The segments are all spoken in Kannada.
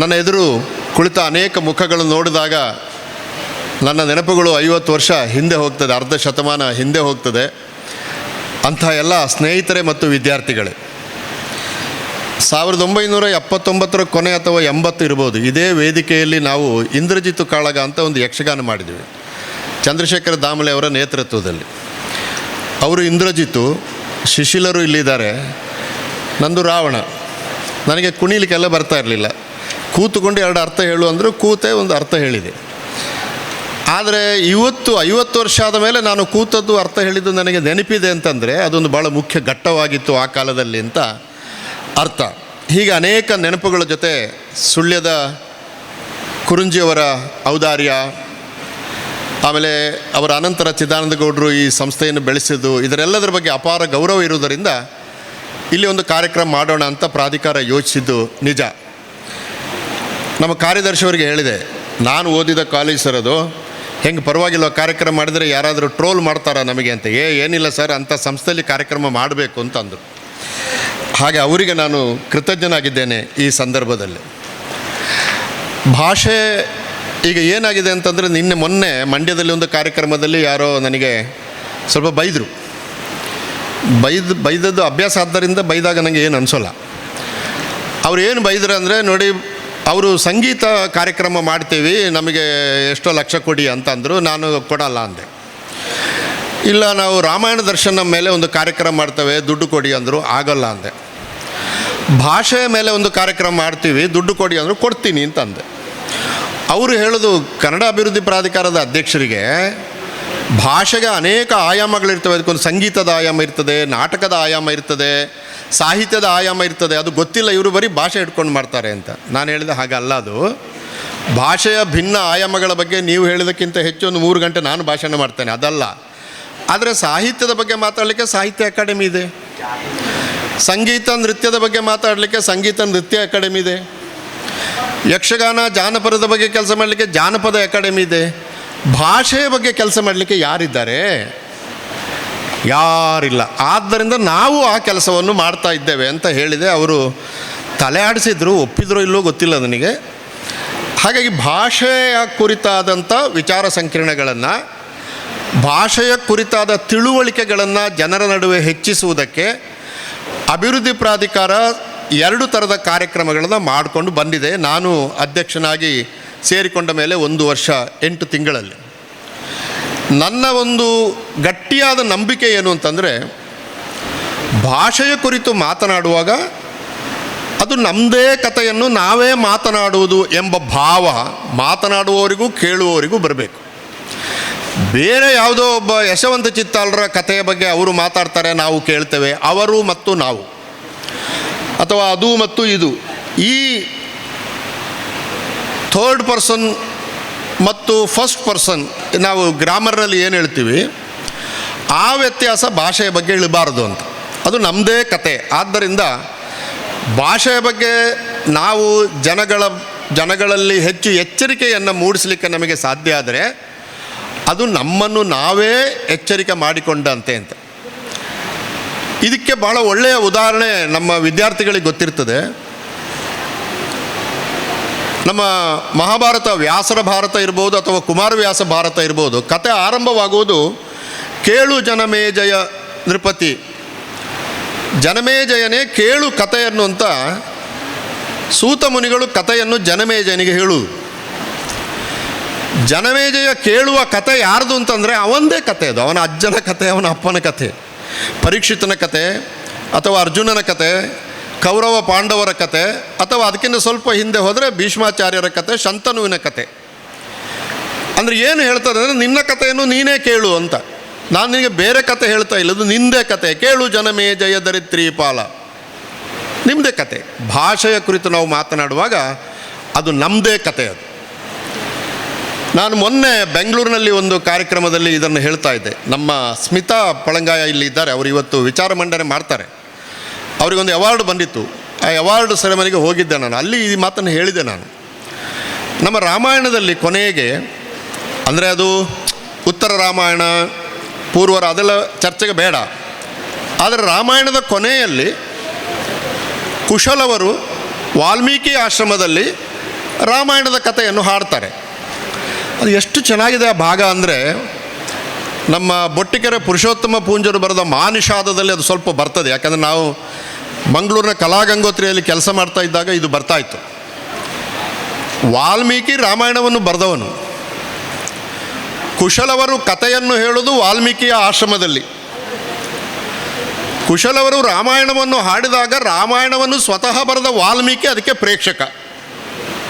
ನನ್ನ ಎದುರು ಕುಳಿತ ಅನೇಕ ಮುಖಗಳನ್ನು ನೋಡಿದಾಗ ನನ್ನ ನೆನಪುಗಳು 50 ವರ್ಷ ಹಿಂದೆ ಹೋಗ್ತದೆ, ಅರ್ಧ ಶತಮಾನ ಹಿಂದೆ ಹೋಗ್ತದೆ. ಅಂಥ ಎಲ್ಲ ಸ್ನೇಹಿತರೆ ಮತ್ತು ವಿದ್ಯಾರ್ಥಿಗಳೇ, 1979ರ ಕೊನೆ ಅಥವಾ 80 ಇರ್ಬೋದು, ಇದೇ ವೇದಿಕೆಯಲ್ಲಿ ನಾವು ಇಂದ್ರಜಿತ್ತು ಕಾಳಗ ಅಂತ ಒಂದು ಯಕ್ಷಗಾನ ಮಾಡಿದ್ವಿ, ಚಂದ್ರಶೇಖರ ದಾಮಲೆ ಅವರ ನೇತೃತ್ವದಲ್ಲಿ. ಅವರು ಇಂದ್ರಜಿತ್ತು, ಶಿಶಿಲರು ಇಲ್ಲಿದ್ದಾರೆ, ನಂದು ರಾವಣ. ನನಗೆ ಕುಣಿಲಿಕ್ಕೆಲ್ಲ ಬರ್ತಾ ಇರಲಿಲ್ಲ. ಕೂತುಕೊಂಡು 2 ಅರ್ಥ ಹೇಳು ಅಂದರು, ಕೂತೆ ಒಂದು ಅರ್ಥ ಹೇಳಿದೆ. ಆದರೆ ಇವತ್ತು 50 ವರ್ಷ ಆದ ಮೇಲೆ ನಾನು ಕೂತದ್ದು ಅರ್ಥ ಹೇಳಿದ್ದು ನನಗೆ ನೆನಪಿದೆ ಅಂತಂದರೆ ಅದೊಂದು ಭಾಳ ಮುಖ್ಯ ಘಟ್ಟವಾಗಿತ್ತು ಆ ಕಾಲದಲ್ಲಿ ಅಂತ ಅರ್ಥ. ಹೀಗೆ ಅನೇಕ ನೆನಪುಗಳ ಜೊತೆ ಸುಳ್ಯದ ಕುರುಂಜಿಯವರ ಔದಾರ್ಯ, ಆಮೇಲೆ ಅವರ ಅನಂತರ ಚಿದಾನಂದ ಗೌಡರು ಈ ಸಂಸ್ಥೆಯನ್ನು ಬೆಳೆಸಿದ್ದು, ಇದರೆಲ್ಲದರ ಬಗ್ಗೆ ಅಪಾರ ಗೌರವ ಇರುವುದರಿಂದ ಇಲ್ಲಿ ಒಂದು ಕಾರ್ಯಕ್ರಮ ಮಾಡೋಣ ಅಂತ ಪ್ರಾಧಿಕಾರ ಯೋಚಿಸಿದ್ದು ನಿಜ. ನಮ್ಮ ಕಾರ್ಯದರ್ಶಿಯವರಿಗೆ ಹೇಳಿದೆ, ನಾನು ಓದಿದ ಕಾಲೇಜ್ ಸರ್ ಅದು, ಹೆಂಗೆ ಪರವಾಗಿಲ್ಲ ಕಾರ್ಯಕ್ರಮ ಮಾಡಿದರೆ ಯಾರಾದರೂ ಟ್ರೋಲ್ ಮಾಡ್ತಾರಾ ನಮಗೆ ಅಂತ. ಏನಿಲ್ಲ ಸರ್, ಅಂಥ ಸಂಸ್ಥೆಯಲ್ಲಿ ಕಾರ್ಯಕ್ರಮ ಮಾಡಬೇಕು ಅಂತ ಅಂದರು. ಹಾಗೆ ಅವರಿಗೆ ನಾನು ಕೃತಜ್ಞನಾಗಿದ್ದೇನೆ ಈ ಸಂದರ್ಭದಲ್ಲಿ. ಭಾಷೆ ಈಗ ಏನಾಗಿದೆ ಅಂತಂದರೆ, ಮೊನ್ನೆ ಮಂಡ್ಯದಲ್ಲಿ ಒಂದು ಕಾರ್ಯಕ್ರಮದಲ್ಲಿ ಯಾರೋ ನನಗೆ ಸ್ವಲ್ಪ ಬೈದದ್ದು ಅಭ್ಯಾಸ ಆದ್ದರಿಂದ ಬೈದಾಗ ನನಗೆ ಏನು ಅನಿಸೋಲ್ಲ. ಅವ್ರು ಏನು ಬೈದ್ರು ಅಂದರೆ, ನೋಡಿ ಅವರು ಸಂಗೀತ ಕಾರ್ಯಕ್ರಮ ಮಾಡ್ತೀವಿ, ನಮಗೆ ಎಷ್ಟೋ ಲಕ್ಷ ಕೊಡಿ ಅಂತ ಅಂದರು. ನಾನು ಕೊಡಲ್ಲ ಅಂದೆ. ಇಲ್ಲ, ನಾವು ರಾಮಾಯಣ ದರ್ಶನ ಮೇಲೆ ಒಂದು ಕಾರ್ಯಕ್ರಮ ಮಾಡ್ತೇವೆ, ದುಡ್ಡು ಕೊಡಿ ಅಂದರು, ಆಗಲ್ಲ ಅಂದೆ. ಭಾಷೆಯ ಮೇಲೆ ಒಂದು ಕಾರ್ಯಕ್ರಮ ಮಾಡ್ತೀವಿ, ದುಡ್ಡು ಕೊಡಿ ಅಂದರು, ಕೊಡ್ತೀನಿ ಅಂತ ಅಂದೆ. ಅವರು ಹೇಳೋದು, ಕನ್ನಡ ಅಭಿವೃದ್ಧಿ ಪ್ರಾಧಿಕಾರದ ಅಧ್ಯಕ್ಷರಿಗೆ ಭಾಷೆಗೆ ಅನೇಕ ಆಯಾಮಗಳಿರ್ತವೆ, ಅದಕ್ಕೊಂದು ಸಂಗೀತದ ಆಯಾಮ ಇರ್ತದೆ, ನಾಟಕದ ಆಯಾಮ ಇರ್ತದೆ, ಸಾಹಿತ್ಯದ ಆಯಾಮ ಇರ್ತದೆ, ಅದು ಗೊತ್ತಿಲ್ಲ, ಇವರು ಬರೀ ಭಾಷೆ ಇಟ್ಕೊಂಡು ಮಾಡ್ತಾರೆ ಅಂತ. ನಾನು ಹೇಳಿದೆ, ಹಾಗಲ್ಲ, ಅದು ಭಾಷೆಯ ಭಿನ್ನ ಆಯಾಮಗಳ ಬಗ್ಗೆ ನೀವು ಹೇಳಿದಕ್ಕಿಂತ ಹೆಚ್ಚು ಒಂದು 3 ಗಂಟೆ ನಾನು ಭಾಷಣ ಮಾಡ್ತೇನೆ, ಅದಲ್ಲ. ಆದರೆ ಸಾಹಿತ್ಯದ ಬಗ್ಗೆ ಮಾತಾಡಲಿಕ್ಕೆ ಸಾಹಿತ್ಯ ಅಕಾಡೆಮಿ ಇದೆ, ಸಂಗೀತ ನೃತ್ಯದ ಬಗ್ಗೆ ಮಾತಾಡಲಿಕ್ಕೆ ಸಂಗೀತ ನೃತ್ಯ ಅಕಾಡೆಮಿ ಇದೆ, ಯಕ್ಷಗಾನ ಜಾನಪದದ ಬಗ್ಗೆ ಕೆಲಸ ಮಾಡಲಿಕ್ಕೆ ಜಾನಪದ ಅಕಾಡೆಮಿ ಇದೆ. ಭಾಷೆಯ ಬಗ್ಗೆ ಕೆಲಸ ಮಾಡಲಿಕ್ಕೆ ಯಾರಿದ್ದಾರೆ? ಯಾರಿಲ್ಲ. ಆದ್ದರಿಂದ ನಾವು ಆ ಕೆಲಸವನ್ನು ಮಾಡ್ತಾ ಇದ್ದೇವೆ ಅಂತ ಹೇಳಿದೆ. ಅವರು ತಲೆ ಆಡಿಸಿದ್ರು, ಒಪ್ಪಿದ್ರೋ ಇಲ್ಲೋ ಗೊತ್ತಿಲ್ಲ ನನಗೆ. ಹಾಗಾಗಿ ಭಾಷೆಯ ಕುರಿತಾದಂಥ ವಿಚಾರ ಸಂಕಿರಣಗಳನ್ನು, ಭಾಷೆಯ ಕುರಿತಾದ ತಿಳುವಳಿಕೆಗಳನ್ನು ಜನರ ನಡುವೆ ಹೆಚ್ಚಿಸುವುದಕ್ಕೆ ಅಭಿವೃದ್ಧಿ ಪ್ರಾಧಿಕಾರ 2 ಥರದ ಕಾರ್ಯಕ್ರಮಗಳನ್ನು ಮಾಡಿಕೊಂಡು ಬಂದಿದೆ. ನಾನು ಅಧ್ಯಕ್ಷನಾಗಿ ಸೇರಿಕೊಂಡ ಮೇಲೆ 1 ವರ್ಷ 8 ತಿಂಗಳಲ್ಲಿ ನನ್ನ ಒಂದು ಗಟ್ಟಿಯಾದ ನಂಬಿಕೆ ಏನು ಅಂತಂದರೆ, ಭಾಷೆಯ ಕುರಿತು ಮಾತನಾಡುವಾಗ ಅದು ನಮ್ಮದೇ ಕಥೆಯನ್ನು ನಾವೇ ಮಾತನಾಡುವುದು ಎಂಬ ಭಾವ ಮಾತನಾಡುವವರಿಗೂ ಕೇಳುವವರಿಗೂ ಬರಬೇಕು. ಬೇರೆ ಯಾವುದೋ ಒಬ್ಬ ಯಶವಂತ ಚಿತ್ತಾಲರ ಕಥೆಯ ಬಗ್ಗೆ ಅವರು ಮಾತಾಡ್ತಾರೆ, ನಾವು ಕೇಳ್ತೇವೆ, ಅವರು ಮತ್ತು ನಾವು, ಅಥವಾ ಅದು ಮತ್ತು ಇದು, ಈ 3rd ಪರ್ಸನ್ ಮತ್ತು 1st ಪರ್ಸನ್ ನಾವು ಗ್ರಾಮರ್ನಲ್ಲಿ ಏನು ಹೇಳ್ತೀವಿ, ಆ ವ್ಯತ್ಯಾಸ ಭಾಷೆಯ ಬಗ್ಗೆ ಇಳಬಾರ್ದು ಅಂತ. ಅದು ನಮ್ಮದೇ ಕತೆ. ಆದ್ದರಿಂದ ಭಾಷೆಯ ಬಗ್ಗೆ ನಾವು ಜನಗಳಲ್ಲಿ ಹೆಚ್ಚು ಎಚ್ಚರಿಕೆಯನ್ನು ಮೂಡಿಸಲಿಕ್ಕೆ ನಮಗೆ ಸಾಧ್ಯ ಆದರೆ ಅದು ನಮ್ಮನ್ನು ನಾವೇ ಎಚ್ಚರಿಕೆ ಮಾಡಿಕೊಂಡಂತೆ ಅಂತ. ಇದಕ್ಕೆ ಭಾಳ ಒಳ್ಳೆಯ ಉದಾಹರಣೆ ನಮ್ಮ ವಿದ್ಯಾರ್ಥಿಗಳಿಗೆ ಗೊತ್ತಿರ್ತದೆ. ನಮ್ಮ ಮಹಾಭಾರತ ವ್ಯಾಸರ ಭಾರತ ಇರ್ಬೋದು ಅಥವಾ ಕುಮಾರವ್ಯಾಸ ಭಾರತ ಇರ್ಬೋದು, ಕತೆ ಆರಂಭವಾಗುವುದು ಕೇಳು ಜನಮೇಜಯ ನೃಪತಿ, ಜನಮೇಜಯನೇ ಕೇಳು ಕಥೆಯನ್ನು ಅಂತ ಸೂತ ಮುನಿಗಳು ಕಥೆಯನ್ನು ಜನಮೇಜಯನಿಗೆ ಹೇಳುವುದು. ಜನಮೇಜಯ ಕೇಳುವ ಕತೆ ಯಾರ್ದು ಅಂತಂದರೆ ಅವಂದೇ ಕತೆ, ಅದು ಅವನ ಅಜ್ಜನ ಕತೆ, ಅವನ ಅಪ್ಪನ ಕತೆ, ಪರೀಕ್ಷಿತನ ಕತೆ ಅಥವಾ ಅರ್ಜುನನ ಕತೆ, ಕೌರವ ಪಾಂಡವರ ಕತೆ, ಅಥವಾ ಅದಕ್ಕಿಂತ ಸ್ವಲ್ಪ ಹಿಂದೆ ಹೋದರೆ ಭೀಷ್ಮಾಚಾರ್ಯರ ಕತೆ, ಶಂತನುವಿನ ಕತೆ. ಅಂದರೆ ಏನು ಹೇಳ್ತಾರೆ ಅಂದರೆ, ನಿನ್ನ ಕಥೆಯನ್ನು ನೀನೇ ಕೇಳು ಅಂತ. ನಾನು ನಿನಗೆ ಬೇರೆ ಕತೆ ಹೇಳ್ತಾ ಇಲ್ಲ, ಅದು ನಿಂದೇ ಕತೆ. ಕೇಳು ಜನಮೇ ಜಯ ದರಿತ್ರೀಪಾಲ, ನಿಮ್ಮದೇ ಕತೆ. ಭಾಷೆಯ ಕುರಿತು ನಾವು ಮಾತನಾಡುವಾಗ ಅದು ನಮ್ಮದೇ ಕತೆ. ಅದು ನಾನು ಮೊನ್ನೆ ಬೆಂಗಳೂರಿನಲ್ಲಿ ಒಂದು ಕಾರ್ಯಕ್ರಮದಲ್ಲಿ ಇದನ್ನು ಹೇಳ್ತಾ ಇದ್ದೆ. ನಮ್ಮ ಸ್ಮಿತಾ ಪಳಂಗಾಯ ಇಲ್ಲಿ ಇದ್ದಾರೆ, ಅವರು ಇವತ್ತು ವಿಚಾರ ಮಂಡನೆ ಮಾಡ್ತಾರೆ. ಅವರಿಗೊಂದು ಅವಾರ್ಡ್ ಬಂದಿತ್ತು. ಆ ಅವಾರ್ಡ್ ಸೆರೆಮನಿಗೆ ಹೋಗಿದ್ದೆ ನಾನು. ಅಲ್ಲಿ ಈ ಮಾತನ್ನು ಹೇಳಿದೆ ನಾನು. ನಮ್ಮ ರಾಮಾಯಣದಲ್ಲಿ ಕೊನೆಗೆ, ಅಂದರೆ ಅದು ಉತ್ತರ ರಾಮಾಯಣ ಪೂರ್ವರ ಅದೆಲ್ಲ ಚರ್ಚೆಗೆ ಬೇಡ, ಆದರೆ ರಾಮಾಯಣದ ಕೊನೆಯಲ್ಲಿ ಕುಶಲವರು ವಾಲ್ಮೀಕಿ ಆಶ್ರಮದಲ್ಲಿ ರಾಮಾಯಣದ ಕಥೆಯನ್ನು ಹಾಡ್ತಾರೆ. ಅದು ಎಷ್ಟು ಚೆನ್ನಾಗಿದೆ ಆ ಭಾಗ ಅಂದರೆ, ನಮ್ಮ ಬೊಟ್ಟಿಕೆರೆ ಪುರುಷೋತ್ತಮ ಪೂಂಜರು ಬರೆದ ಮಾನಿಷಾದದಲ್ಲಿ ಅದು ಸ್ವಲ್ಪ ಬರ್ತದೆ. ಯಾಕಂದರೆ ನಾವು ಮಂಗಳೂರಿನ ಕಲಾಗಂಗೋತ್ರಿಯಲ್ಲಿ ಕೆಲಸ ಮಾಡ್ತಾ ಇದ್ದಾಗ ಇದು ಬರ್ತಾಯಿತ್ತು. ವಾಲ್ಮೀಕಿ ರಾಮಾಯಣವನ್ನು ಬರೆದವನು, ಕುಶಲವರು ಕಥೆಯನ್ನು ಹೇಳೋದು ವಾಲ್ಮೀಕಿಯ ಆಶ್ರಮದಲ್ಲಿ. ಕುಶಲವರು ರಾಮಾಯಣವನ್ನು ಹಾಡಿದಾಗ ರಾಮಾಯಣವನ್ನು ಸ್ವತಃ ಬರೆದ ವಾಲ್ಮೀಕಿ ಅದಕ್ಕೆ ಪ್ರೇಕ್ಷಕ,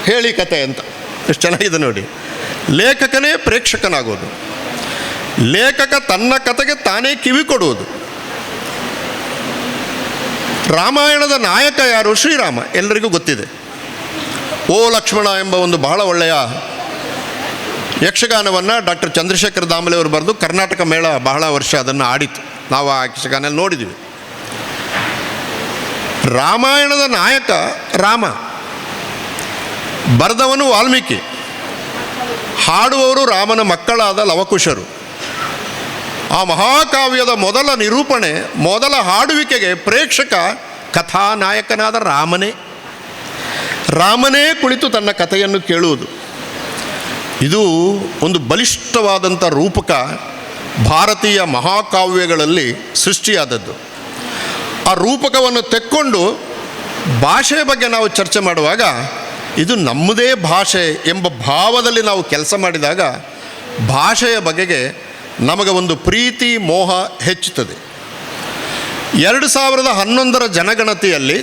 ಹೇಳಿ ಕತೆ ಅಂತ. ಎಷ್ಟು ಚೆನ್ನಾಗಿದೆ ನೋಡಿ. ಲೇಖಕನೇ ಪ್ರೇಕ್ಷಕನಾಗೋದು, ಲೇಖಕ ತನ್ನ ಕತೆಗೆ ತಾನೇ ಕಿವಿ ಕೊಡುವುದು. ರಾಮಾಯಣದ ನಾಯಕ ಯಾರು? ಶ್ರೀರಾಮ, ಎಲ್ಲರಿಗೂ ಗೊತ್ತಿದೆ. ಓ ಲಕ್ಷ್ಮಣ ಎಂಬ ಒಂದು ಬಹಳ ಒಳ್ಳೆಯ ಯಕ್ಷಗಾನವನ್ನು ಡಾಕ್ಟರ್ ಚಂದ್ರಶೇಖರ ದಾಮಲೆ ಅವರು ಬರೆದು ಕರ್ನಾಟಕ ಮೇಳ ಬಹಳ ವರ್ಷ ಅದನ್ನು ಆಡಿತು. ನಾವು ಆ ಯಕ್ಷಗಾನ ನೋಡಿದ್ದೀವಿ. ರಾಮಾಯಣದ ನಾಯಕ ರಾಮ, ಬರೆದವನು ವಾಲ್ಮೀಕಿ, ಹಾಡುವವರು ರಾಮನ ಮಕ್ಕಳಾದ ಲವಕುಶರು. ಆ ಮಹಾಕಾವ್ಯದ ಮೊದಲ ನಿರೂಪಣೆ, ಮೊದಲ ಹಾಡುವಿಕೆಗೆ ಪ್ರೇಕ್ಷಕ ಕಥಾನಾಯಕನಾದ ರಾಮನೇ ಕುಳಿತು ತನ್ನ ಕಥೆಯನ್ನು ಕೇಳುವುದು. ಇದು ಒಂದು ಬಲಿಷ್ಠವಾದಂಥ ರೂಪಕ ಭಾರತೀಯ ಮಹಾಕಾವ್ಯಗಳಲ್ಲಿ ಸೃಷ್ಟಿಯಾದದ್ದು. ಆ ರೂಪಕವನ್ನು ತೆಕ್ಕೊಂಡು ಭಾಷೆಯ ಬಗ್ಗೆ ನಾವು ಚರ್ಚೆ ಮಾಡುವಾಗ ಇದು ನಮ್ಮದೇ ಭಾಷೆ ಎಂಬ ಭಾವದಲ್ಲಿ ನಾವು ಕೆಲಸ ಮಾಡಿದಾಗ ಭಾಷೆಯ ಬಗೆಗೆ ನಮಗೆ ಒಂದು ಪ್ರೀತಿ ಮೋಹ ಹೆಚ್ಚುತ್ತದೆ. 2011 ಜನಗಣತಿಯಲ್ಲಿ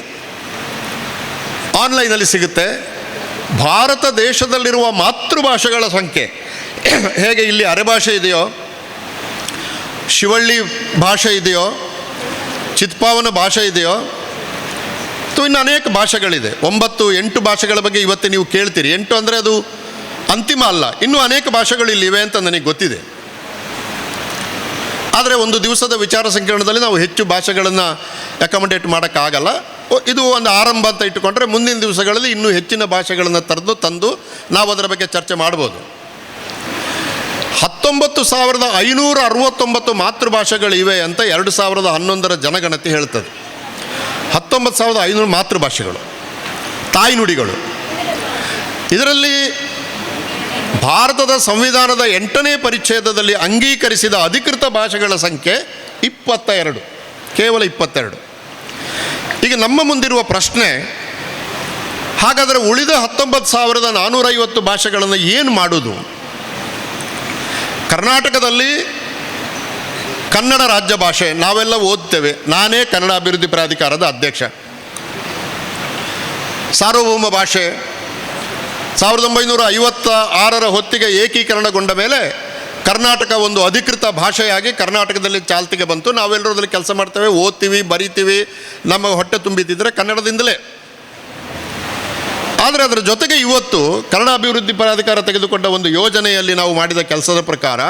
ಆನ್ಲೈನಲ್ಲಿ ಸಿಗುತ್ತೆ ಭಾರತ ದೇಶದಲ್ಲಿರುವ ಮಾತೃಭಾಷೆಗಳ ಸಂಖ್ಯೆ. ಹೇಗೆ ಇಲ್ಲಿ ಅರೆಭಾಷೆ ಇದೆಯೋ, ಶಿವಳ್ಳಿ ಭಾಷೆ ಇದೆಯೋ, ಚಿತ್ಪಾವನ ಭಾಷೆ ಇದೆಯೋ, ಇನ್ನು ಅನೇಕ ಭಾಷೆಗಳಿದೆ. 9-8 ಭಾಷೆಗಳ ಬಗ್ಗೆ ಇವತ್ತು ನೀವು ಕೇಳ್ತೀರಿ. 8 ಅಂದರೆ ಅದು ಅಂತಿಮ ಅಲ್ಲ, ಇನ್ನೂ ಅನೇಕ ಭಾಷೆಗಳು ಇಲ್ಲಿವೆ ಅಂತ ನನಗೆ ಗೊತ್ತಿದೆ. ಆದರೆ ಒಂದು ದಿವಸದ ವಿಚಾರ ಸಂಕಿರಣದಲ್ಲಿ ನಾವು ಹೆಚ್ಚು ಭಾಷೆಗಳನ್ನು ಅಕಾಮಡೇಟ್ ಮಾಡೋಕ್ಕಾಗಲ್ಲ. ಇದು ಒಂದು ಆರಂಭ ಅಂತ ಇಟ್ಟುಕೊಂಡ್ರೆ ಮುಂದಿನ ದಿವಸಗಳಲ್ಲಿ ಇನ್ನೂ ಹೆಚ್ಚಿನ ಭಾಷೆಗಳನ್ನು ತಂದು ನಾವು ಅದರ ಬಗ್ಗೆ ಚರ್ಚೆ ಮಾಡ್ಬೋದು. 19,569 ಮಾತೃಭಾಷೆಗಳಿವೆ ಅಂತ 2011 ಜನಗಣತಿ ಹೇಳ್ತದೆ. 19,500 ಮಾತೃಭಾಷೆಗಳು, ತಾಯ್ನುಡಿಗಳು. ಇದರಲ್ಲಿ ಭಾರತದ ಸಂವಿಧಾನದ 8ನೇ ಪರಿಚ್ಛೇದದಲ್ಲಿ ಅಂಗೀಕರಿಸಿದ ಅಧಿಕೃತ ಭಾಷೆಗಳ ಸಂಖ್ಯೆ 22, ಕೇವಲ 22. ಈಗ ನಮ್ಮ ಮುಂದಿರುವ ಪ್ರಶ್ನೆ, ಹಾಗಾದರೆ ಉಳಿದ 19,450 ಭಾಷೆಗಳನ್ನು ಏನು ಮಾಡೋದು? ಕರ್ನಾಟಕದಲ್ಲಿ ಕನ್ನಡ ರಾಜ್ಯ ಭಾಷೆ ನಾವೆಲ್ಲ ಓದ್ತೇವೆ. ನಾನೇ ಕನ್ನಡ ಅಭಿವೃದ್ಧಿ ಪ್ರಾಧಿಕಾರದ ಅಧ್ಯಕ್ಷ. ಸಾರ್ವಭೌಮ ಭಾಷೆ 1956 ಹೊತ್ತಿಗೆ ಏಕೀಕರಣಗೊಂಡ ಮೇಲೆ ಕರ್ನಾಟಕ ಒಂದು ಅಧಿಕೃತ ಭಾಷೆಯಾಗಿ ಕರ್ನಾಟಕದಲ್ಲಿ ಚಾಲ್ತಿಗೆ ಬಂತು. ನಾವೆಲ್ಲರೂ ಅದರಲ್ಲಿ ಕೆಲಸ ಮಾಡ್ತೇವೆ, ಓದ್ತೀವಿ, ಬರಿತೀವಿ, ನಮ್ಮ ಹೊಟ್ಟೆ ತುಂಬಿತಿದ್ರೆ ಕನ್ನಡದಿಂದಲೇ. ಆದರೆ ಅದರ ಜೊತೆಗೆ ಇವತ್ತು ಕನ್ನಡ ಅಭಿವೃದ್ಧಿ ಪ್ರಾಧಿಕಾರ ತೆಗೆದುಕೊಂಡ ಒಂದು ಯೋಜನೆಯಲ್ಲಿ ನಾವು ಮಾಡಿದ ಕೆಲಸದ ಪ್ರಕಾರ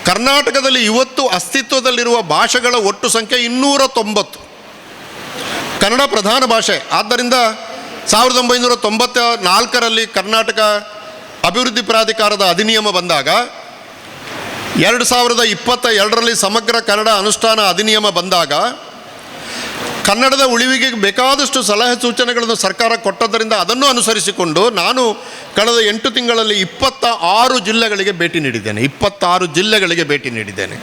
ಕರ್ನಾಟಕದಲ್ಲಿ ಇವತ್ತು ಅಸ್ತಿತ್ವದಲ್ಲಿರುವ ಭಾಷೆಗಳ ಒಟ್ಟು ಸಂಖ್ಯೆ 290. ಕನ್ನಡ ಪ್ರಧಾನ ಭಾಷೆ. ಆದ್ದರಿಂದ 1994ರಲ್ಲಿ ಕರ್ನಾಟಕ ಅಭಿವೃದ್ಧಿ ಪ್ರಾಧಿಕಾರದ ಅಧಿನಿಯಮ ಬಂದಾಗ, 2022ರಲ್ಲಿ ಸಮಗ್ರ ಕನ್ನಡ ಅನುಷ್ಠಾನ ಅಧಿನಿಯಮ ಬಂದಾಗ ಕನ್ನಡದ ಉಳಿವಿಗೆ ಬೇಕಾದಷ್ಟು ಸಲಹೆ ಸೂಚನೆಗಳನ್ನು ಸರ್ಕಾರ ಕೊಟ್ಟದ್ದರಿಂದ ಅದನ್ನು ಅನುಸರಿಸಿಕೊಂಡು ನಾನು ಕಳೆದ 8 ತಿಂಗಳಲ್ಲಿ 26 ಜಿಲ್ಲೆಗಳಿಗೆ ಭೇಟಿ ನೀಡಿದ್ದೇನೆ. 26 ಜಿಲ್ಲೆಗಳಿಗೆ ಭೇಟಿ ನೀಡಿದ್ದೇನೆ.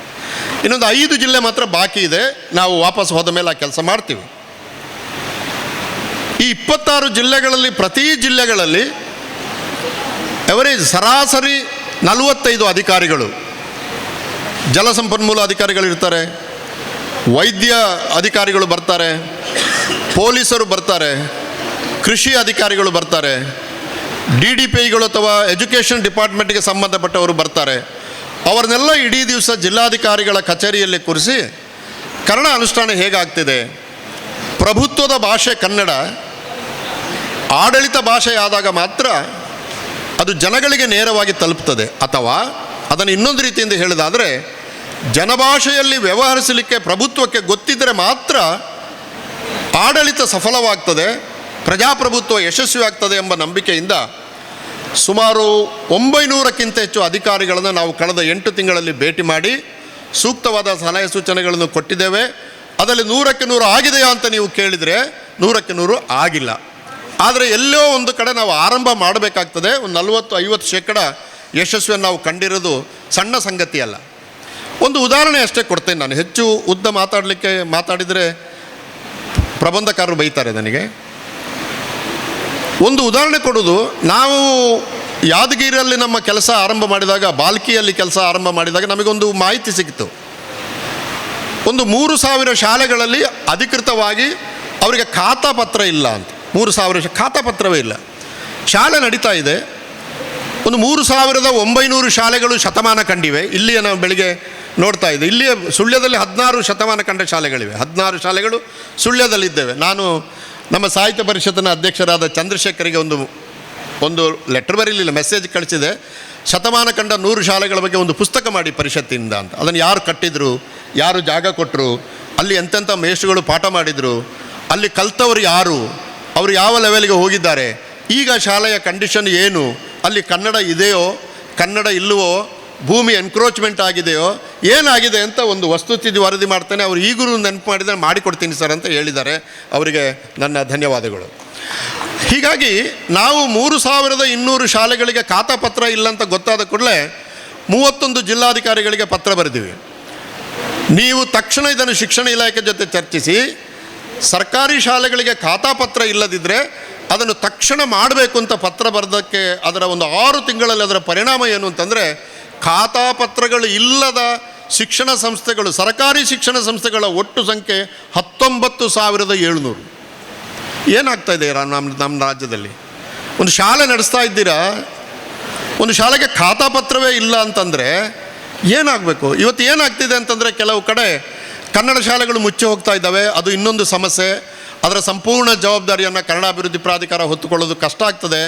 ಇನ್ನೊಂದು 5 ಜಿಲ್ಲೆ ಮಾತ್ರ ಬಾಕಿ ಇದೆ. ನಾವು ವಾಪಸ್ ಹೋದ ಮೇಲೆ ಆ ಕೆಲಸ ಮಾಡ್ತೀವಿ. ಈ 26 ಜಿಲ್ಲೆಗಳಲ್ಲಿ ಪ್ರತಿ ಜಿಲ್ಲೆಗಳಲ್ಲಿ ಎವರೇಜ್ ಸರಾಸರಿ 45 ಅಧಿಕಾರಿಗಳು, ಜಲಸಂಪನ್ಮೂಲ ಅಧಿಕಾರಿಗಳಿರ್ತಾರೆ, ವೈದ್ಯ ಅಧಿಕಾರಿಗಳು ಬರ್ತಾರೆ, ಪೊಲೀಸರು ಬರ್ತಾರೆ, ಕೃಷಿ ಅಧಿಕಾರಿಗಳು ಬರ್ತಾರೆ, DDPIಗಳು ಅಥವಾ ಎಜುಕೇಷನ್ ಡಿಪಾರ್ಟ್ಮೆಂಟ್ಗೆ ಸಂಬಂಧಪಟ್ಟವರು ಬರ್ತಾರೆ. ಅವರನ್ನೆಲ್ಲ ಇಡೀ ದಿವಸ ಜಿಲ್ಲಾಧಿಕಾರಿಗಳ ಕಚೇರಿಯಲ್ಲಿ ಕೂರಿಸಿ ಕನ್ನಡ ಅನುಷ್ಠಾನ ಹೇಗಾಗ್ತಿದೆ, ಪ್ರಭುತ್ವದ ಭಾಷೆ ಕನ್ನಡ ಆಡಳಿತ ಭಾಷೆಯಾದಾಗ ಮಾತ್ರ ಅದು ಜನಗಳಿಗೆ ನೇರವಾಗಿ ತಲುಪ್ತದೆ. ಅಥವಾ ಅದನ್ನು ಇನ್ನೊಂದು ರೀತಿಯಿಂದ ಹೇಳಿದಾದರೆ, ಜನಭಾಷೆಯಲ್ಲಿ ವ್ಯವಹರಿಸಲಿಕ್ಕೆ ಪ್ರಭುತ್ವಕ್ಕೆ ಗೊತ್ತಿದ್ದರೆ ಮಾತ್ರ ಆಡಳಿತ ಸಫಲವಾಗ್ತದೆ, ಪ್ರಜಾಪ್ರಭುತ್ವ ಯಶಸ್ವಿಯಾಗ್ತದೆ ಎಂಬ ನಂಬಿಕೆಯಿಂದ ಸುಮಾರು 900ಕ್ಕಿಂತ ಹೆಚ್ಚು ಅಧಿಕಾರಿಗಳನ್ನು ನಾವು ಕಳೆದ 8 ತಿಂಗಳಲ್ಲಿ ಭೇಟಿ ಮಾಡಿ ಸೂಕ್ತವಾದ ಸಲಹೆ ಸೂಚನೆಗಳನ್ನು ಕೊಟ್ಟಿದ್ದೇವೆ. ಅದರಲ್ಲಿ 100ಕ್ಕೆ 100 ಆಗಿದೆಯಾ ಅಂತ ನೀವು ಕೇಳಿದರೆ 100ಕ್ಕೆ 100 ಆಗಿಲ್ಲ. ಆದರೆ ಎಲ್ಲೋ ಒಂದು ಕಡೆ ನಾವು ಆರಂಭ ಮಾಡಬೇಕಾಗ್ತದೆ. ಒಂದು 40-50% ಯಶಸ್ವಿಯನ್ನು ನಾವು ಕಂಡಿರೋದು ಸಣ್ಣ ಸಂಗತಿ ಅಲ್ಲ. ಒಂದು ಉದಾಹರಣೆ ಅಷ್ಟೇ ಕೊಡ್ತೇನೆ ನಾನು. ಹೆಚ್ಚು ಉದ್ದ ಮಾತಾಡಿದರೆ ಪ್ರಬಂಧಕಾರರು ಬೈತಾರೆ ನನಗೆ. ಒಂದು ಉದಾಹರಣೆ ಕೊಡೋದು, ನಾವು ಯಾದಗಿರಿಯಲ್ಲಿ ನಮ್ಮ ಕೆಲಸ ಆರಂಭ ಮಾಡಿದಾಗ, ಬಾಲ್ಕಿಯಲ್ಲಿ ಕೆಲಸ ಆರಂಭ ಮಾಡಿದಾಗ ನಮಗೊಂದು ಮಾಹಿತಿ ಸಿಕ್ತು. ಒಂದು 3,000 ಶಾಲೆಗಳಲ್ಲಿ ಅಧಿಕೃತವಾಗಿ ಅವರಿಗೆ ಖಾತಾ ಪತ್ರ ಇಲ್ಲ ಅಂತ. 3,000 ಖಾತಾ ಪತ್ರವೇ ಇಲ್ಲ. ಶಾಲೆ ನಡೀತಾ ಇದೆ. ಒಂದು 3,900 ಶಾಲೆಗಳು ಶತಮಾನ ಕಂಡಿವೆ. ಇಲ್ಲಿಯೇ ನಾವು ಬೆಳಿಗ್ಗೆ ನೋಡ್ತಾ ಇದ್ದೆ. ಇಲ್ಲಿಯೇ ಸುಳ್ಯದಲ್ಲಿ 16 ಶತಮಾನ ಕಂಡ ಶಾಲೆಗಳಿವೆ. 16 ಶಾಲೆಗಳು ಸುಳ್ಯದಲ್ಲಿದ್ದೇವೆ. ನಾನು ನಮ್ಮ ಸಾಹಿತ್ಯ ಪರಿಷತ್ತಿನ ಅಧ್ಯಕ್ಷರಾದ ಚಂದ್ರಶೇಖರಿಗೆ ಒಂದು ಲೆಟರ್ ಬರೀಲಿಲ್ಲ, ಮೆಸೇಜ್ ಕಳಿಸಿದೆ. ಶತಮಾನ ಕಂಡ 100 ಶಾಲೆಗಳ ಬಗ್ಗೆ ಒಂದು ಪುಸ್ತಕ ಮಾಡಿ ಪರಿಷತ್ತಿನಿಂದ ಅಂತ. ಅದನ್ನು ಯಾರು ಕಟ್ಟಿದ್ರು, ಯಾರು ಜಾಗ ಕೊಟ್ಟರು, ಅಲ್ಲಿ ಎಂತೆಂಥ ಮೇಷ್ಟ್ರುಗಳು ಪಾಠ ಮಾಡಿದರು, ಅಲ್ಲಿ ಕಲ್ತವರು ಯಾರು, ಅವರು ಯಾವ ಲೆವೆಲ್ಗೆ ಹೋಗಿದ್ದಾರೆ, ಈಗ ಶಾಲೆಯ ಕಂಡೀಷನ್ ಏನು, ಅಲ್ಲಿ ಕನ್ನಡ ಇದೆಯೋ ಕನ್ನಡ ಇಲ್ಲವೋ, ಭೂಮಿ ಎನ್ಕ್ರೋಚ್ಮೆಂಟ್ ಆಗಿದೆಯೋ, ಏನಾಗಿದೆ ಅಂತ ಒಂದು ವಸ್ತುಸ್ಥಿತಿ ವರದಿ ಮಾಡ್ತಾನೆ. ಅವರು ಈಗಲೂ ನೆನಪು ಮಾಡಿದರೆ ಮಾಡಿಕೊಡ್ತೀನಿ ಸರ್ ಅಂತ ಹೇಳಿದ್ದಾರೆ. ಅವರಿಗೆ ನನ್ನ ಧನ್ಯವಾದಗಳು. ಹೀಗಾಗಿ ನಾವು 3,200 ಶಾಲೆಗಳಿಗೆ ಖಾತಾ ಪತ್ರ ಇಲ್ಲ ಅಂತ ಗೊತ್ತಾದ ಕೂಡಲೇ 31 ಜಿಲ್ಲಾಧಿಕಾರಿಗಳಿಗೆ ಪತ್ರ ಬರೆದಿವಿ. ನೀವು ತಕ್ಷಣ ಇದನ್ನು ಶಿಕ್ಷಣ ಇಲಾಖೆ ಜೊತೆ ಚರ್ಚಿಸಿ, ಸರ್ಕಾರಿ ಶಾಲೆಗಳಿಗೆ ಖಾತಾ ಪತ್ರ ಇಲ್ಲದಿದ್ದರೆ ಅದನ್ನು ತಕ್ಷಣ ಮಾಡಬೇಕು ಅಂತ ಪತ್ರ ಬರೆದಕ್ಕೆ ಅದರ ಒಂದು 6 ತಿಂಗಳಲ್ಲಿ ಅದರ ಪರಿಣಾಮ ಏನು ಅಂತಂದರೆ, ಖಾತಾ ಪತ್ರಗಳು ಇಲ್ಲದ ಶಿಕ್ಷಣ ಸಂಸ್ಥೆಗಳು, ಸರ್ಕಾರಿ ಶಿಕ್ಷಣ ಸಂಸ್ಥೆಗಳ ಒಟ್ಟು ಸಂಖ್ಯೆ 19,700. ಏನಾಗ್ತಾಯಿದೆ ನಮ್ಮ ರಾಜ್ಯದಲ್ಲಿ? ಒಂದು ಶಾಲೆ ನಡೆಸ್ತಾ ಇದ್ದೀರಾ, ಒಂದು ಶಾಲೆಗೆ ಖಾತಾ ಪತ್ರವೇ ಇಲ್ಲ ಅಂತಂದರೆ ಏನಾಗಬೇಕು? ಇವತ್ತು ಏನಾಗ್ತಿದೆ ಅಂತಂದರೆ, ಕೆಲವು ಕಡೆ ಕನ್ನಡ ಶಾಲೆಗಳು ಮುಚ್ಚಿ ಹೋಗ್ತಾ ಇದ್ದಾವೆ. ಅದು ಇನ್ನೊಂದು ಸಮಸ್ಯೆ. ಅದರ ಸಂಪೂರ್ಣ ಜವಾಬ್ದಾರಿಯನ್ನು ಕನ್ನಡ ಅಭಿವೃದ್ಧಿ ಪ್ರಾಧಿಕಾರ ಹೊತ್ತುಕೊಳ್ಳೋದು ಕಷ್ಟ ಆಗ್ತದೆ.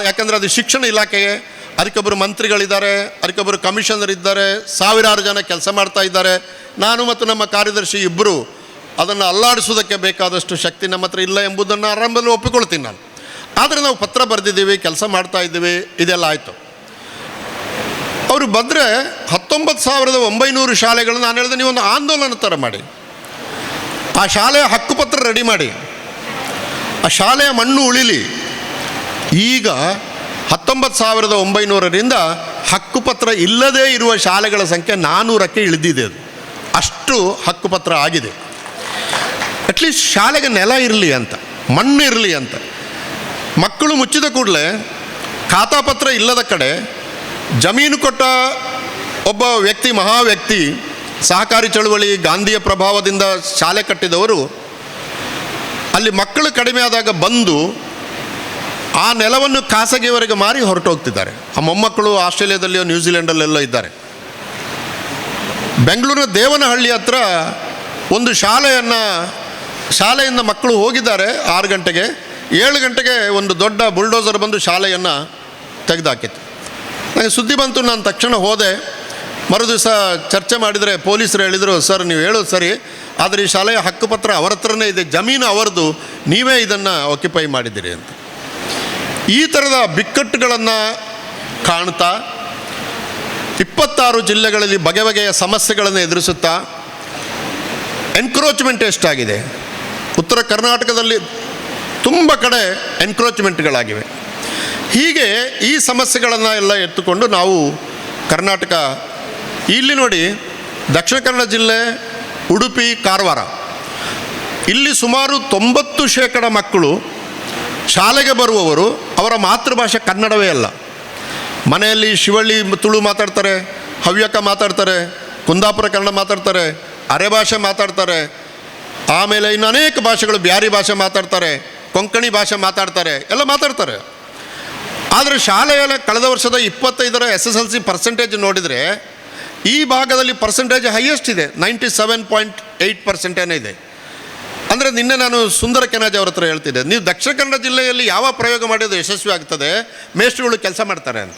ಯಾಕಂದರೆ ಅದು ಶಿಕ್ಷಣ ಇಲಾಖೆಗೆ, ಅದಕ್ಕೊಬ್ಬರು ಮಂತ್ರಿಗಳಿದ್ದಾರೆ, ಅದಕ್ಕೊಬ್ಬರು ಕಮಿಷನರ್ ಇದ್ದಾರೆ, ಸಾವಿರಾರು ಜನ ಕೆಲಸ ಮಾಡ್ತಾ ಇದ್ದಾರೆ. ನಾನು ಮತ್ತು ನಮ್ಮ ಕಾರ್ಯದರ್ಶಿ ಇಬ್ಬರು ಅದನ್ನು ಅಲ್ಲಾಡಿಸೋದಕ್ಕೆ ಬೇಕಾದಷ್ಟು ಶಕ್ತಿ ನಮ್ಮ ಹತ್ರ ಇಲ್ಲ ಎಂಬುದನ್ನು ಆರಂಭದಲ್ಲಿ ಒಪ್ಪಿಕೊಳ್ತೀನಿ ನಾನು. ಆದರೆ ನಾವು ಪತ್ರ ಬರೆದಿದ್ದೀವಿ, ಕೆಲಸ ಮಾಡ್ತಾ ಇದ್ದೀವಿ, ಇದೆಲ್ಲ ಆಯಿತು. ಅವರು ಬಂದರೆ 19,900 ಶಾಲೆಗಳು, ನಾನು ಹೇಳಿದೆ ನೀವೊಂದು ಆಂದೋಲನ ಥರ ಮಾಡಿ, ಆ ಶಾಲೆಯ ಹಕ್ಕುಪತ್ರ ರೆಡಿ ಮಾಡಿ, ಆ ಶಾಲೆಯ ಮಣ್ಣು ಉಳಿಲಿ. ಈಗ 19,900ರಿಂದ ಹಕ್ಕುಪತ್ರ ಇಲ್ಲದೇ ಇರುವ ಶಾಲೆಗಳ ಸಂಖ್ಯೆ 400ಕ್ಕೆ ಇಳಿದಿದೆ. ಅದು ಅಷ್ಟು ಹಕ್ಕುಪತ್ರ ಆಗಿದೆ. ಅಟ್ಲೀಸ್ಟ್ ಶಾಲೆಗೆ ನೆಲ ಇರಲಿ ಅಂತ, ಮಣ್ಣು ಇರಲಿ ಅಂತ. ಮಕ್ಕಳು ಮುಚ್ಚಿದ ಕೂಡಲೇ ಖಾತಾ ಪತ್ರ ಇಲ್ಲದ ಕಡೆ ಜಮೀನು ಕೊಟ್ಟ ಒಬ್ಬ ವ್ಯಕ್ತಿ, ಮಹಾ ವ್ಯಕ್ತಿ, ಸಹಕಾರಿ ಚಳುವಳಿ, ಗಾಂಧಿಯ ಪ್ರಭಾವದಿಂದ ಶಾಲೆ ಕಟ್ಟಿದವರು, ಅಲ್ಲಿ ಮಕ್ಕಳು ಕಡಿಮೆ ಆದಾಗ ಬಂದು ಆ ನೆಲವನ್ನು ಖಾಸಗಿಯವರಿಗೆ ಮಾರಿ ಹೊರಟೋಗ್ತಿದ್ದಾರೆ. ಆ ಮೊಮ್ಮಕ್ಕಳು ಆಸ್ಟ್ರೇಲಿಯಾದಲ್ಲಿಯೋ ನ್ಯೂಜಿಲೆಂಡಲ್ಲೆಲ್ಲೋ ಇದ್ದಾರೆ. ಬೆಂಗಳೂರಿನ ದೇವನಹಳ್ಳಿ ಹತ್ರ ಒಂದು ಶಾಲೆಯಿಂದ ಮಕ್ಕಳು ಹೋಗಿದ್ದಾರೆ 6 ಗಂಟೆಗೆ. 7 ಗಂಟೆಗೆ ಒಂದು ದೊಡ್ಡ ಬುಲ್ಡೋಸರ್ ಬಂದು ಶಾಲೆಯನ್ನು ತೆಗೆದುಹಾಕಿತ್ತು. ನನಗೆ ಸುದ್ದಿ ಬಂತು, ನಾನು ತಕ್ಷಣ ಹೋದೆ. ಮರುದಿವಸ ಚರ್ಚೆ ಮಾಡಿದರೆ ಪೊಲೀಸರು ಹೇಳಿದರು, ಸರ್ ನೀವು ಹೇಳೋದು ಸರಿ, ಆದರೆ ಈ ಶಾಲೆಯ ಹಕ್ಕುಪತ್ರ ಅವರ ಹತ್ರನೇ ಇದೆ, ಜಮೀನು ಅವರದು, ನೀವೇ ಇದನ್ನು ಆಕ್ಯುಪೈ ಮಾಡಿದ್ದೀರಿ ಅಂತ. ಈ ಥರದ ಬಿಕ್ಕಟ್ಟುಗಳನ್ನು ಕಾಣ್ತಾ 26 ಜಿಲ್ಲೆಗಳಲ್ಲಿ ಬಗೆ ಬಗೆಯ ಸಮಸ್ಯೆಗಳನ್ನು ಎದುರಿಸುತ್ತಾ, ಎನ್ಕ್ರೋಚ್ಮೆಂಟ್ ಎಷ್ಟಾಗಿದೆ, ಉತ್ತರ ಕರ್ನಾಟಕದಲ್ಲಿ ತುಂಬ ಕಡೆ ಎನ್ಕ್ರೋಚ್ಮೆಂಟ್ಗಳಾಗಿವೆ. ಹೀಗೆ ಈ ಸಮಸ್ಯೆಗಳನ್ನು ಎಲ್ಲ ಎತ್ತುಕೊಂಡು ನಾವು ಕರ್ನಾಟಕ, ಇಲ್ಲಿ ನೋಡಿ ದಕ್ಷಿಣ ಕನ್ನಡ ಜಿಲ್ಲೆ, ಉಡುಪಿ, ಕಾರವಾರ, ಇಲ್ಲಿ ಸುಮಾರು 90% ಮಕ್ಕಳು ಶಾಲೆಗೆ ಬರುವವರು ಅವರ ಮಾತೃಭಾಷೆ ಕನ್ನಡವೇ ಅಲ್ಲ. ಮನೆಯಲ್ಲಿ ಶಿವಳ್ಳಿ ತುಳು ಮಾತಾಡ್ತಾರೆ, ಹವ್ಯಕ ಮಾತಾಡ್ತಾರೆ, ಕುಂದಾಪುರ ಕನ್ನಡ ಮಾತಾಡ್ತಾರೆ, ಅರೆ ಭಾಷೆ ಮಾತಾಡ್ತಾರೆ, ಆಮೇಲೆ ಇನ್ನು ಅನೇಕ ಭಾಷೆಗಳು, ಬ್ಯಾರಿ ಭಾಷೆ ಮಾತಾಡ್ತಾರೆ, ಕೊಂಕಣಿ ಭಾಷೆ ಮಾತಾಡ್ತಾರೆ, ಎಲ್ಲ ಮಾತಾಡ್ತಾರೆ. ಆದರೆ ಶಾಲೆಯಲ್ಲಿ ಕಳೆದ ವರ್ಷದ 25ರ SSLC ಪರ್ಸೆಂಟೇಜ್ ನೋಡಿದರೆ ಈ ಭಾಗದಲ್ಲಿ ಪರ್ಸೆಂಟೇಜ್ ಹೈಯೆಸ್ಟ್ ಇದೆ, 97.8% ಇದೆ. ಅಂದರೆ ನಿನ್ನೆ ನಾನು ಸುಂದರ ಕೆನಾಜ್ ಅವ್ರ ಹತ್ರ ಹೇಳ್ತಿದ್ದೆ, ನೀವು ದಕ್ಷಿಣ ಕನ್ನಡ ಜಿಲ್ಲೆಯಲ್ಲಿ ಯಾವ ಪ್ರಯೋಗ ಮಾಡೋದು ಯಶಸ್ವಿ ಆಗ್ತದೆ, ಮೇಷ್ಟ್ರುಗಳು ಕೆಲಸ ಮಾಡ್ತಾರೆ ಅಂತ.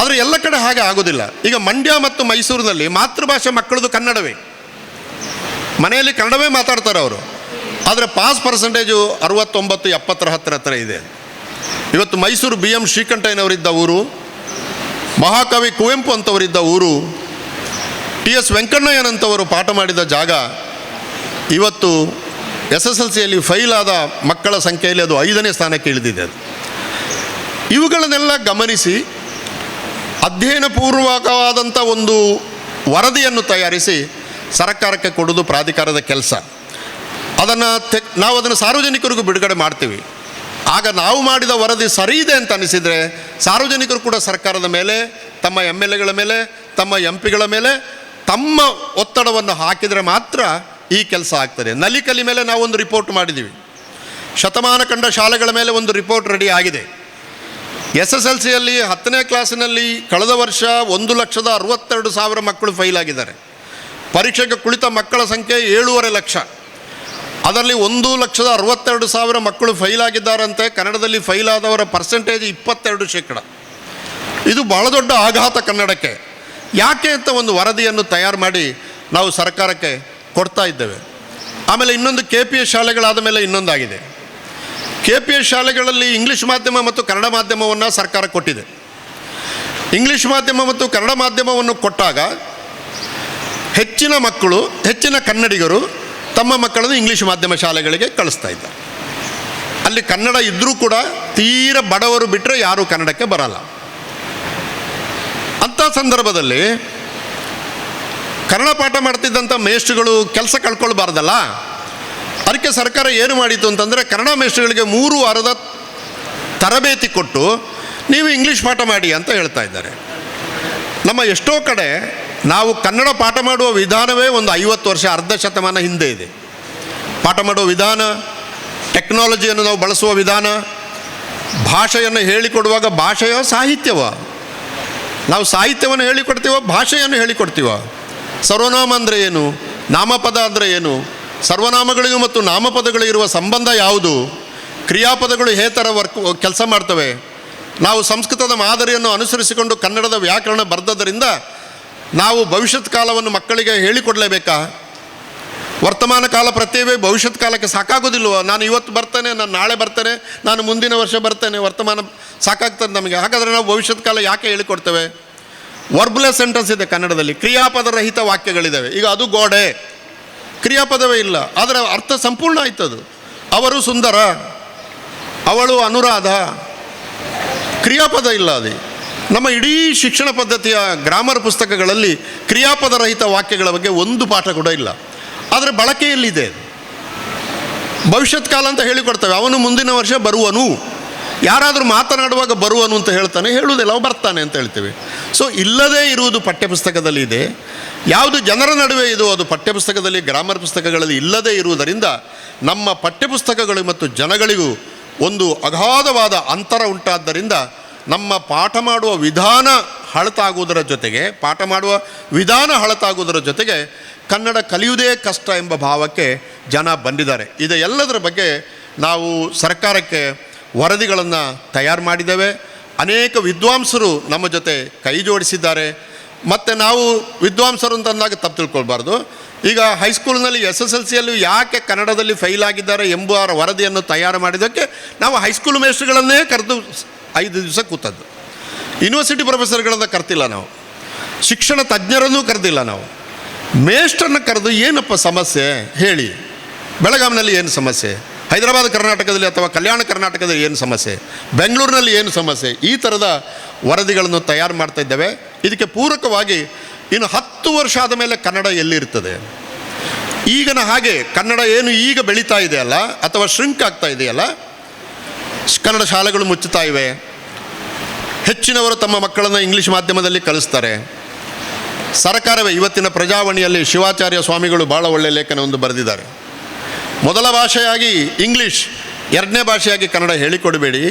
ಆದರೆ ಎಲ್ಲ ಕಡೆ ಹಾಗೆ ಆಗೋದಿಲ್ಲ. ಈಗ ಮಂಡ್ಯ ಮತ್ತು ಮೈಸೂರಿನಲ್ಲಿ ಮಾತೃಭಾಷೆ ಮಕ್ಕಳದು ಕನ್ನಡವೇ, ಮನೆಯಲ್ಲಿ ಕನ್ನಡವೇ ಮಾತಾಡ್ತಾರೆ ಅವರು. ಆದರೆ ಪಾಸ್ ಪರ್ಸೆಂಟೇಜು 69-70 ಹತ್ತಿರ ಇದೆ. ಇವತ್ತು ಮೈಸೂರು BM ಶ್ರೀಕಂಠಯ್ಯನವರಿದ್ದ ಊರು, ಮಹಾಕವಿ ಕುವೆಂಪು ಅಂತವರಿದ್ದ ಊರು, TS ವೆಂಕಣ್ಣಯ್ಯನಂತವರು ಪಾಠ ಮಾಡಿದ ಜಾಗ ಇವತ್ತು SSLCಯಲ್ಲಿ ಫೈಲ್ ಆದ ಮಕ್ಕಳ ಸಂಖ್ಯೆಯಲ್ಲಿ ಅದು 5ನೇ ಸ್ಥಾನಕ್ಕೆ ಇಳಿದಿದೆ. ಅದು ಇವುಗಳನ್ನೆಲ್ಲ ಗಮನಿಸಿ ಅಧ್ಯಯನ ಪೂರ್ವಕವಾದಂಥ ಒಂದು ವರದಿಯನ್ನು ತಯಾರಿಸಿ ಸರ್ಕಾರಕ್ಕೆ ಕೊಡೋದು ಪ್ರಾಧಿಕಾರದ ಕೆಲಸ. ನಾವು ಅದನ್ನು ಸಾರ್ವಜನಿಕರಿಗೂ ಬಿಡುಗಡೆ ಮಾಡ್ತೀವಿ. ಆಗ ನಾವು ಮಾಡಿದ ವರದಿ ಸರಿ ಇದೆ ಅಂತ ಅನಿಸಿದರೆ ಸಾರ್ವಜನಿಕರು ಕೂಡ ಸರ್ಕಾರದ ಮೇಲೆ, ತಮ್ಮ MLAಗಳ ಮೇಲೆ, ತಮ್ಮ MP ಗಳ ಮೇಲೆ ತಮ್ಮ ಒತ್ತಡವನ್ನು ಹಾಕಿದರೆ ಮಾತ್ರ ಈ ಕೆಲಸ ಆಗ್ತದೆ. ನಲಿಕಲಿ ಮೇಲೆ ನಾವೊಂದು ರಿಪೋರ್ಟ್ ಮಾಡಿದ್ದೀವಿ. ಶತಮಾನ ಕಂಡ ಶಾಲೆಗಳ ಮೇಲೆ ಒಂದು ರಿಪೋರ್ಟ್ ರೆಡಿ ಆಗಿದೆ. SSLCಯಲ್ಲಿ 10ನೇ ಕ್ಲಾಸಿನಲ್ಲಿ ಕಳೆದ ವರ್ಷ 1,62,000 ಮಕ್ಕಳು ಫೈಲ್ ಆಗಿದ್ದಾರೆ. ಪರೀಕ್ಷೆಗೆ ಕುಳಿತ ಮಕ್ಕಳ ಸಂಖ್ಯೆ 7.5 ಲಕ್ಷ. ಅದರಲ್ಲಿ 1,62,000 ಮಕ್ಕಳು ಫೈಲ್ ಆಗಿದ್ದಾರಂತೆ. ಕನ್ನಡದಲ್ಲಿ ಫೈಲ್ ಆದವರ ಪರ್ಸೆಂಟೇಜ್ 22%. ಇದು ಭಾಳ ದೊಡ್ಡ ಆಘಾತ ಕನ್ನಡಕ್ಕೆ. ಯಾಕೆ ಅಂತ ಒಂದು ವರದಿಯನ್ನು ತಯಾರು ಮಾಡಿ ನಾವು ಸರ್ಕಾರಕ್ಕೆ ಕೊಡ್ತಾ ಇದ್ದೇವೆ. ಆಮೇಲೆ ಇನ್ನೊಂದು KPS ಶಾಲೆಗಳಾದ ಮೇಲೆ ಇನ್ನೊಂದಾಗಿದೆ. KPS ಶಾಲೆಗಳಲ್ಲಿ ಇಂಗ್ಲೀಷ್ ಮಾಧ್ಯಮ ಮತ್ತು ಕನ್ನಡ ಮಾಧ್ಯಮವನ್ನು ಸರ್ಕಾರ ಕೊಟ್ಟಿದೆ. ಇಂಗ್ಲೀಷ್ ಮಾಧ್ಯಮ ಮತ್ತು ಕನ್ನಡ ಮಾಧ್ಯಮವನ್ನು ಕೊಟ್ಟಾಗ ಹೆಚ್ಚಿನ ಮಕ್ಕಳು, ಹೆಚ್ಚಿನ ಕನ್ನಡಿಗರು ತಮ್ಮ ಮಕ್ಕಳನ್ನು ಇಂಗ್ಲೀಷ್ ಮಾಧ್ಯಮ ಶಾಲೆಗಳಿಗೆ ಕಳಿಸ್ತಾ ಇದ್ದಾರೆ. ಅಲ್ಲಿ ಕನ್ನಡ ಇದ್ದರೂ ಕೂಡ ತೀರ ಬಡವರು ಬಿಟ್ಟರೆ ಯಾರೂ ಕನ್ನಡಕ್ಕೆ ಬರಲ್ಲ. ಅಂಥ ಸಂದರ್ಭದಲ್ಲಿ ಕನ್ನಡ ಪಾಠ ಮಾಡ್ತಿದ್ದಂಥ ಮೇಷ್ಟ್ರುಗಳು ಕೆಲಸ ಕಳ್ಕೊಳ್ಬಾರ್ದಲ್ಲ. ಅದಕ್ಕೆ ಸರ್ಕಾರ ಏನು ಮಾಡಿತು ಅಂತಂದರೆ ಕನ್ನಡ ಮೇಷ್ಟ್ರುಗಳಿಗೆ 3 ವಾರದ ತರಬೇತಿ ಕೊಟ್ಟು ನೀವು ಇಂಗ್ಲೀಷ್ ಪಾಠ ಮಾಡಿ ಅಂತ ಹೇಳ್ತಾ ಇದ್ದಾರೆ. ನಮ್ಮ ಎಷ್ಟೋ ಕಡೆ ನಾವು ಕನ್ನಡ ಪಾಠ ಮಾಡುವ ವಿಧಾನವೇ ಒಂದು 50 ವರ್ಷ, ಅರ್ಧ ಶತಮಾನ ಹಿಂದೆ ಇದೆ. ಪಾಠ ಮಾಡುವ ವಿಧಾನ, ಟೆಕ್ನಾಲಜಿಯನ್ನು ನಾವು ಬಳಸುವ ವಿಧಾನ, ಭಾಷೆಯನ್ನು ಹೇಳಿಕೊಡುವಾಗ ಭಾಷೆಯೋ ಸಾಹಿತ್ಯವೋ, ನಾವು ಸಾಹಿತ್ಯವನ್ನು ಹೇಳಿಕೊಡ್ತೀವೋ ಭಾಷೆಯನ್ನು ಹೇಳಿಕೊಡ್ತೀವೋ, ಸರ್ವನಾಮ ಅಂದರೆ ಏನು, ನಾಮಪದ ಅಂದರೆ ಏನು, ಸರ್ವನಾಮಗಳಿಗೂ ಮತ್ತು ನಾಮಪದಗಳು ಇರುವ ಸಂಬಂಧ ಯಾವುದು, ಕ್ರಿಯಾಪದಗಳು ಹೇ ಥರ ಕೆಲಸ ಮಾಡ್ತವೆ. ನಾವು ಸಂಸ್ಕೃತದ ಮಾದರಿಯನ್ನು ಅನುಸರಿಸಿಕೊಂಡು ಕನ್ನಡದ ವ್ಯಾಕರಣ ಬರೆದದ್ದರಿಂದ ನಾವು ಭವಿಷ್ಯತ್ ಕಾಲವನ್ನು ಮಕ್ಕಳಿಗೆ ಹೇಳಿಕೊಡಲೇಬೇಕಾ? ವರ್ತಮಾನ ಕಾಲ ಪ್ರತ್ಯವೇ ಭವಿಷ್ಯತ್ ಕಾಲಕ್ಕೆ ಸಾಕಾಗೋದಿಲ್ವೋ? ನಾನು ಇವತ್ತು ಬರ್ತೇನೆ, ನಾನು ನಾಳೆ ಬರ್ತೇನೆ, ನಾನು ಮುಂದಿನ ವರ್ಷ ಬರ್ತೇನೆ, ವರ್ತಮಾನ ಸಾಕಾಗ್ತದೆ ನಮಗೆ. ಹಾಗಾದರೆ ನಾವು ಭವಿಷ್ಯತ್ ಕಾಲ ಯಾಕೆ ಹೇಳಿಕೊಡ್ತೇವೆ? ವರ್ಬ್ಲೆಸ್ ಸೆಂಟೆನ್ಸ್ ಇದೆ ಕನ್ನಡದಲ್ಲಿ, ಕ್ರಿಯಾಪದ ರಹಿತ ವಾಕ್ಯಗಳಿದ್ದಾವೆ. ಈಗ ಅದು ಗೋಡೆ, ಕ್ರಿಯಾಪದವೇ ಇಲ್ಲ, ಅದರ ಅರ್ಥ ಸಂಪೂರ್ಣ ಆಯ್ತದು. ಅವರು ಸುಂದರ, ಅವಳು ಅನುರಾಧ, ಕ್ರಿಯಾಪದ ಇಲ್ಲ. ಅದು ನಮ್ಮ ಇಡೀ ಶಿಕ್ಷಣ ಪದ್ಧತಿಯ ಗ್ರಾಮರ್ ಪುಸ್ತಕಗಳಲ್ಲಿ ಕ್ರಿಯಾಪದ ರಹಿತ ವಾಕ್ಯಗಳ ಬಗ್ಗೆ ಒಂದು ಪಾಠ ಕೂಡ ಇಲ್ಲ. ಆದರೆ ಬಳಕೆಯಲ್ಲಿದೆ. ಭವಿಷ್ಯತ್ ಕಾಲ ಅಂತ ಹೇಳಿಕೊಡ್ತೇವೆ. ಅವನು ಮುಂದಿನ ವರ್ಷ ಬರುವನು. ಯಾರಾದರೂ ಮಾತನಾಡುವಾಗ ಬರುವನು ಅಂತ ಹೇಳ್ತಾನೆ, ಹೇಳುವುದಿಲ್ಲ, ಅವ ಬರ್ತಾನೆ ಅಂತ ಹೇಳ್ತೇವೆ. ಸೊ ಇಲ್ಲದೇ ಇರುವುದು ಪಠ್ಯಪುಸ್ತಕದಲ್ಲಿ ಇದೆ. ಯಾವುದು ಜನರ ನಡುವೆ ಇದು ಅದು ಪಠ್ಯಪುಸ್ತಕದಲ್ಲಿ, ಗ್ರಾಮರ್ ಪುಸ್ತಕಗಳಲ್ಲಿ ಇಲ್ಲದೇ ಇರುವುದರಿಂದ ನಮ್ಮ ಪಠ್ಯಪುಸ್ತಕಗಳು ಮತ್ತು ಜನಗಳಿಗೂ ಒಂದು ಅಗಾಧವಾದ ಅಂತರ ಉಂಟಾದ್ದರಿಂದ ನಮ್ಮ ಪಾಠ ಮಾಡುವ ವಿಧಾನ ಹಳತಾಗುವುದರ ಜೊತೆಗೆ ಕನ್ನಡ ಕಲಿಯುವುದೇ ಕಷ್ಟ ಎಂಬ ಭಾವಕ್ಕೆ ಜನ ಬಂದಿದ್ದಾರೆ. ಇದೆಲ್ಲದರ ಬಗ್ಗೆ ನಾವು ಸರ್ಕಾರಕ್ಕೆ ವರದಿಗಳನ್ನು ತಯಾರು ಮಾಡಿದ್ದೇವೆ. ಅನೇಕ ವಿದ್ವಾಂಸರು ನಮ್ಮ ಜೊತೆ ಕೈ ಜೋಡಿಸಿದ್ದಾರೆ. ಮತ್ತು ನಾವು ವಿದ್ವಾಂಸರು ಅಂತಂದಾಗ ತಪ್ಪು ತಿಳ್ಕೊಳ್ಬಾರ್ದು. ಈಗ ಹೈಸ್ಕೂಲ್ನಲ್ಲಿ SSLCಯಲ್ಲೂ ಯಾಕೆ ಕನ್ನಡದಲ್ಲಿ ಫೈಲ್ ಆಗಿದ್ದಾರೆ ಎಂಬ ವರದಿಯನ್ನು ತಯಾರು ಮಾಡಿದ್ದಕ್ಕೆ ನಾವು ಹೈಸ್ಕೂಲ್ ಮೇಷ್ಟ್ರುಗಳನ್ನೇ ಕರೆದು 5 ದಿವಸ ಕೂತದ್ದು. ಯೂನಿವರ್ಸಿಟಿ ಪ್ರೊಫೆಸರ್ಗಳನ್ನು ಕರೆದಿಲ್ಲ, ನಾವು ಶಿಕ್ಷಣ ತಜ್ಞರನ್ನೂ ಕರೆದಿಲ್ಲ. ನಾವು ಮೇಷ್ಟ್ರನ್ನು ಕರೆದು ಏನಪ್ಪ ಸಮಸ್ಯೆ ಹೇಳಿ, ಬೆಳಗಾವಿನಲ್ಲಿ ಏನು ಸಮಸ್ಯೆ, ಹೈದರಾಬಾದ್ ಕರ್ನಾಟಕದಲ್ಲಿ ಅಥವಾ ಕಲ್ಯಾಣ ಕರ್ನಾಟಕದಲ್ಲಿ ಏನು ಸಮಸ್ಯೆ, ಬೆಂಗಳೂರಿನಲ್ಲಿ ಏನು ಸಮಸ್ಯೆ, ಈ ಥರದ ವರದಿಗಳನ್ನು ತಯಾರು ಮಾಡ್ತಾ ಇದ್ದೇವೆ. ಇದಕ್ಕೆ ಪೂರಕವಾಗಿ ಇನ್ನು 10 ವರ್ಷ ಆದ ಮೇಲೆ ಕನ್ನಡ ಎಲ್ಲಿರ್ತದೆ? ಈಗಿನ ಹಾಗೆ ಕನ್ನಡ ಏನು ಈಗ ಬೆಳೀತಾ ಇದೆಯಲ್ಲ ಅಥವಾ ಶ್ರಿಂಕ್ ಆಗ್ತಾ ಇದೆಯಲ್ಲ, ಕನ್ನಡ ಶಾಲೆಗಳು ಮುಚ್ಚುತ್ತಾ ಇವೆ. ಹೆಚ್ಚಿನವರು ತಮ್ಮ ಮಕ್ಕಳನ್ನು ಇಂಗ್ಲೀಷ್ ಮಾಧ್ಯಮದಲ್ಲಿ ಕಲಿಸ್ತಾರೆ. ಸರ್ಕಾರವೇ ಇವತ್ತಿನ ಪ್ರಜಾವಾಣಿಯಲ್ಲಿ ಶಿವಾಚಾರ್ಯ ಸ್ವಾಮಿಗಳು ಭಾಳ ಒಳ್ಳೆಯ ಲೇಖನವನ್ನು ಬರೆದಿದ್ದಾರೆ. ಮೊದಲ ಭಾಷೆಯಾಗಿ ಇಂಗ್ಲೀಷ್, 2ನೇ ಭಾಷೆಯಾಗಿ ಕನ್ನಡ ಹೇಳಿಕೊಡಬೇಡಿ,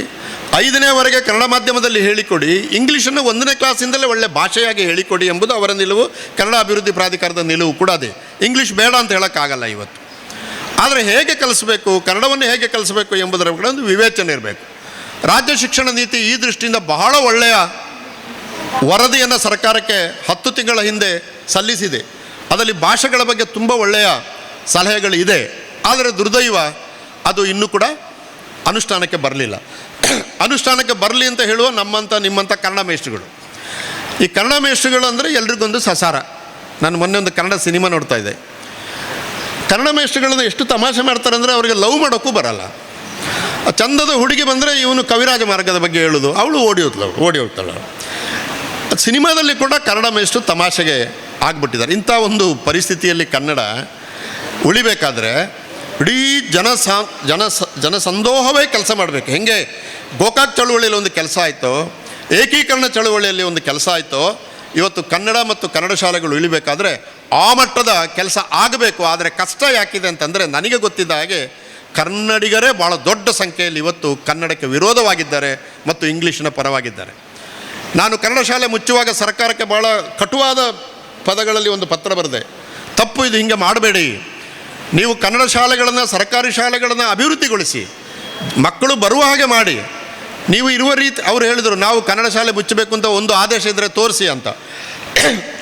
5ನೇವರೆಗೆ ಕನ್ನಡ ಮಾಧ್ಯಮದಲ್ಲಿ ಹೇಳಿಕೊಡಿ, ಇಂಗ್ಲೀಷನ್ನು 1ನೇ ಕ್ಲಾಸಿಂದಲೇ ಒಳ್ಳೆಯ ಭಾಷೆಯಾಗಿ ಹೇಳಿಕೊಡಿ ಎಂಬುದು ಅವರ ನಿಲುವು. ಕನ್ನಡ ಅಭಿವೃದ್ಧಿ ಪ್ರಾಧಿಕಾರದ ನಿಲುವು ಕೂಡ ಅದೇ. ಇಂಗ್ಲೀಷ್ ಬೇಡ ಅಂತ ಹೇಳೋಕ್ಕಾಗಲ್ಲ ಇವತ್ತು. ಆದರೆ ಹೇಗೆ ಕಲಿಸಬೇಕು, ಕನ್ನಡವನ್ನು ಹೇಗೆ ಕಲಿಸಬೇಕು ಎಂಬುದರ ಬಗ್ಗೆ ಒಂದು ವಿವೇಚನೆ ಇರಬೇಕು. ರಾಜ್ಯ ಶಿಕ್ಷಣ ನೀತಿ ಈ ದೃಷ್ಟಿಯಿಂದ ಬಹಳ ಒಳ್ಳೆಯ ವರದಿಯನ್ನು ಸರ್ಕಾರಕ್ಕೆ 10 ತಿಂಗಳ ಹಿಂದೆ ಸಲ್ಲಿಸಿದೆ. ಅದರಲ್ಲಿ ಭಾಷೆಗಳ ಬಗ್ಗೆ ತುಂಬ ಒಳ್ಳೆಯ ಸಲಹೆಗಳು ಇದೆ. ಆದರೆ ದುರ್ದೈವ ಅದು ಇನ್ನೂ ಕೂಡ ಅನುಷ್ಠಾನಕ್ಕೆ ಬರಲಿಲ್ಲ. ಅನುಷ್ಠಾನಕ್ಕೆ ಬರಲಿ ಅಂತ ಹೇಳುವ ನಿಮ್ಮಂಥ ಕನ್ನಡ ಮೇಷ್ಟ್ರುಗಳು. ಈ ಕನ್ನಡ ಮೇಷ್ಟ್ರುಗಳು ಅಂದರೆ ಎಲ್ರಿಗೊಂದು ಸಸಾರ. ನಾನು ಮೊನ್ನೆ ಒಂದು ಕನ್ನಡ ಸಿನಿಮಾ ನೋಡ್ತಾ ಇದ್ದೆ. ಕನ್ನಡ ಮೇಷ್ಟ್ರುಗಳನ್ನ ಎಷ್ಟು ತಮಾಷೆ ಮಾಡ್ತಾರೆ ಅಂದರೆ ಅವರಿಗೆ ಲವ್ ಮಾಡೋಕ್ಕೂ ಬರಲ್ಲ. ಚಂದದ ಹುಡುಗಿ ಬಂದರೆ ಇವನು ಕವಿರಾಜ ಮಾರ್ಗದ ಬಗ್ಗೆ ಹೇಳೋದು, ಅವಳು ಓಡಿ ಹೋಗ್ತಾಳೆ. ಸಿನಿಮಾದಲ್ಲಿ ಕೂಡ ಕನ್ನಡ ಮೇಷ್ಟ್ರು ತಮಾಷೆಗೆ ಆಗ್ಬಿಟ್ಟಿದ್ದಾರೆ. ಇಂಥ ಒಂದು ಪರಿಸ್ಥಿತಿಯಲ್ಲಿ ಕನ್ನಡ ಉಳಿಬೇಕಾದ್ರೆ ಇಡೀ ಜನಸಂದೋಹವೇ ಕೆಲಸ ಮಾಡಬೇಕು. ಹೆಂಗೆ ಗೋಕಾಕ್ ಚಳುವಳಿಯಲ್ಲಿ ಒಂದು ಕೆಲಸ ಆಯಿತೋ, ಏಕೀಕರಣ ಚಳುವಳಿಯಲ್ಲಿ ಒಂದು ಕೆಲಸ ಆಯಿತೋ, ಇವತ್ತು ಕನ್ನಡ ಮತ್ತು ಕನ್ನಡ ಶಾಲೆಗಳು ಉಳಿಬೇಕಾದ್ರೆ ಆ ಮಟ್ಟದ ಕೆಲಸ ಆಗಬೇಕು. ಆದರೆ ಕಷ್ಟ ಯಾಕಿದೆ ಅಂತಂದರೆ, ನನಗೆ ಗೊತ್ತಿದ್ದ ಹಾಗೆ ಕನ್ನಡಿಗರೇ ಭಾಳ ದೊಡ್ಡ ಸಂಖ್ಯೆಯಲ್ಲಿ ಇವತ್ತು ಕನ್ನಡಕ್ಕೆ ವಿರೋಧವಾಗಿದ್ದಾರೆ ಮತ್ತು ಇಂಗ್ಲೀಷಿನ ಪರವಾಗಿದ್ದಾರೆ. ನಾನು ಕನ್ನಡ ಶಾಲೆ ಮುಚ್ಚುವಾಗ ಸರ್ಕಾರಕ್ಕೆ ಭಾಳ ಕಟುವಾದ ಪದಗಳಲ್ಲಿ ಒಂದು ಪತ್ರ ಬರೆದೆ. ತಪ್ಪು, ಇದು ಹಿಂಗೆ ಮಾಡಬೇಡಿ. ನೀವು ಕನ್ನಡ ಶಾಲೆಗಳನ್ನು, ಸರ್ಕಾರಿ ಶಾಲೆಗಳನ್ನು ಅಭಿವೃದ್ಧಿಗೊಳಿಸಿ, ಮಕ್ಕಳು ಬರುವ ಹಾಗೆ ಮಾಡಿ. ನೀವು ಇರುವ ರೀತಿ ಅವರು ಹೇಳಿದರು, ನಾವು ಕನ್ನಡ ಶಾಲೆ ಮುಚ್ಚಬೇಕು ಅಂತ ಒಂದು ಆದೇಶ ಇದ್ದರೆ ತೋರಿಸಿ ಅಂತ.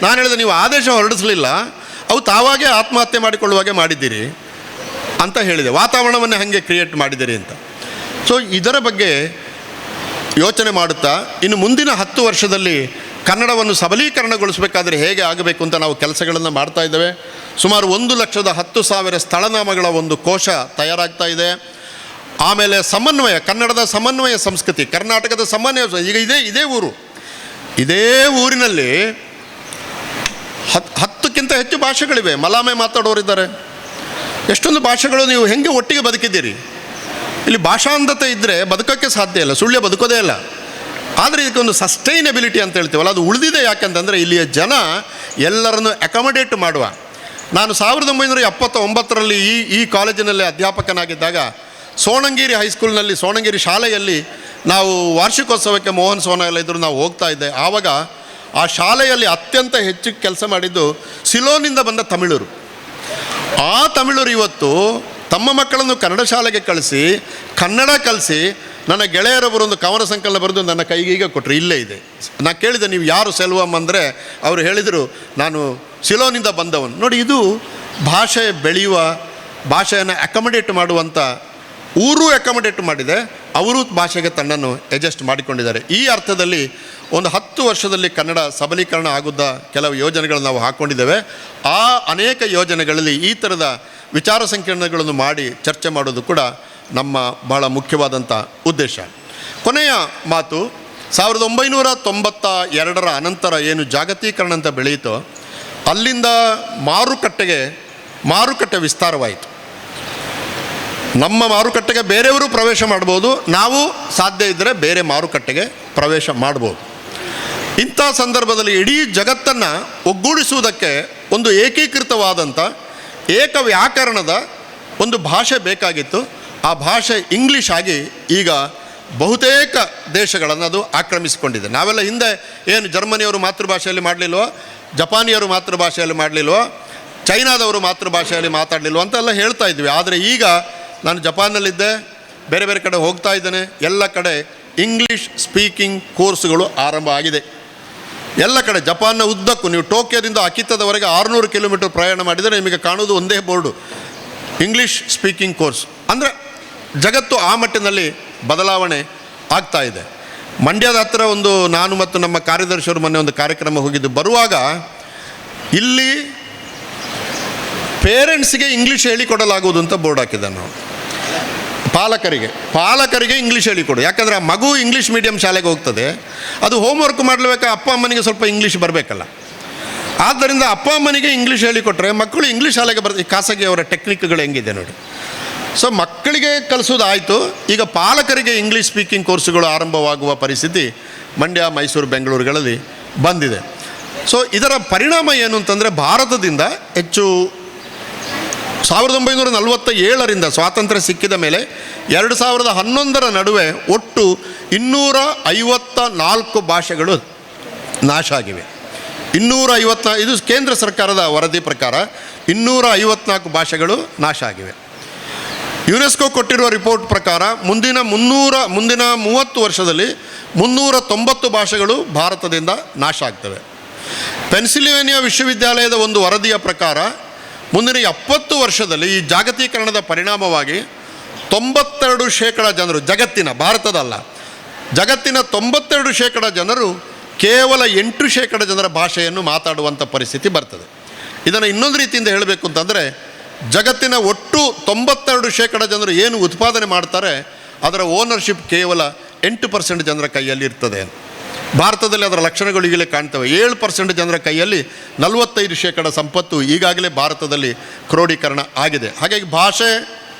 ನಾನು ಹೇಳಿದೆ, ನೀವು ಆದೇಶ ಹೊರಡಿಸಲಿಲ್ಲ, ಅವು ತಾವಾಗೇ ಆತ್ಮಹತ್ಯೆ ಮಾಡಿಕೊಳ್ಳುವಾಗೆ ಮಾಡಿದ್ದೀರಿ ಅಂತ ಹೇಳಿದೆ. ವಾತಾವರಣವನ್ನೇ ಹಾಗೆ ಕ್ರಿಯೇಟ್ ಮಾಡಿದ್ದೀರಿ ಅಂತ. ಸೊ ಇದರ ಬಗ್ಗೆ ಯೋಚನೆ ಮಾಡುತ್ತಾ ಇನ್ನು ಮುಂದಿನ 10 ವರ್ಷದಲ್ಲಿ ಕನ್ನಡವನ್ನು ಸಬಲೀಕರಣಗೊಳಿಸಬೇಕಾದ್ರೆ ಹೇಗೆ ಆಗಬೇಕು ಅಂತ ನಾವು ಕೆಲಸಗಳನ್ನು ಮಾಡ್ತಾ ಇದ್ದೇವೆ. ಸುಮಾರು 1,10,000 ಸ್ಥಳನಾಮಗಳ ಒಂದು ಕೋಶ ತಯಾರಾಗ್ತಾ ಇದೆ. ಆಮೇಲೆ ಸಮನ್ವಯ, ಕನ್ನಡದ ಸಮನ್ವಯ ಸಂಸ್ಕೃತಿ, ಕರ್ನಾಟಕದ ಸಮನ್ವಯ. ಈಗ ಇದೇ ಊರಿನಲ್ಲಿ 10ಕ್ಕಿಂತ ಹೆಚ್ಚು ಭಾಷೆಗಳಿವೆ. ಮಲಾಮೆ ಮಾತಾಡೋರಿದ್ದಾರೆ. ಎಷ್ಟೊಂದು ಭಾಷೆಗಳು, ನೀವು ಹೆಂಗೆ ಒಟ್ಟಿಗೆ ಬದುಕಿದ್ದೀರಿ? ಇಲ್ಲಿ ಭಾಷಾಂಧತೆ ಇದ್ದರೆ ಬದುಕೋಕ್ಕೆ ಸಾಧ್ಯ ಇಲ್ಲ, ಸುಳ್ಯ ಬದುಕೋದೇ ಇಲ್ಲ. ಆದರೆ ಇದಕ್ಕೊಂದು ಸಸ್ಟೈನಬಿಲಿಟಿ ಅಂತ ಹೇಳ್ತೀವಲ್ಲ, ಅದು ಉಳಿದಿದೆ. ಯಾಕೆಂತಂದರೆ ಇಲ್ಲಿಯ ಜನ ಎಲ್ಲರನ್ನು ಅಕಾಮಡೇಟ್ ಮಾಡುವ. ನಾನು 1979ರಲ್ಲಿ ಈ ಕಾಲೇಜಿನಲ್ಲಿ ಅಧ್ಯಾಪಕನಾಗಿದ್ದಾಗ ಸೋಣಂಗೇರಿ ಹೈಸ್ಕೂಲ್ನಲ್ಲಿ, ಸೋಣಂಗೇರಿ ಶಾಲೆಯಲ್ಲಿ ನಾವು ವಾರ್ಷಿಕೋತ್ಸವಕ್ಕೆ ಮೋಹನ್ ಸೋನಾ ಎಲ್ಲ ಇದ್ದರು, ನಾವು ಹೋಗ್ತಾ ಇದ್ದೆ. ಆವಾಗ ಆ ಶಾಲೆಯಲ್ಲಿ ಅತ್ಯಂತ ಹೆಚ್ಚು ಕೆಲಸ ಮಾಡಿದ್ದು ಸಿಲೋನಿಂದ ಬಂದ ತಮಿಳರು. ಆ ತಮಿಳರು ಇವತ್ತು ತಮ್ಮ ಮಕ್ಕಳನ್ನು ಕನ್ನಡ ಶಾಲೆಗೆ ಕಳಿಸಿ, ಕನ್ನಡ ಕಲಿಸಿ, ನನ್ನ ಗೆಳೆಯರೊಬ್ಬರು ಒಂದು ಕವನ ಸಂಕಲನ ಬರೆದು ನನ್ನ ಕೈಗೀಗ ಕೊಟ್ಟರು. ಇಲ್ಲೇ ಇದೆ. ನಾನು ಕೇಳಿದೆ, ನೀವು ಯಾರು ಸೆಲ್ವಮ್ ಅಂದರೆ ಅವರು ಹೇಳಿದರು, ನಾನು ಸಿಲೋನಿಂದ ಬಂದವನು. ನೋಡಿ, ಇದು ಭಾಷೆ ಬೆಳೆಯುವ, ಭಾಷೆಯನ್ನು ಅಕಾಮಡೇಟ್ ಮಾಡುವಂಥ ಊರು ಅಕಾಮಡೇಟ್ ಮಾಡಿದೆ, ಅವರು ಭಾಷೆಗೆ ತನ್ನನ್ನು ಅಡ್ಜಸ್ಟ್ ಮಾಡಿಕೊಂಡಿದ್ದಾರೆ. ಈ ಅರ್ಥದಲ್ಲಿ ಒಂದು 10 ವರ್ಷದಲ್ಲಿ ಕನ್ನಡ ಸಬಲೀಕರಣ ಆಗುವ ಕೆಲವು ಯೋಜನೆಗಳನ್ನು ನಾವು ಹಾಕ್ಕೊಂಡಿದ್ದೇವೆ. ಆ ಅನೇಕ ಯೋಜನೆಗಳಲ್ಲಿ ಈ ಥರದ ವಿಚಾರ ಸಂಕಿರಣಗಳನ್ನು ಮಾಡಿ ಚರ್ಚೆ ಮಾಡೋದು ಕೂಡ ನಮ್ಮ ಬಹಳ ಮುಖ್ಯವಾದಂಥ ಉದ್ದೇಶ. ಕೊನೆಯ ಮಾತು, 1992ರ ಅನಂತರ ಏನು ಜಾಗತೀಕರಣ ಅಂತ ಬೆಳೆಯಿತೋ, ಅಲ್ಲಿಂದ ಮಾರುಕಟ್ಟೆ ವಿಸ್ತಾರವಾಯಿತು. ನಮ್ಮ ಮಾರುಕಟ್ಟೆಗೆ ಬೇರೆಯವರು ಪ್ರವೇಶ ಮಾಡ್ಬೋದು, ನಾವು ಸಾಧ್ಯ ಇದ್ದರೆ ಬೇರೆ ಮಾರುಕಟ್ಟೆಗೆ ಪ್ರವೇಶ ಮಾಡ್ಬೋದು. ಇಂಥ ಸಂದರ್ಭದಲ್ಲಿ ಇಡೀ ಜಗತ್ತನ್ನು ಒಗ್ಗೂಡಿಸುವುದಕ್ಕೆ ಒಂದು ಏಕೀಕೃತವಾದಂಥ ಏಕ ವ್ಯಾಕರಣದ ಒಂದು ಭಾಷೆ ಬೇಕಾಗಿತ್ತು. ಆ ಭಾಷೆ ಇಂಗ್ಲೀಷ್ ಆಗಿ ಈಗ ಬಹುತೇಕ ದೇಶಗಳನ್ನು ಅದು ಆಕ್ರಮಿಸಿಕೊಂಡಿದೆ. ನಾವೆಲ್ಲ ಹಿಂದೆ ಏನು ಜರ್ಮನಿಯವರು ಮಾತೃಭಾಷೆಯಲ್ಲಿ ಮಾಡಲಿಲ್ವೋ, ಜಪಾನಿಯರು ಮಾತೃಭಾಷೆಯಲ್ಲಿ ಮಾಡಲಿಲ್ವೋ, ಚೈನಾದವರು ಮಾತೃಭಾಷೆಯಲ್ಲಿ ಮಾತಾಡಲಿಲ್ವೋ ಅಂತೆಲ್ಲ ಹೇಳ್ತಾ ಇದ್ವಿ. ಆದರೆ ಈಗ ನಾನು ಜಪಾನ್ನಲ್ಲಿದ್ದೆ, ಬೇರೆ ಬೇರೆ ಕಡೆ ಹೋಗ್ತಾ ಇದ್ದೇನೆ, ಎಲ್ಲ ಕಡೆ ಇಂಗ್ಲೀಷ್ ಸ್ಪೀಕಿಂಗ್ ಕೋರ್ಸ್ಗಳು ಆರಂಭ ಆಗಿದೆ. ಎಲ್ಲ ಕಡೆ ಜಪಾನ್ನ ಉದ್ದಕ್ಕೂ ನೀವು ಟೋಕಿಯೋದಿಂದ ಅಕಿತದವರೆಗೆ 600 ಕಿಲೋಮೀಟರ್ ಪ್ರಯಾಣ ಮಾಡಿದರೆ ನಿಮಗೆ ಕಾಣುವುದು ಒಂದೇ ಬೋರ್ಡು, ಇಂಗ್ಲೀಷ್ ಸ್ಪೀಕಿಂಗ್ ಕೋರ್ಸ್. ಅಂದರೆ ಜಗತ್ತು ಆ ಮಟ್ಟಿನಲ್ಲಿ ಬದಲಾವಣೆ ಆಗ್ತಾ ಇದೆ. ಮಂಡ್ಯದ ಹತ್ರ ನಾನು ಮತ್ತು ನಮ್ಮ ಕಾರ್ಯದರ್ಶಿಯವರು ಮೊನ್ನೆ ಒಂದು ಕಾರ್ಯಕ್ರಮ ಹೋಗಿದ್ದು. ಬರುವಾಗ ಇಲ್ಲಿ ಪೇರೆಂಟ್ಸ್ಗೆ ಇಂಗ್ಲೀಷ್ ಹೇಳಿಕೊಡಲಾಗುವುದು ಅಂತ ಬೋರ್ಡ್ ಹಾಕಿದ್ದಾನೆ ನಾವು. ಪಾಲಕರಿಗೆ ಇಂಗ್ಲೀಷ್ ಹೇಳಿಕೊಡು. ಯಾಕಂದರೆ ಆ ಮಗು ಇಂಗ್ಲೀಷ್ ಮೀಡಿಯಂ ಶಾಲೆಗೆ ಹೋಗ್ತದೆ, ಅದು ಹೋಮ್ವರ್ಕ್ ಮಾಡಲೇಬೇಕಾ, ಅಪ್ಪ ಅಮ್ಮನಿಗೆ ಸ್ವಲ್ಪ ಇಂಗ್ಲೀಷ್ ಬರಬೇಕಲ್ಲ. ಆದ್ದರಿಂದ ಅಪ್ಪ ಅಮ್ಮನಿಗೆ ಇಂಗ್ಲೀಷ್ ಹೇಳಿಕೊಟ್ರೆ ಮಕ್ಕಳು ಇಂಗ್ಲೀಷ್ ಶಾಲೆಗೆ ಖಾಸಗಿಯವರ ಟೆಕ್ನಿಕ್ಗಳು ಹೆಂಗಿದೆ ನೋಡಿ. ಸೊ ಮಕ್ಕಳಿಗೆ ಕಲಿಸೋದಾಯಿತು. ಈಗ ಪಾಲಕರಿಗೆ ಇಂಗ್ಲೀಷ್ ಸ್ಪೀಕಿಂಗ್ ಕೋರ್ಸುಗಳು ಆರಂಭವಾಗುವ ಪರಿಸ್ಥಿತಿ ಮಂಡ್ಯ, ಮೈಸೂರು, ಬೆಂಗಳೂರುಗಳಲ್ಲಿ ಬಂದಿದೆ. ಸೊ ಇದರ ಪರಿಣಾಮ ಏನು ಅಂತಂದರೆ, ಭಾರತದಿಂದ ಹೆಚ್ಚು 1947ರಿಂದ ಸ್ವಾತಂತ್ರ್ಯ ಸಿಕ್ಕಿದ ಮೇಲೆ 2011ರ ನಡುವೆ ಒಟ್ಟು 254 ಭಾಷೆಗಳು ನಾಶ ಆಗಿವೆ. 254, ಇದು ಕೇಂದ್ರ ಸರ್ಕಾರದ ವರದಿ ಪ್ರಕಾರ 254 ಭಾಷೆಗಳು ನಾಶ ಆಗಿವೆ. ಯುನೆಸ್ಕೋ ಕೊಟ್ಟಿರುವ ರಿಪೋರ್ಟ್ ಪ್ರಕಾರ ಮುಂದಿನ 30 ವರ್ಷದಲ್ಲಿ 390 ಭಾಷೆಗಳು ಭಾರತದಿಂದ ನಾಶ ಆಗ್ತವೆ. ಪೆನ್ಸಿಲ್ವೇನಿಯಾ ವಿಶ್ವವಿದ್ಯಾಲಯದ ಒಂದು ವರದಿಯ ಪ್ರಕಾರ ಮುಂದಿನ 70 ವರ್ಷದಲ್ಲಿ ಈ ಜಾಗತೀಕರಣದ ಪರಿಣಾಮವಾಗಿ 92% ಜನರು, ಭಾರತದಲ್ಲ, ಜಗತ್ತಿನ 92% ಜನರು ಕೇವಲ 8% ಜನರ ಭಾಷೆಯನ್ನು ಮಾತಾಡುವಂಥ ಪರಿಸ್ಥಿತಿ ಬರ್ತದೆ. ಇದನ್ನು ಇನ್ನೊಂದು ರೀತಿಯಿಂದ ಹೇಳಬೇಕು ಅಂತಂದರೆ, ಜಗತ್ತಿನ ಒಟ್ಟು 92% ಜನರು ಏನು ಉತ್ಪಾದನೆ ಮಾಡ್ತಾರೆ ಅದರ ಓನರ್ಶಿಪ್ ಕೇವಲ 8% ಜನರ ಕೈಯಲ್ಲಿ ಇರ್ತದೆ. ಭಾರತದಲ್ಲಿ ಅದರ ಲಕ್ಷಣಗಳು ಈಗಲೇ ಕಾಣ್ತವೆ. 7% ಜನರ ಕೈಯಲ್ಲಿ 45% ಸಂಪತ್ತು ಈಗಾಗಲೇ ಭಾರತದಲ್ಲಿ ಕ್ರೋಢೀಕರಣ ಆಗಿದೆ. ಹಾಗಾಗಿ ಭಾಷೆ,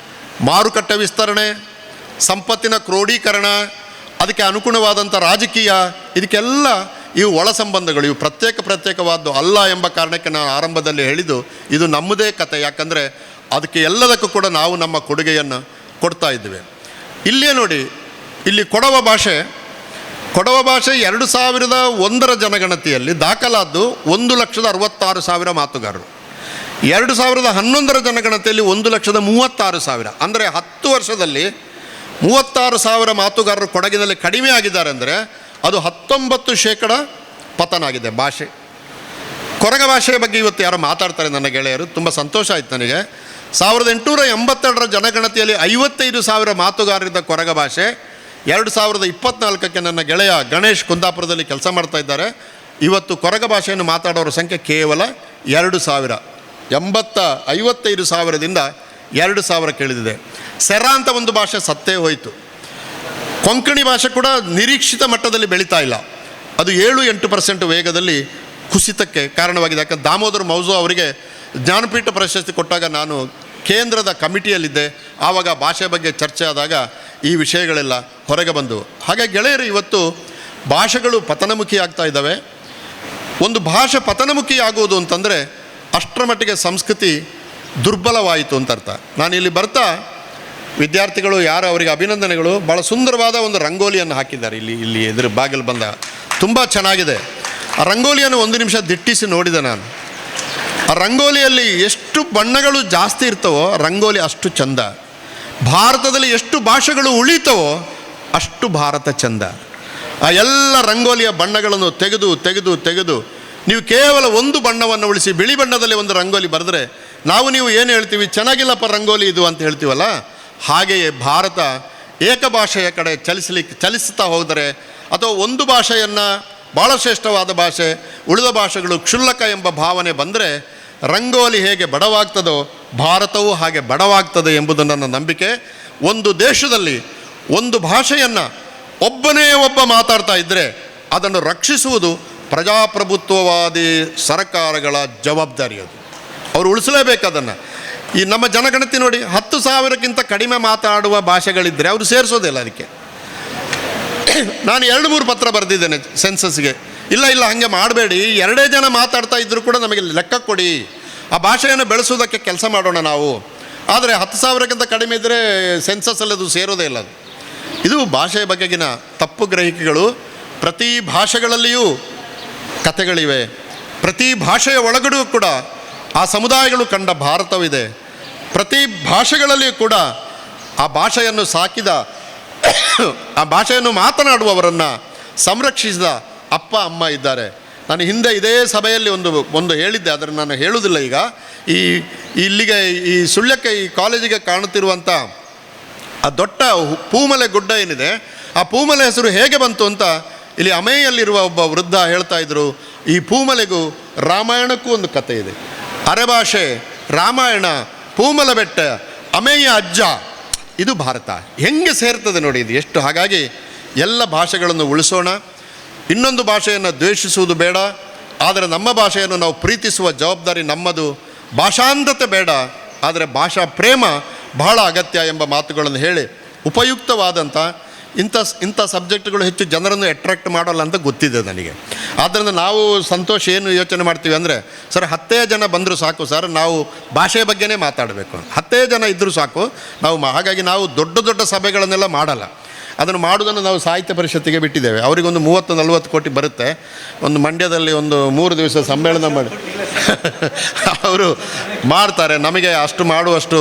ಮಾರುಕಟ್ಟೆ ವಿಸ್ತರಣೆ, ಸಂಪತ್ತಿನ ಕ್ರೋಢೀಕರಣ, ಅದಕ್ಕೆ ಅನುಗುಣವಾದಂಥ ರಾಜಕೀಯ, ಇದಕ್ಕೆಲ್ಲ ಇವು ಒಳ ಸಂಬಂಧಗಳು. ಇವು ಪ್ರತ್ಯೇಕವಾದ್ದು ಅಲ್ಲ ಎಂಬ ಕಾರಣಕ್ಕೆ ನಾನು ಆರಂಭದಲ್ಲಿ ಹೇಳಿದ್ದು ಇದು ನಮ್ಮದೇ ಕತೆ. ಯಾಕಂದರೆ ಅದಕ್ಕೆ ಎಲ್ಲದಕ್ಕೂ ಕೂಡ ನಾವು ನಮ್ಮ ಕೊಡುಗೆಯನ್ನು ಕೊಡ್ತಾ ಇದ್ದೇವೆ. ಇಲ್ಲೇ ನೋಡಿ, ಇಲ್ಲಿ ಕೊಡವ ಭಾಷೆ 2001 ಜನಗಣತಿಯಲ್ಲಿ ದಾಖಲಾದ್ದು 1,66,000 ಮಾತುಗಾರರು. 2011 ಜನಗಣತಿಯಲ್ಲಿ 1,36,000. ಅಂದರೆ 10 ವರ್ಷದಲ್ಲಿ 36,000 ಮಾತುಗಾರರು ಕೊಡಗಿನಲ್ಲಿ ಕಡಿಮೆ ಆಗಿದ್ದಾರೆ. ಅಂದರೆ ಅದು 19% ಪತನ ಆಗಿದೆ ಭಾಷೆ. ಕೊರಗ ಭಾಷೆಯ ಬಗ್ಗೆ ಇವತ್ತು ಯಾರು ಮಾತಾಡ್ತಾರೆ ನನ್ನ ಗೆಳೆಯರು, ತುಂಬ ಸಂತೋಷ ಆಯ್ತು ನನಗೆ. 1882 ಜನಗಣತಿಯಲ್ಲಿ 55,000 ಮಾತುಗಾರರಿದ್ದ ಕೊರಗ ಭಾಷೆ 2024ಕ್ಕೆ ನನ್ನ ಗೆಳೆಯ ಗಣೇಶ್ ಕುಂದಾಪುರದಲ್ಲಿ ಕೆಲಸ ಮಾಡ್ತಾ ಇದ್ದಾರೆ. ಇವತ್ತು ಕೊರಗ ಭಾಷೆಯನ್ನು ಮಾತಾಡೋರ ಸಂಖ್ಯೆ ಕೇವಲ 2,000. 55,000ದಿಂದ 2,000 ಇಳಿದಿದೆ. ಸೆರಾ ಅಂತ ಒಂದು ಭಾಷೆ ಸತ್ತೇ ಹೋಯಿತು. ಕೊಂಕಣಿ ಭಾಷೆ ಕೂಡ ನಿರೀಕ್ಷಿತ ಮಟ್ಟದಲ್ಲಿ ಬೆಳೀತಾ ಇಲ್ಲ. ಅದು 7-8% ವೇಗದಲ್ಲಿ ಕುಸಿತಕ್ಕೆ ಕಾರಣವಾಗಿದೆ. ಯಾಕಂದ್ರೆ ದಾಮೋದರ್ ಮೌಜೋ ಅವರಿಗೆ ಜ್ಞಾನಪೀಠ ಪ್ರಶಸ್ತಿ ಕೊಟ್ಟಾಗ ನಾನು ಕೇಂದ್ರದ ಕಮಿಟಿಯಲ್ಲಿದ್ದೆ. ಆವಾಗ ಭಾಷೆ ಬಗ್ಗೆ ಚರ್ಚೆ ಆದಾಗ ಈ ವಿಷಯಗಳೆಲ್ಲ ಹೊರಗೆ ಬಂದವು. ಹಾಗೆ ಗೆಳೆಯರು, ಇವತ್ತು ಭಾಷೆಗಳು ಪತನಮುಖಿ ಆಗ್ತಾ ಇದ್ದಾವೆ. ಒಂದು ಭಾಷೆ ಪತನಮುಖಿ ಆಗುವುದು ಅಂತಂದರೆ ಅಷ್ಟರ ಮಟ್ಟಿಗೆ ಸಂಸ್ಕೃತಿ ದುರ್ಬಲವಾಯಿತು ಅಂತ ಅರ್ಥ. ನಾನಿಲ್ಲಿ ಬರ್ತಾ ವಿದ್ಯಾರ್ಥಿಗಳು ಯಾರು ಅವರಿಗೆ ಅಭಿನಂದನೆಗಳು. ಭಾಳ ಸುಂದರವಾದ ಒಂದು ರಂಗೋಲಿಯನ್ನು ಹಾಕಿದ್ದಾರೆ ಇಲ್ಲಿ ಎದುರು ಬಾಗಿಲು ಬಂದ. ತುಂಬ ಚೆನ್ನಾಗಿದೆ. ಆ ರಂಗೋಲಿಯನ್ನು 1 ನಿಮಿಷ ದಿಟ್ಟಿಸಿ ನೋಡಿದೆ ನಾನು. ಆ ರಂಗೋಲಿಯಲ್ಲಿ ಎಷ್ಟು ಬಣ್ಣಗಳು ಜಾಸ್ತಿ ಇರ್ತವೋ ರಂಗೋಲಿ ಅಷ್ಟು ಚಂದ. ಭಾರತದಲ್ಲಿ ಎಷ್ಟು ಭಾಷೆಗಳು ಉಳಿತವೋ ಅಷ್ಟು ಭಾರತ ಚಂದ. ಆ ಎಲ್ಲ ರಂಗೋಲಿಯ ಬಣ್ಣಗಳನ್ನು ತೆಗೆದು ನೀವು ಕೇವಲ ಒಂದು ಬಣ್ಣವನ್ನು ಉಳಿಸಿ ಬಿಳಿ ಬಣ್ಣದಲ್ಲಿ ಒಂದು ರಂಗೋಲಿ ಬರೆದ್ರೆ ನೀವು ಏನು ಹೇಳ್ತೀವಿ, ಚೆನ್ನಾಗಿಲ್ಲಪ್ಪ ರಂಗೋಲಿ ಇದು ಅಂತ ಹೇಳ್ತೀವಲ್ಲ. ಹಾಗೆಯೇ ಭಾರತ ಏಕಭಾಷೆಯ ಕಡೆ ಚಲಿಸ್ತಾ ಹೋದರೆ, ಅಥವಾ ಒಂದು ಭಾಷೆಯನ್ನು ಭಾಳ ಶ್ರೇಷ್ಠವಾದ ಭಾಷೆ, ಉಳಿದ ಭಾಷೆಗಳು ಕ್ಷುಲ್ಲಕ ಎಂಬ ಭಾವನೆ ಬಂದರೆ ರಂಗೋಲಿ ಹೇಗೆ ಬಡವಾಗ್ತದೋ ಭಾರತವೂ ಹಾಗೆ ಬಡವಾಗ್ತದೆ ಎಂಬುದು ನನ್ನ ನಂಬಿಕೆ. ಒಂದು ದೇಶದಲ್ಲಿ ಒಂದು ಭಾಷೆಯನ್ನು ಒಬ್ಬನೇ ಮಾತಾಡ್ತಾ ಇದ್ದರೆ ಅದನ್ನು ರಕ್ಷಿಸುವುದು ಪ್ರಜಾಪ್ರಭುತ್ವವಾದಿ ಸರ್ಕಾರಗಳ ಜವಾಬ್ದಾರಿ. ಅವರು ಉಳಿಸಲೇಬೇಕು ಅದನ್ನು. ಈ ನಮ್ಮ ಜನಗಣತಿ ನೋಡಿ, 10,000ಕ್ಕಿಂತ ಕಡಿಮೆ ಮಾತಾಡುವ ಭಾಷೆಗಳಿದ್ದರೆ ಅವರು ಸೇರಿಸೋದಿಲ್ಲ. ಅದಕ್ಕೆ ನಾನು 2-3 ಪತ್ರ ಬರೆದಿದ್ದೇನೆ ಸೆನ್ಸಸ್ಗೆ. ಇಲ್ಲ ಹಾಗೆ ಮಾಡಬೇಡಿ, 2 ಜನ ಮಾತಾಡ್ತಾ ಇದ್ದರೂ ಕೂಡ ನಮಗೆ ಲೆಕ್ಕ ಕೊಡಿ, ಆ ಭಾಷೆಯನ್ನು ಬೆಳೆಸೋದಕ್ಕೆ ಕೆಲಸ ಮಾಡೋಣ ನಾವು. ಆದರೆ 10,000ಕ್ಕಿಂತ ಕಡಿಮೆ ಇದ್ದರೆ ಸೆನ್ಸಸ್ಸಲ್ಲಿ ಅದು ಸೇರೋದೇ ಇಲ್ಲ. ಇದು ಭಾಷೆಯ ಬಗೆಗಿನ ತಪ್ಪು ಗ್ರಹಿಕೆಗಳು. ಪ್ರತಿ ಭಾಷೆಗಳಲ್ಲಿಯೂ ಕಥೆಗಳಿವೆ. ಪ್ರತಿ ಭಾಷೆಯ ಒಳಗಡೆ ಕೂಡ ಆ ಸಮುದಾಯಗಳು ಕಂಡ ಭಾರತವಿದೆ. ಪ್ರತಿ ಭಾಷೆಗಳಲ್ಲಿಯೂ ಕೂಡ ಆ ಭಾಷೆಯನ್ನು ಸಾಕಿದ, ಆ ಭಾಷೆಯನ್ನು ಮಾತನಾಡುವವರನ್ನು ಸಂರಕ್ಷಿಸಿದ ಅಪ್ಪ ಅಮ್ಮ ಇದ್ದಾರೆ. ನಾನು ಹಿಂದೆ ಇದೇ ಸಭೆಯಲ್ಲಿ ಒಂದು ಹೇಳಿದ್ದೆ, ಅದನ್ನು ನಾನು ಹೇಳುವುದಿಲ್ಲ ಈಗ. ಇಲ್ಲಿಗೆ ಈ ಸುಳ್ಯಕ್ಕೆ ಈ ಕಾಲೇಜಿಗೆ ಕಾಣುತ್ತಿರುವಂಥ ಆ ದೊಡ್ಡ ಪೂಮಲೆ ಗುಡ್ಡ ಏನಿದೆ, ಆ ಪೂಮಲೆ ಹೆಸರು ಹೇಗೆ ಬಂತು ಅಂತ ಇಲ್ಲಿ ಅಮೇಯಲ್ಲಿರುವ ಒಬ್ಬ ವೃದ್ಧ ಹೇಳ್ತಾ ಇದ್ದರು. ಈ ಪೂಮಲೆಗೂ ರಾಮಾಯಣಕ್ಕೂ ಒಂದು ಕಥೆ ಇದೆ. ಅರೆಭಾಷೆ, ರಾಮಾಯಣ, ಪೂಮಲ ಬೆಟ್ಟ, ಅಮೇಯ ಅಜ್ಜ, ಇದು ಭಾರತ ಹೆಂಗೆ ಸೇರ್ತದೆ ನೋಡಿ ಇದು ಎಷ್ಟು. ಹಾಗಾಗಿ ಎಲ್ಲ ಭಾಷೆಗಳನ್ನು ಉಳಿಸೋಣ. ಇನ್ನೊಂದು ಭಾಷೆಯನ್ನು ದ್ವೇಷಿಸುವುದು ಬೇಡ, ಆದರೆ ನಮ್ಮ ಭಾಷೆಯನ್ನು ನಾವು ಪ್ರೀತಿಸುವ ಜವಾಬ್ದಾರಿ ನಮ್ಮದು. ಭಾಷಾಂಧತೆ ಬೇಡ, ಆದರೆ ಪ್ರೇಮ ಬಹಳ ಅಗತ್ಯ ಎಂಬ ಮಾತುಗಳನ್ನು ಹೇಳಿ, ಉಪಯುಕ್ತವಾದಂಥ ಇಂಥ ಸಬ್ಜೆಕ್ಟ್ಗಳು ಹೆಚ್ಚು ಜನರನ್ನು ಅಟ್ರಾಕ್ಟ್ ಮಾಡೋಲ್ಲ ಅಂತ ಗೊತ್ತಿದೆ ನನಗೆ. ಆದ್ದರಿಂದ ನಾವು ಸಂತೋಷ ಏನು ಯೋಚನೆ ಮಾಡ್ತೀವಿ ಅಂದರೆ, ಸರ್ 10 ಜನ ಬಂದರೂ ಸಾಕು ಸರ್, ನಾವು ಭಾಷೆಯ ಬಗ್ಗೆನೇ ಮಾತಾಡಬೇಕು, 10 ಜನ ಇದ್ದರೂ ಸಾಕು ನಾವು. ಹಾಗಾಗಿ ನಾವು ದೊಡ್ಡ ಸಭೆಗಳನ್ನೆಲ್ಲ ಮಾಡಲ್ಲ. ಅದನ್ನು ಮಾಡೋದನ್ನು ನಾವು ಸಾಹಿತ್ಯ ಪರಿಷತ್ತಿಗೆ ಬಿಟ್ಟಿದ್ದೇವೆ. ಅವರಿಗೊಂದು 30-40 ಕೋಟಿ ಬರುತ್ತೆ. ಒಂದು ಮಂಡ್ಯದಲ್ಲಿ ಒಂದು 3 ದಿವಸ ಸಮ್ಮೇಳನ ಮಾಡಿ ಅವರು ಮಾಡ್ತಾರೆ. ನಮಗೆ ಅಷ್ಟು ಮಾಡುವಷ್ಟು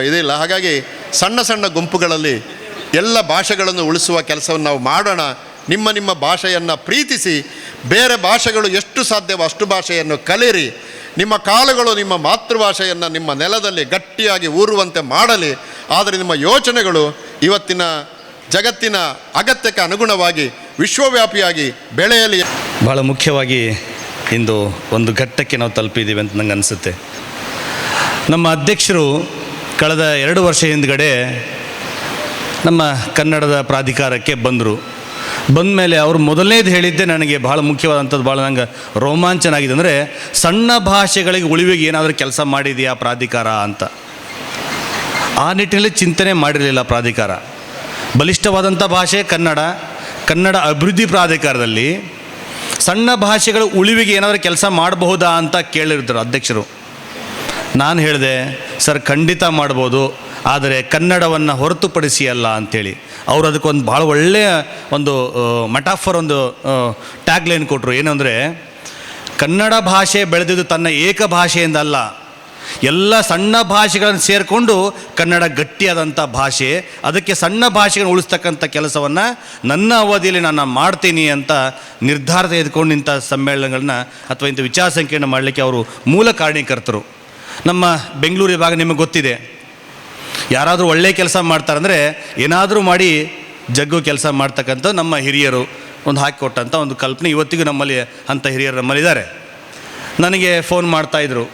ಇದಿಲ್ಲ. ಹಾಗಾಗಿ ಸಣ್ಣ ಗುಂಪುಗಳಲ್ಲಿ ಎಲ್ಲ ಭಾಷೆಗಳನ್ನು ಉಳಿಸುವ ಕೆಲಸವನ್ನು ನಾವು ಮಾಡೋಣ. ನಿಮ್ಮ ಭಾಷೆಯನ್ನು ಪ್ರೀತಿಸಿ, ಬೇರೆ ಭಾಷೆಗಳು ಎಷ್ಟು ಸಾಧ್ಯವೋ ಅಷ್ಟು ಭಾಷೆಯನ್ನು ಕಲಿಯಿರಿ. ನಿಮ್ಮ ಕಾಲುಗಳು ನಿಮ್ಮ ಮಾತೃಭಾಷೆಯನ್ನು ನಿಮ್ಮ ನೆಲದಲ್ಲಿ ಗಟ್ಟಿಯಾಗಿ ಊರುವಂತೆ ಮಾಡಲಿ. ಆದರೆ ನಿಮ್ಮ ಯೋಚನೆಗಳು ಇವತ್ತಿನ ಜಗತ್ತಿನ ಅಗತ್ಯಕ್ಕೆ ಅನುಗುಣವಾಗಿ ವಿಶ್ವವ್ಯಾಪಿಯಾಗಿ ಬೆಳೆಯಲಿ. ಭಾಳ ಮುಖ್ಯವಾಗಿ ಇಂದು ಒಂದು ಘಟ್ಟಕ್ಕೆ ನಾವು ತಲುಪಿದ್ದೀವಿ ಅಂತ ನಂಗೆ ಅನಿಸುತ್ತೆ. ನಮ್ಮ ಅಧ್ಯಕ್ಷರು ಕಳೆದ 2 ವರ್ಷ ಹಿಂದ್ಗಡೆ ನಮ್ಮ ಕನ್ನಡದ ಪ್ರಾಧಿಕಾರಕ್ಕೆ ಬಂದರು. ಬಂದ ಮೇಲೆ ಅವರು ಮೊದಲನೇದು ಹೇಳಿದ್ದೆ ನನಗೆ ಭಾಳ ಮುಖ್ಯವಾದಂಥದ್ದು, ಭಾಳ ನಂಗೆ ರೋಮಾಂಚನ ಆಗಿದೆ. ಅಂದರೆ ಸಣ್ಣ ಭಾಷೆಗಳಿಗೆ ಉಳಿವಿಗೆ ಏನಾದರೂ ಕೆಲಸ ಮಾಡಿದೆಯಾ ಪ್ರಾಧಿಕಾರ ಅಂತ. ಆ ನಿಟ್ಟಿನಲ್ಲಿ ಚಿಂತನೆ ಮಾಡಿರಲಿಲ್ಲ ಪ್ರಾಧಿಕಾರ. ಬಲಿಷ್ಠವಾದಂಥ ಭಾಷೆ ಕನ್ನಡ. ಕನ್ನಡ ಅಭಿವೃದ್ಧಿ ಪ್ರಾಧಿಕಾರದಲ್ಲಿ ಸಣ್ಣ ಭಾಷೆಗಳ ಉಳಿವಿಗೆ ಏನಾದರೂ ಕೆಲಸ ಮಾಡಬಹುದಾ ಅಂತ ಕೇಳಿರ್ತಾರೆ ಅಧ್ಯಕ್ಷರು. ನಾನು ಹೇಳಿದೆ, ಸರ್ ಖಂಡಿತ ಮಾಡ್ಬೋದು, ಆದರೆ ಕನ್ನಡವನ್ನು ಹೊರತುಪಡಿಸಿ ಅಲ್ಲ ಅಂಥೇಳಿ. ಅವರು ಅದಕ್ಕೊಂದು ಭಾಳ ಒಳ್ಳೆಯ ಒಂದು ಮೆಟಾಫರ್, ಒಂದು ಟ್ಯಾಗ್ಲೈನ್ ಕೊಟ್ಟರು. ಏನಂದರೆ, ಕನ್ನಡ ಭಾಷೆ ಬೆಳೆದಿದ್ದು ತನ್ನ ಏಕ ಭಾಷೆಯಿಂದ ಅಲ್ಲ, ಎಲ್ಲ ಸಣ್ಣ ಭಾಷೆಗಳನ್ನು ಸೇರಿಕೊಂಡು ಕನ್ನಡ ಗಟ್ಟಿಯಾದಂಥ ಭಾಷೆ. ಅದಕ್ಕೆ ಸಣ್ಣ ಭಾಷೆಗಳನ್ನು ಉಳಿಸ್ತಕ್ಕಂಥ ಕೆಲಸವನ್ನು ನನ್ನ ಅವಧಿಯಲ್ಲಿ ನಾನು ಮಾಡ್ತೀನಿ ಅಂತ ನಿರ್ಧಾರ ತೆಗೆದುಕೊಂಡು ಇಂಥ ಸಮ್ಮೇಳನಗಳನ್ನ ಅಥವಾ ಇಂಥ ವಿಚಾರ ಸಂಕಿರಣ ಮಾಡಲಿಕ್ಕೆ ಅವರು ಮೂಲ ಕಾರಣೀಕರ್ತರು. ನಮ್ಮ ಬೆಂಗಳೂರು ವಿಭಾಗ ನಿಮಗೆ ಗೊತ್ತಿದೆ, ಯಾರಾದರೂ ಒಳ್ಳೆಯ ಕೆಲಸ ಮಾಡ್ತಾರಂದರೆ ಏನಾದರೂ ಮಾಡಿ ಜಗ್ಗು ಕೆಲಸ ಮಾಡ್ತಕ್ಕಂಥ ನಮ್ಮ ಹಿರಿಯರು ಒಂದು ಹಾಕಿಕೊಟ್ಟಂಥ ಒಂದು ಕಲ್ಪನೆ ಇವತ್ತಿಗೂ ನಮ್ಮಲ್ಲಿ ಅಂಥ ಹಿರಿಯರು ನಮ್ಮಲ್ಲಿದ್ದಾರೆ. ನನಗೆ ಫೋನ್ ಮಾಡ್ತಾಯಿದ್ರು,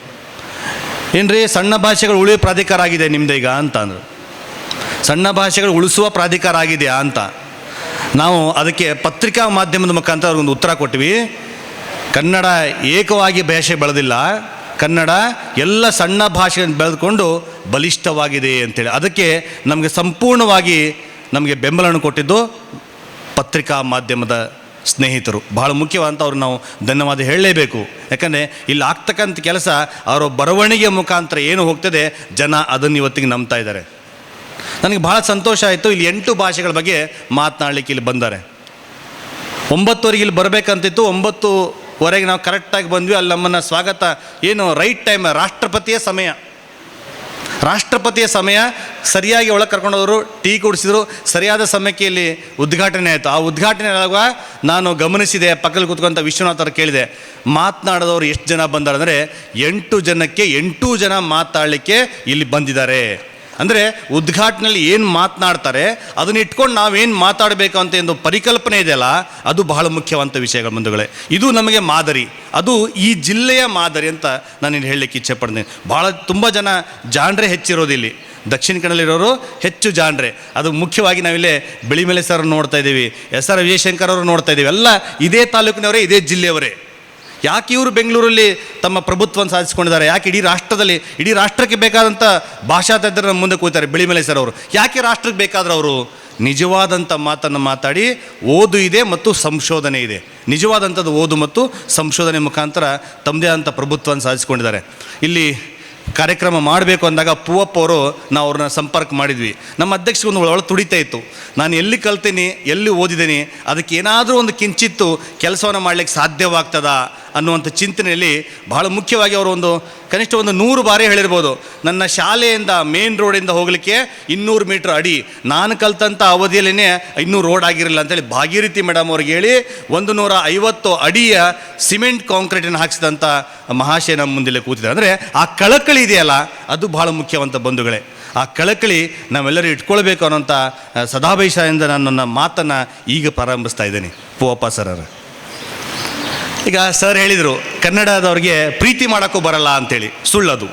ಏನ್ರಿ ಸಣ್ಣ ಭಾಷೆಗಳು ಉಳಿಯುವ ಪ್ರಾಧಿಕಾರ ಆಗಿದೆ ನಿಮ್ಮದೀಗ ಅಂತ ಅಂದರು. ಸಣ್ಣ ಭಾಷೆಗಳು ಉಳಿಸುವ ಪ್ರಾಧಿಕಾರ ಆಗಿದೆಯಾ ಅಂತ. ನಾವು ಅದಕ್ಕೆ ಪತ್ರಿಕಾ ಮಾಧ್ಯಮದ ಮುಖಾಂತರ ಅವ್ರಿಗೊಂದು ಉತ್ತರ ಕೊಟ್ವಿ. ಕನ್ನಡ ಏಕವಾಗಿ ಭಾಷೆ ಬೆಳೆದಿಲ್ಲ, ಕನ್ನಡ ಎಲ್ಲ ಸಣ್ಣ ಭಾಷೆಗಳನ್ನು ಬೆಳೆದುಕೊಂಡು ಬಲಿಷ್ಠವಾಗಿದೆ ಅಂತೇಳಿ. ಅದಕ್ಕೆ ನಮಗೆ ಸಂಪೂರ್ಣವಾಗಿ ನಮಗೆ ಬೆಂಬಲವನ್ನು ಕೊಟ್ಟಿದ್ದು ಪತ್ರಿಕಾ ಮಾಧ್ಯಮದ ಸ್ನೇಹಿತರು. ಭಾಳ ಮುಖ್ಯವಾದಂಥ ಅವ್ರು ನಾವು ಧನ್ಯವಾದ ಹೇಳಲೇಬೇಕು. ಯಾಕಂದರೆ ಇಲ್ಲಿ ಆಗ್ತಕ್ಕಂಥ ಕೆಲಸ ಅವರ ಬರವಣಿಗೆ ಮುಖಾಂತರ ಏನು ಹೋಗ್ತದೆ, ಜನ ಅದನ್ನು ಇವತ್ತಿಗೆ ನಂಬ್ತಾ ಇದ್ದಾರೆ. ನನಗೆ ಭಾಳ ಸಂತೋಷ ಆಯಿತು. ಇಲ್ಲಿ 8 ಭಾಷೆಗಳ ಬಗ್ಗೆ ಮಾತನಾಡಲಿಕ್ಕೆ ಇಲ್ಲಿ ಬಂದ್ದಾರೆ. 9:00 ಇಲ್ಲಿ ಬರಬೇಕಂತಿತ್ತು. 9:00 ನಾವು ಕರೆಕ್ಟಾಗಿ ಬಂದ್ವಿ. ಅಲ್ಲಿ ನಮ್ಮನ್ನು ಸ್ವಾಗತ ಏನು ರೈಟ್ ಟೈಮ್, ರಾಷ್ಟ್ರಪತಿಯ ಸಮಯ ಸರಿಯಾಗಿ ಒಳಗೆ ಕರ್ಕೊಂಡವರು, ಟೀ ಕುಡಿಸಿದ್ರು, ಸರಿಯಾದ ಸಮಯಕ್ಕೆ ಇಲ್ಲಿ ಉದ್ಘಾಟನೆ ಆಯಿತು. ಆ ಉದ್ಘಾಟನೆ ಆಗುವ ನಾನು ಗಮನಿಸಿದೆ, ಪಕ್ಕದಲ್ಲಿ ಕೂತ್ಕೊಂತ ವಿಶ್ವನಾಥ್ ಅವ್ರು ಕೇಳಿದೆ, ಮಾತನಾಡಿದವರು ಎಷ್ಟು ಜನ ಬಂದಾರೆ ಅಂದರೆ 8 ಜನಕ್ಕೆ 8 ಜನ ಮಾತಾಡಲಿಕ್ಕೆ ಇಲ್ಲಿ ಬಂದಿದ್ದಾರೆ. ಅಂದರೆ ಉದ್ಘಾಟನೆಯಲ್ಲಿ ಏನು ಮಾತನಾಡ್ತಾರೆ ಅದನ್ನ ಇಟ್ಕೊಂಡು ನಾವೇನು ಮಾತಾಡಬೇಕು ಅಂತ ಒಂದು ಪರಿಕಲ್ಪನೆ ಇದೆಯಲ್ಲ, ಅದು ಬಹಳ ಮುಖ್ಯವಂತ ವಿಷಯಗಳ ಬಂಧುಗಳೇ. ಇದು ನಮಗೆ ಮಾದರಿ, ಅದು ಈ ಜಿಲ್ಲೆಯ ಮಾದರಿ ಅಂತ ನಾನು ಇಲ್ಲಿ ಹೇಳಲಿಕ್ಕೆ ಇಚ್ಛೆ ಪಡ್ತೀನಿ. ತುಂಬ ಜನ ಜಾಣ್ರೆ ಹೆಚ್ಚಿರೋದಿಲ್ಲಿ, ದಕ್ಷಿಣ ಕನ್ನಡದಲ್ಲಿರೋರು ಹೆಚ್ಚು ಜಾಣ್ರೆ. ಅದು ಮುಖ್ಯವಾಗಿ ನಾವಿಲ್ಲೇ ಬಿಳಿಮಲೆ ಸರ್ ನೋಡ್ತಾ ಇದ್ದೀವಿ, SR ವಿಜಯಶಂಕರ್ ಅವರು ನೋಡ್ತಾ ಇದ್ದೀವಿ. ಎಲ್ಲ ಇದೇ ತಾಲೂಕಿನವರೇ, ಇದೇ ಜಿಲ್ಲೆಯವರೇ. ಯಾಕೆ ಇವರು ಬೆಂಗಳೂರಲ್ಲಿ ತಮ್ಮ ಪ್ರಭುತ್ವವನ್ನು ಸಾಧಿಸ್ಕೊಂಡಿದ್ದಾರೆ? ಯಾಕೆ ಇಡೀ ರಾಷ್ಟ್ರಕ್ಕೆ ಬೇಕಾದಂಥ ಭಾಷಾ ತಜ್ಞರ ನಮ್ಮ ಮುಂದೆ ಕೂತಾರೆ ಬಿಳಿಮಲೆ ಸರ್ ಅವರು. ಯಾಕೆ ರಾಷ್ಟ್ರಕ್ಕೆ ಬೇಕಾದ್ರೆ ಅವರು ನಿಜವಾದಂಥ ಮಾತನ್ನು ಮಾತಾಡಿ, ಓದು ಇದೆ ಮತ್ತು ಸಂಶೋಧನೆ ಇದೆ, ನಿಜವಾದಂಥದ್ದು ಓದು ಮತ್ತು ಸಂಶೋಧನೆ ಮುಖಾಂತರ ತಮ್ಮದೇ ಆದಂಥ ಪ್ರಭುತ್ವವನ್ನು ಸಾಧಿಸ್ಕೊಂಡಿದ್ದಾರೆ. ಇಲ್ಲಿ ಕಾರ್ಯಕ್ರಮ ಮಾಡಬೇಕು ಅಂದಾಗ ಪೂವಪ್ಪ ಅವರು ನಾವು ಅವ್ರನ್ನ ಸಂಪರ್ಕ ಮಾಡಿದ್ವಿ. ನಮ್ಮ ಅಧ್ಯಕ್ಷಗೊಂದು ಒಳ ತುಡಿತಾ ಇತ್ತು, ನಾನು ಎಲ್ಲಿ ಕಲ್ತೀನಿ, ಎಲ್ಲಿ ಓದಿದ್ದೀನಿ, ಅದಕ್ಕೆ ಏನಾದರೂ ಒಂದು ಕಿಂಚಿತ್ತು ಕೆಲಸವನ್ನು ಮಾಡಲಿಕ್ಕೆ ಸಾಧ್ಯವಾಗ್ತದಾ ಅನ್ನುವಂಥ ಚಿಂತನೆಯಲ್ಲಿ ಬಹಳ ಮುಖ್ಯವಾಗಿ ಅವರು ಕನಿಷ್ಠ 100 ಬಾರಿ ಹೇಳಿರ್ಬೋದು, ನನ್ನ ಶಾಲೆಯಿಂದ ಮೇನ್ ರೋಡಿಂದ ಹೋಗಲಿಕ್ಕೆ 200 ಮೀಟ್ರ್ ಅಡಿ, ನಾನು ಕಲ್ತಂಥ ಅವಧಿಯಲ್ಲೇ ಇನ್ನೂ ರೋಡ್ ಆಗಿರಲಿಲ್ಲ ಅಂತೇಳಿ ಭಾಗೀರಥಿ ಮೇಡಮ್ ಅವ್ರಿಗೆ ಹೇಳಿ 150 ಅಡಿಯ ಸಿಮೆಂಟ್ ಕಾಂಕ್ರೀಟನ್ನು ಹಾಕಿಸಿದಂಥ ಮಹಾಶಯ ನಮ್ಮ ಮುಂದೆ ಕೂತಿದ್ದಾರೆ. ಅಂದರೆ ಆ ಕಳಕಳಿ ಇದೆಯಲ್ಲ, ಅದು ಬಹಳ ಮುಖ್ಯವಂತ ಬಂಧುಗಳೇ. ಆ ಕಳಕಳಿ ನಾವೆಲ್ಲರೂ ಇಟ್ಕೊಳ್ಬೇಕು ಅನ್ನೋಂಥ ಸದಾಭಾಷೆಯಿಂದ ನಾನು ನನ್ನ ಮಾತನ್ನು ಈಗ ಪ್ರಾರಂಭಿಸ್ತಾ ಇದ್ದೇನೆ. ಪೂವಪ್ಪ ಸರ್ ಈಗ ಸರ್ ಹೇಳಿದರು, ಕನ್ನಡದವ್ರಿಗೆ ಪ್ರೀತಿ ಮಾಡೋಕ್ಕೂ ಬರಲ್ಲ ಅಂಥೇಳಿ. ಸುಳ್ಳದು.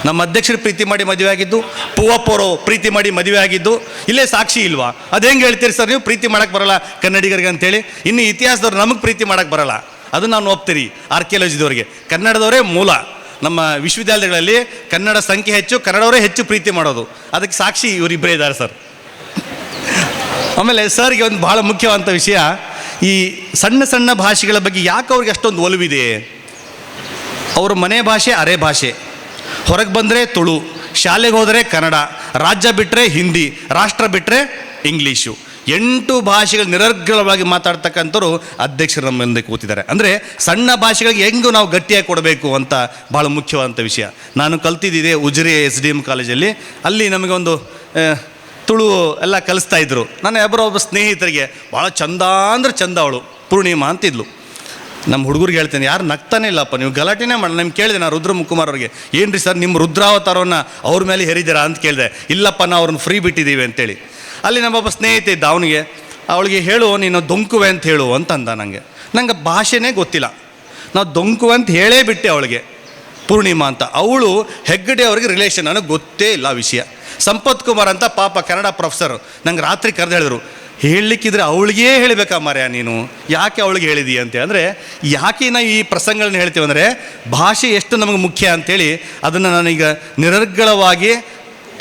ನಮ್ಮ ಅಧ್ಯಕ್ಷರು ಪ್ರೀತಿ ಮಾಡಿ ಮದುವೆ ಆಗಿದ್ದು, ಪೂವಪ್ಪ ಅವರು ಪ್ರೀತಿ ಮಾಡಿ ಮದುವೆ ಆಗಿದ್ದು, ಇಲ್ಲೇ ಸಾಕ್ಷಿ ಇಲ್ವಾ? ಅದು ಹೆಂಗೆ ಹೇಳ್ತೀರಿ ಸರ್ ನೀವು ಪ್ರೀತಿ ಮಾಡೋಕ್ಕೆ ಬರಲ್ಲ ಕನ್ನಡಿಗರಿಗೆ ಅಂತೇಳಿ? ಇನ್ನು ಇತಿಹಾಸದವ್ರು ನಮಗೆ ಪ್ರೀತಿ ಮಾಡೋಕ್ಕೆ ಬರಲ್ಲ, ಅದು ನಾವು ಒಪ್ತೀರಿ. ಆರ್ಕಿಯಾಲಜಿದವ್ರಿಗೆ ಕನ್ನಡದವರೇ ಮೂಲ. ನಮ್ಮ ವಿಶ್ವವಿದ್ಯಾಲಯಗಳಲ್ಲಿ ಕನ್ನಡ ಸಂಖ್ಯೆ ಹೆಚ್ಚು, ಕನ್ನಡವರೇ ಹೆಚ್ಚು ಪ್ರೀತಿ ಮಾಡೋದು. ಅದಕ್ಕೆ ಸಾಕ್ಷಿ ಇವರಿಬ್ಬರೇ ಇದ್ದಾರೆ ಸರ್. ಆಮೇಲೆ ಸರ್ಗೆ ಒಂದು ಭಾಳ ಮುಖ್ಯವಾದಂಥ ವಿಷಯ, ಈ ಸಣ್ಣ ಸಣ್ಣ ಭಾಷೆಗಳ ಬಗ್ಗೆ ಯಾಕೆ ಅವ್ರಿಗೆ ಅಷ್ಟೊಂದು ಒಲವಿದೆ? ಅವ್ರ ಮನೆ ಭಾಷೆ ಅರೆ ಭಾಷೆ, ಹೊರಗೆ ಬಂದರೆ ತುಳು, ಶಾಲೆಗೆ ಹೋದರೆ ಕನ್ನಡ, ರಾಜ್ಯ ಬಿಟ್ಟರೆ ಹಿಂದಿ, ರಾಷ್ಟ್ರ ಬಿಟ್ಟರೆ ಇಂಗ್ಲೀಷು. 8 ಭಾಷೆಗಳು ನಿರರ್ಗಳವಾಗಿ ಮಾತಾಡ್ತಕ್ಕಂಥವ್ರು ಅಧ್ಯಕ್ಷರು ನಮ್ಮ ಮುಂದೆ ಕೂತಿದ್ದಾರೆ. ಅಂದರೆ ಸಣ್ಣ ಭಾಷೆಗಳಿಗೆ ಹೆಂಗೂ ನಾವು ಗಟ್ಟಿಯಾಗಿ ಕೊಡಬೇಕು ಅಂತ ಭಾಳ ಮುಖ್ಯವಾದಂಥ ವಿಷಯ. ನಾನು ಕಲ್ತಿದ್ದಿದೆ ಉಜಿರೆ SDM ಕಾಲೇಜಲ್ಲಿ. ಅಲ್ಲಿ ನಮಗೊಂದು ತುಳು ಎಲ್ಲ ಕಲಿಸ್ತಾ ಇದ್ದರು. ನಾನು ಒಬ್ಬ ಸ್ನೇಹಿತರಿಗೆ ಭಾಳ ಚಂದ ಅಂದರೆ ಚಂದ, ಅವಳು ಪೂರ್ಣಿಮಾ ಅಂತಿದ್ಲು. ನಮ್ಮ ಹುಡುಗರಿಗೆ ಹೇಳ್ತೇನೆ, ಯಾರು ನಗ್ತಾನೆ ಇಲ್ಲಪ್ಪ, ನೀವು ಗಲಾಟೆನೇ ಮಾಡಿ. ನಿಮ್ಗೆ ಕೇಳಿದೆ ನಾನು ರುದ್ರಮುಕುಮಾರ್ ಅವ್ರಿಗೆ, ಏನು ರೀ ಸರ್ ನಿಮ್ಮ ರುದ್ರಾವತಾರವನ್ನು ಅವ್ರ ಮೇಲೆ ಹೇರಿದ್ದೀರಾ ಅಂತ ಕೇಳಿದೆ. ಇಲ್ಲಪ್ಪ ನಾವು ಅವ್ರನ್ನ ಫ್ರೀ ಬಿಟ್ಟಿದ್ದೀವಿ ಅಂತೇಳಿ. ಅಲ್ಲಿ ನಮ್ಮೊಬ್ಬ ಸ್ನೇಹಿತ ಇದ್ದ, ಅವಳಿಗೆ ಹೇಳು ನೀನು ದೊಂಕುವೆ ಅಂತ ಹೇಳು ಅಂತಂದ. ನಂಗೆ ಭಾಷೆನೇ ಗೊತ್ತಿಲ್ಲ, ನಾವು ದೊಂಕುವೆ ಅಂತ ಹೇಳೇ ಬಿಟ್ಟೆ ಅವಳಿಗೆ. ಪೂರ್ಣಿಮಾ ಅಂತ, ಅವಳು ಹೆಗ್ಗಡೆ ಅವ್ರಿಗೆ ರಿಲೇಷನ್, ನನಗೆ ಗೊತ್ತೇ ಇಲ್ಲ ಆ ವಿಷಯ. ಸಂಪತ್ ಕುಮಾರ್ ಅಂತ ಪಾಪ ಕನ್ನಡ ಪ್ರೊಫೆಸರ್ ನಂಗೆ ರಾತ್ರಿ ಕರೆದು ಹೇಳಿದ್ರು, ಹೇಳಲಿಕ್ಕಿದ್ರೆ ಅವಳಿಗೇ ಹೇಳಬೇಕಾ ಮಾರ್ಯ ನೀನು, ಯಾಕೆ ಅವಳಿಗೆ ಹೇಳಿದೀಯ ಅಂತ. ಅಂದರೆ ಯಾಕೆ ನಾವು ಈ ಪ್ರಸಂಗಗಳನ್ನ ಹೇಳ್ತೀವಿ ಅಂದರೆ ಭಾಷೆ ಎಷ್ಟು ನಮಗೆ ಮುಖ್ಯ ಅಂಥೇಳಿ ಅದನ್ನು ನಾನೀಗ ನಿರರ್ಗಳವಾಗಿ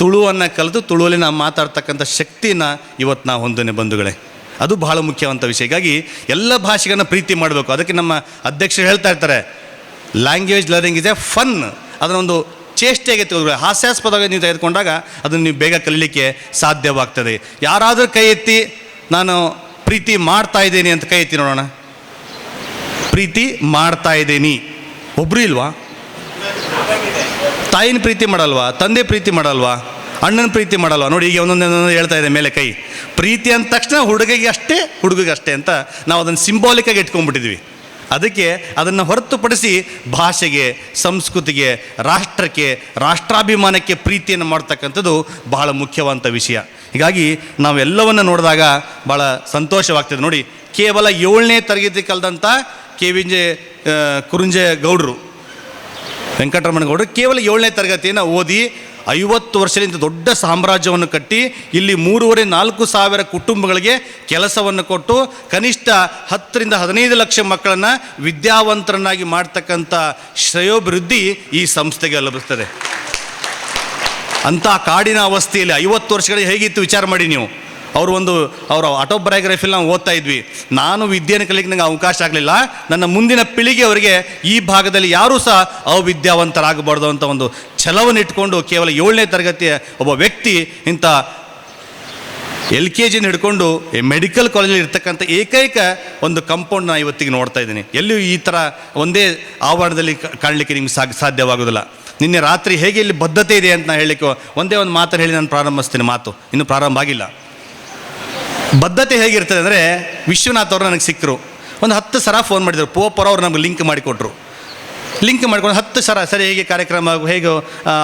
ತುಳುವನ್ನು ಕಲಿತು ತುಳುವಲ್ಲಿ ನಾವು ಮಾತಾಡ್ತಕ್ಕಂಥ ಶಕ್ತಿನ ಇವತ್ತು ನಾವು ಹೊಂದನೆ ಬಂಧುಗಳೇ. ಅದು ಬಹಳ ಮುಖ್ಯವಂತ ವಿಷಯ. ಹೀಗಾಗಿ ಎಲ್ಲ ಭಾಷೆಗಳನ್ನ ಪ್ರೀತಿ ಮಾಡಬೇಕು. ಅದಕ್ಕೆ ನಮ್ಮ ಅಧ್ಯಕ್ಷರು ಹೇಳ್ತಾ ಇರ್ತಾರೆ, language learning is A fun. ಅದನ್ನೊಂದು ಚೇಷ್ಟೆಗೆ ತೆಗೆದುಕೊಳ್ಳಿ, ಹಾಸ್ಯಾಸ್ಪದವಾಗಿ ನೀವು ತೆಗೆದುಕೊಂಡಾಗ ಅದನ್ನು ನೀವು ಬೇಗ ಕಲೀಲಿಕ್ಕೆ ಸಾಧ್ಯವಾಗ್ತದೆ. ಯಾರಾದರೂ ಕೈ ಎತ್ತಿ ನಾನು ಪ್ರೀತಿ ಮಾಡ್ತಾ ಇದ್ದೀನಿ ಅಂತ ಕೈ ಎತ್ತಿ ನೋಡೋಣ. ಪ್ರೀತಿ ಮಾಡ್ತಾ ಇದ್ದೀನಿ, ಒಬ್ಬರು ಇಲ್ವಾ? ತಾಯಿನ ಪ್ರೀತಿ ಮಾಡಲ್ವಾ? ತಂದೆ ಪ್ರೀತಿ ಮಾಡಲ್ವಾ? ಅಣ್ಣನ ಪ್ರೀತಿ ಮಾಡಲ್ವಾ? ನೋಡಿ ಈಗ ಒಂದೊಂದು ಹೇಳ್ತಾ ಇದೆ ಮೇಲೆ ಕೈ. ಪ್ರೀತಿ ಅಂದ ತಕ್ಷಣ ಹುಡುಗಿಗೆ ಅಷ್ಟೇ ಅಂತ ನಾವು ಅದನ್ನು ಸಿಂಬಾಲಿಕಾಗಿ ಇಟ್ಕೊಂಡ್ಬಿಟ್ಟಿದ್ವಿ. ಅದಕ್ಕೆ ಅದನ್ನು ಹೊರತುಪಡಿಸಿ ಭಾಷೆಗೆ, ಸಂಸ್ಕೃತಿಗೆ, ರಾಷ್ಟ್ರಕ್ಕೆ, ರಾಷ್ಟ್ರಾಭಿಮಾನಕ್ಕೆ ಪ್ರೀತಿಯನ್ನು ಮಾಡ್ತಕ್ಕಂಥದ್ದು ಬಹಳ ಮುಖ್ಯವಾದಂಥ ವಿಷಯ. ಹೀಗಾಗಿ ನಾವೆಲ್ಲವನ್ನು ನೋಡಿದಾಗ ಭಾಳ ಸಂತೋಷವಾಗ್ತದೆ. ನೋಡಿ, ಕೇವಲ 7ನೇ ತರಗತಿ ಕಲಿದಂಥ ಕುರುಂಜೆ ಗೌಡರು, ವೆಂಕಟರಮಣ ಗೌಡರು ಕೇವಲ 7ನೇ ತರಗತಿಯನ್ನು ಓದಿ 50 ವರ್ಷದಿಂದ ದೊಡ್ಡ ಸಾಮ್ರಾಜ್ಯವನ್ನು ಕಟ್ಟಿ ಇಲ್ಲಿ 3,500-4 ಸಾವಿರ ಕುಟುಂಬಗಳಿಗೆ ಕೆಲಸವನ್ನು ಕೊಟ್ಟು ಕನಿಷ್ಠ 10ರಿಂದ 15 ಲಕ್ಷ ಮಕ್ಕಳನ್ನು ವಿದ್ಯಾವಂತರನ್ನಾಗಿ ಮಾಡ್ತಕ್ಕಂಥ ಶ್ರೇಯೋಭಿವೃದ್ಧಿ ಈ ಸಂಸ್ಥೆಗೆ ಲಭಿಸ್ತದೆ. ಅಂಥ ಕಾಡಿನ ಅವಸ್ಥೆಯಲ್ಲಿ 50 ವರ್ಷಗಳಿಗೆ ಹೇಗಿತ್ತು ವಿಚಾರ ಮಾಡಿ ನೀವು. ಅವರ ಆಟೋಬಯೋಗ್ರಫಿಲಿ ನಾವು ಓದ್ತಾ ಇದ್ವಿ, ನಾನು ವಿದ್ಯೆಯನ್ನು ಕಲಿಯಕ್ಕೆ ನನಗೆ ಅವಕಾಶ ಆಗಲಿಲ್ಲ, ನನ್ನ ಮುಂದಿನ ಪೀಳಿಗೆಯವರಿಗೆ ಈ ಭಾಗದಲ್ಲಿ ಯಾರೂ ಸಹ ಅವಿದ್ಯಾವಂತರಾಗಬಾರ್ದು ಅಂತ ಒಂದು ಛಲವನ್ನು ಇಟ್ಕೊಂಡು ಕೇವಲ 7ನೇ ತರಗತಿಯ ಒಬ್ಬ ವ್ಯಕ್ತಿ ಇಂಥ LKG ಹಿಡ್ಕೊಂಡು ಮೆಡಿಕಲ್ ಕಾಲೇಜಲ್ಲಿ ಇರ್ತಕ್ಕಂಥ ಏಕೈಕ ಒಂದು ಕಾಂಪೌಂಡ್ ನಾನು ಇವತ್ತಿಗೆ ನೋಡ್ತಾ ಇದ್ದೀನಿ. ಎಲ್ಲಿಯೂ ಈ ಥರ ಒಂದೇ ಆವರಣದಲ್ಲಿ ಕಾಣಲಿಕ್ಕೆ ನಿಮ್ಗೆ ಸಾಧ್ಯವಾಗೋದಿಲ್ಲ. ನಿನ್ನೆ ರಾತ್ರಿ ಹೇಗೆ ಇಲ್ಲಿ ಬದ್ಧತೆ ಇದೆ ಅಂತ ನಾನು ಹೇಳಲಿಕ್ಕೆ ಒಂದೇ ಒಂದು ಮಾತನ್ನು ಹೇಳಿ ನಾನು ಪ್ರಾರಂಭಿಸ್ತೀನಿ. ಮಾತು ಇನ್ನೂ ಪ್ರಾರಂಭ ಆಗಿಲ್ಲ. ಬದ್ಧತೆ ಹೇಗಿರ್ತದೆ ಅಂದರೆ, ವಿಶ್ವನಾಥ್ ಅವರು ನನಗೆ ಸಿಕ್ಕರು, ಒಂದು 10 ಸಲ ಫೋನ್ ಮಾಡಿದರು. ಪೋಪರ್ ಅವರು ನಮಗೆ ಲಿಂಕ್ ಮಾಡಿಕೊಟ್ರು. ಲಿಂಕ್ ಮಾಡ್ಕೊಂಡು 10 ಸಲ ಸರಿ ಹೇಗೆ ಕಾರ್ಯಕ್ರಮ, ಹೇಗೆ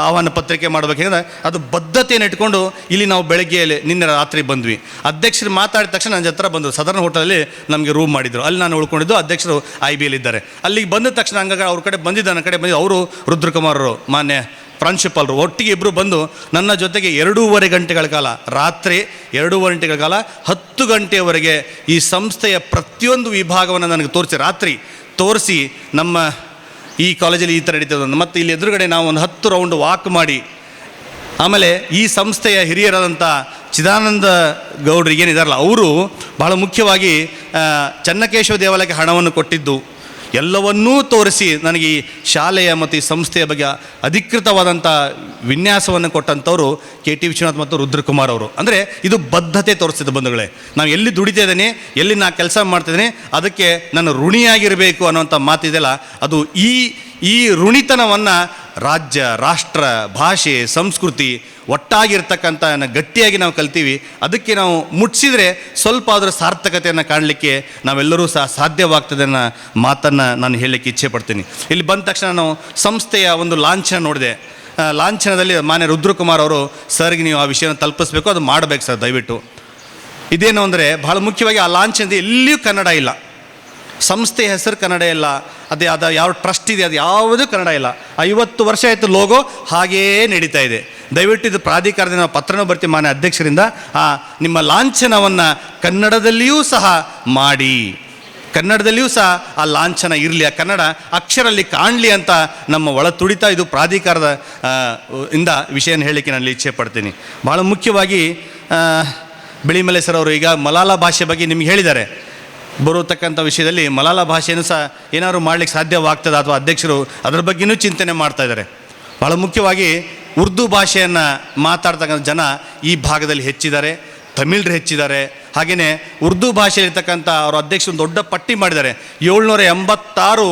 ಆಹ್ವಾನ ಪತ್ರಿಕೆ ಮಾಡಬೇಕು, ಹೇಗೆ ಅದು ಬದ್ಧತೆಯನ್ನು ಇಟ್ಕೊಂಡು ಇಲ್ಲಿ ನಾವು ಬೆಳಗ್ಗೆ ನಿನ್ನೆ ರಾತ್ರಿ ಬಂದ್ವಿ. ಅಧ್ಯಕ್ಷರು ಮಾತಾಡಿದ ತಕ್ಷಣ ನನ್ನ ಹತ್ರ ಬಂದರು. ಸದರ್ನ್ ಹೋಟೆಲಲ್ಲಿ ನಮಗೆ ರೂಮ್ ಮಾಡಿದರು. ಅಲ್ಲಿ ನಾನು ಉಳ್ಕೊಂಡಿದ್ದು. ಅಧ್ಯಕ್ಷರು IB ಇದ್ದಾರೆ. ಅಲ್ಲಿಗೆ ಬಂದ ತಕ್ಷಣ ಹಂಗಾಗಿ ಅವ್ರ ಕಡೆ ಬಂದಿದ್ದ, ನನ್ನ ಕಡೆ ಬಂದಿದ್ದು ಅವರು ರುದ್ರಕುಮಾರ್ ಅವರು, ಮಾನ್ಯ ಪ್ರಾಂಶುಪಾಲರು, ಒಟ್ಟಿಗೆ ಇಬ್ಬರು ಬಂದು ನನ್ನ ಜೊತೆಗೆ 2.5 ಗಂಟೆಗಳ ಕಾಲ, ರಾತ್ರಿ 2.5 ಗಂಟೆಗಳ ಕಾಲ 10 ಗಂಟೆಯವರೆಗೆ ಈ ಸಂಸ್ಥೆಯ ಪ್ರತಿಯೊಂದು ವಿಭಾಗವನ್ನು ನನಗೆ ರಾತ್ರಿ ತೋರಿಸಿ, ನಮ್ಮ ಈ ಕಾಲೇಜಲ್ಲಿ ಈ ಥರ ನಡೀತದೆ, ಮತ್ತು ಇಲ್ಲಿ ಎದುರುಗಡೆ ನಾವು ಒಂದು 10 ರೌಂಡ್ ವಾಕ್ ಮಾಡಿ, ಆಮೇಲೆ ಈ ಸಂಸ್ಥೆಯ ಹಿರಿಯರಾದಂಥ ಚಿದಾನಂದ ಗೌಡ್ರಿಗೆ ಏನಿದಾರಲ್ಲ, ಅವರು ಬಹಳ ಮುಖ್ಯವಾಗಿ ಚನ್ನಕೇಶವ ದೇವಾಲಯಕ್ಕೆ ಹಣವನ್ನು ಕೊಟ್ಟಿದ್ದು ಎಲ್ಲವನ್ನೂ ತೋರಿಸಿ ನನಗೆ ಈ ಶಾಲೆಯ ಮತ್ತು ಈ ಸಂಸ್ಥೆಯ ಬಗ್ಗೆ ಅಧಿಕೃತವಾದಂಥ ವಿನ್ಯಾಸವನ್ನು ಕೊಟ್ಟಂಥವ್ರು KT ವಿಶ್ವನಾಥ್ ಮತ್ತು ರುದ್ರಕುಮಾರ್ ಅವರು. ಅಂದರೆ ಇದು ಬದ್ಧತೆ ತೋರಿಸಿದ ಬಂಧುಗಳೇ. ನಾವು ಎಲ್ಲಿ ದುಡಿತಾ ಇದ್ದೀನಿ, ಎಲ್ಲಿ ನಾ ಕೆಲಸ ಮಾಡ್ತಿದ್ದೀನಿ, ಅದಕ್ಕೆ ನಾನು ಋಣಿಯಾಗಿರಬೇಕು ಅನ್ನೋಂಥ ಮಾತಿದೆಯಲ್ಲ, ಅದು ಈ ಋಣಿತನವನ್ನು ರಾಜ್ಯ, ರಾಷ್ಟ್ರ, ಭಾಷೆ, ಸಂಸ್ಕೃತಿ ಒಟ್ಟಾಗಿರ್ತಕ್ಕಂಥ ಗಟ್ಟಿಯಾಗಿ ನಾವು ಕಲ್ತೀವಿ. ಅದಕ್ಕೆ ನಾವು ಮುಟ್ಟಿಸಿದರೆ ಸ್ವಲ್ಪ ಅದರ ಸಾರ್ಥಕತೆಯನ್ನು ಕಾಣಲಿಕ್ಕೆ ನಾವೆಲ್ಲರೂ ಸಹ ಸಾಧ್ಯವಾಗ್ತದೆ ಅನ್ನೋ ಮಾತನ್ನು ನಾನು ಹೇಳಲಿಕ್ಕೆ ಇಚ್ಛೆ ಪಡ್ತೀನಿ. ಇಲ್ಲಿ ಬಂದ ತಕ್ಷಣ ನಾವು ಸಂಸ್ಥೆಯ ಒಂದು ಲಾಂಛನ ನೋಡಿದೆ. ಲಾಂಛನದಲ್ಲಿ ಮಾನ್ಯ ರುದ್ರಕುಮಾರ್ ಅವರು, ಸರ್ಗೆ ನೀವು ಆ ವಿಷಯನ ತಲುಪಿಸ್ಬೇಕು, ಅದು ಮಾಡಬೇಕು ಸರ್ ದಯವಿಟ್ಟು. ಇದೇನು ಅಂದರೆ ಬಹಳ ಮುಖ್ಯವಾಗಿ ಆ ಲಾಂಛನದ ಎಲ್ಲಿಯೂ ಕನ್ನಡ ಇಲ್ಲ, ಸಂಸ್ಥೆಯ ಹೆಸರು ಕನ್ನಡ ಇಲ್ಲ, ಅದು ಯಾವ ಟ್ರಸ್ಟ್ ಇದೆ ಅದು ಯಾವುದೂ ಕನ್ನಡ ಇಲ್ಲ. 50 ವರ್ಷ ಆಯಿತು ಲೋಗೋ ಹಾಗೆಯೇ ನಡೀತಾ ಇದೆ. ದಯವಿಟ್ಟು ಇದು ಪ್ರಾಧಿಕಾರದಿಂದ ನಾವು ಪತ್ರನೂ ಬರ್ತೀವಿ ಮಾನ್ಯ ಅಧ್ಯಕ್ಷರಿಂದ, ನಿಮ್ಮ ಲಾಂಛನವನ್ನು ಕನ್ನಡದಲ್ಲಿಯೂ ಸಹ ಮಾಡಿ, ಕನ್ನಡದಲ್ಲಿಯೂ ಸಹ ಆ ಲಾಂಛನ ಇರಲಿ, ಆ ಕನ್ನಡ ಅಕ್ಷರಲ್ಲಿ ಕಾಣಲಿ ಅಂತ ನಮ್ಮ ಒಳ ತುಡಿತ. ಇದು ಪ್ರಾಧಿಕಾರದ ಇಂದ ವಿಷಯನ ಹೇಳಲಿಕ್ಕೆ ನಾನು ಇಚ್ಛೆ ಪಡ್ತೀನಿ. ಭಾಳ ಮುಖ್ಯವಾಗಿ ಬಿಳಿಮಲೆ ಸರ್ ಅವರು ಈಗ ಮಲಾಲ ಭಾಷೆ ಬಗ್ಗೆ ನಿಮ್ಗೆ ಹೇಳಿದ್ದಾರೆ. ಬರತಕ್ಕಂಥ ವಿಷಯದಲ್ಲಿ ಮಲಾಲ ಭಾಷೆಯನ್ನು ಸಹ ಏನಾದರೂ ಮಾಡಲಿಕ್ಕೆ ಸಾಧ್ಯವಾಗ್ತದೆ, ಅಥವಾ ಅಧ್ಯಕ್ಷರು ಅದರ ಬಗ್ಗೆಯೂ ಚಿಂತನೆ ಮಾಡ್ತಾ ಇದ್ದಾರೆ. ಭಾಳ ಮುಖ್ಯವಾಗಿ ಉರ್ದು ಭಾಷೆಯನ್ನು ಮಾತಾಡ್ತಕ್ಕಂಥ ಜನ ಈ ಭಾಗದಲ್ಲಿ ಹೆಚ್ಚಿದ್ದಾರೆ, ತಮಿಳರು ಹೆಚ್ಚಿದ್ದಾರೆ. ಹಾಗೆಯೇ ಉರ್ದು ಭಾಷೆಯಲ್ಲಿರ್ತಕ್ಕಂಥ ಅವರ ಅಧ್ಯಕ್ಷರು ದೊಡ್ಡ ಪಟ್ಟಿ ಮಾಡಿದ್ದಾರೆ. 786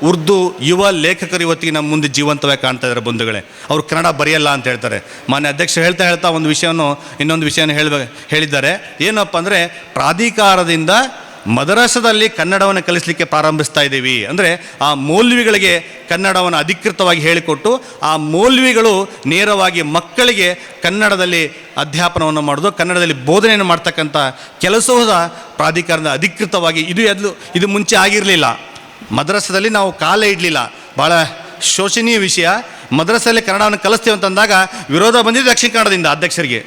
ಉರ್ದು ಯುವ ಲೇಖಕರು ಇವತ್ತಿಗೆ ನಮ್ಮ ಮುಂದೆ ಜೀವಂತವಾಗಿ ಕಾಣ್ತಾ ಇದ್ದಾರೆ ಬಂಧುಗಳೇ. ಅವರು ಕನ್ನಡ ಬರೆಯಲ್ಲ ಅಂತ ಹೇಳ್ತಾರೆ. ಮಾನ್ಯ ಅಧ್ಯಕ್ಷರು ಹೇಳ್ತಾ ಇನ್ನೊಂದು ವಿಷಯವನ್ನು ಹೇಳಿದ್ದಾರೆ. ಏನಪ್ಪ ಅಂದರೆ, ಪ್ರಾಧಿಕಾರದಿಂದ ಮದರಸದಲ್ಲಿ ಕನ್ನಡವನ್ನು ಕಲಿಸಲಿಕ್ಕೆ ಪ್ರಾರಂಭಿಸ್ತಾ ಇದ್ದೀವಿ. ಅಂದರೆ ಆ ಮೌಲ್ವಿಗಳಿಗೆ ಕನ್ನಡವನ್ನು ಅಧಿಕೃತವಾಗಿ ಹೇಳಿಕೊಟ್ಟು ಆ ಮೌಲ್ವಿಗಳು ನೇರವಾಗಿ ಮಕ್ಕಳಿಗೆ ಕನ್ನಡದಲ್ಲಿ ಅಧ್ಯಾಪನವನ್ನು ಮಾಡೋದು, ಕನ್ನಡದಲ್ಲಿ ಬೋಧನೆಯನ್ನು ಮಾಡ್ತಕ್ಕಂಥ ಕೆಲಸದ ಪ್ರಾಧಿಕಾರದ ಅಧಿಕೃತವಾಗಿ ಇದು ಮುಂಚೆ ಆಗಿರಲಿಲ್ಲ. ಮದ್ರಸದಲ್ಲಿ ನಾವು ಕಾಲೇ ಇಡಲಿಲ್ಲ. ಭಾಳ ಶೋಚನೀಯ ವಿಷಯ. ಮದ್ರಸಲ್ಲಿ ಕನ್ನಡವನ್ನು ಕಲಿಸ್ತೀವಿ ಅಂತಂದಾಗ ವಿರೋಧ ಬಂದಿದ್ದು ದಕ್ಷಿಣ ಕನ್ನಡದಿಂದ ಅಧ್ಯಕ್ಷರಿಗೆ.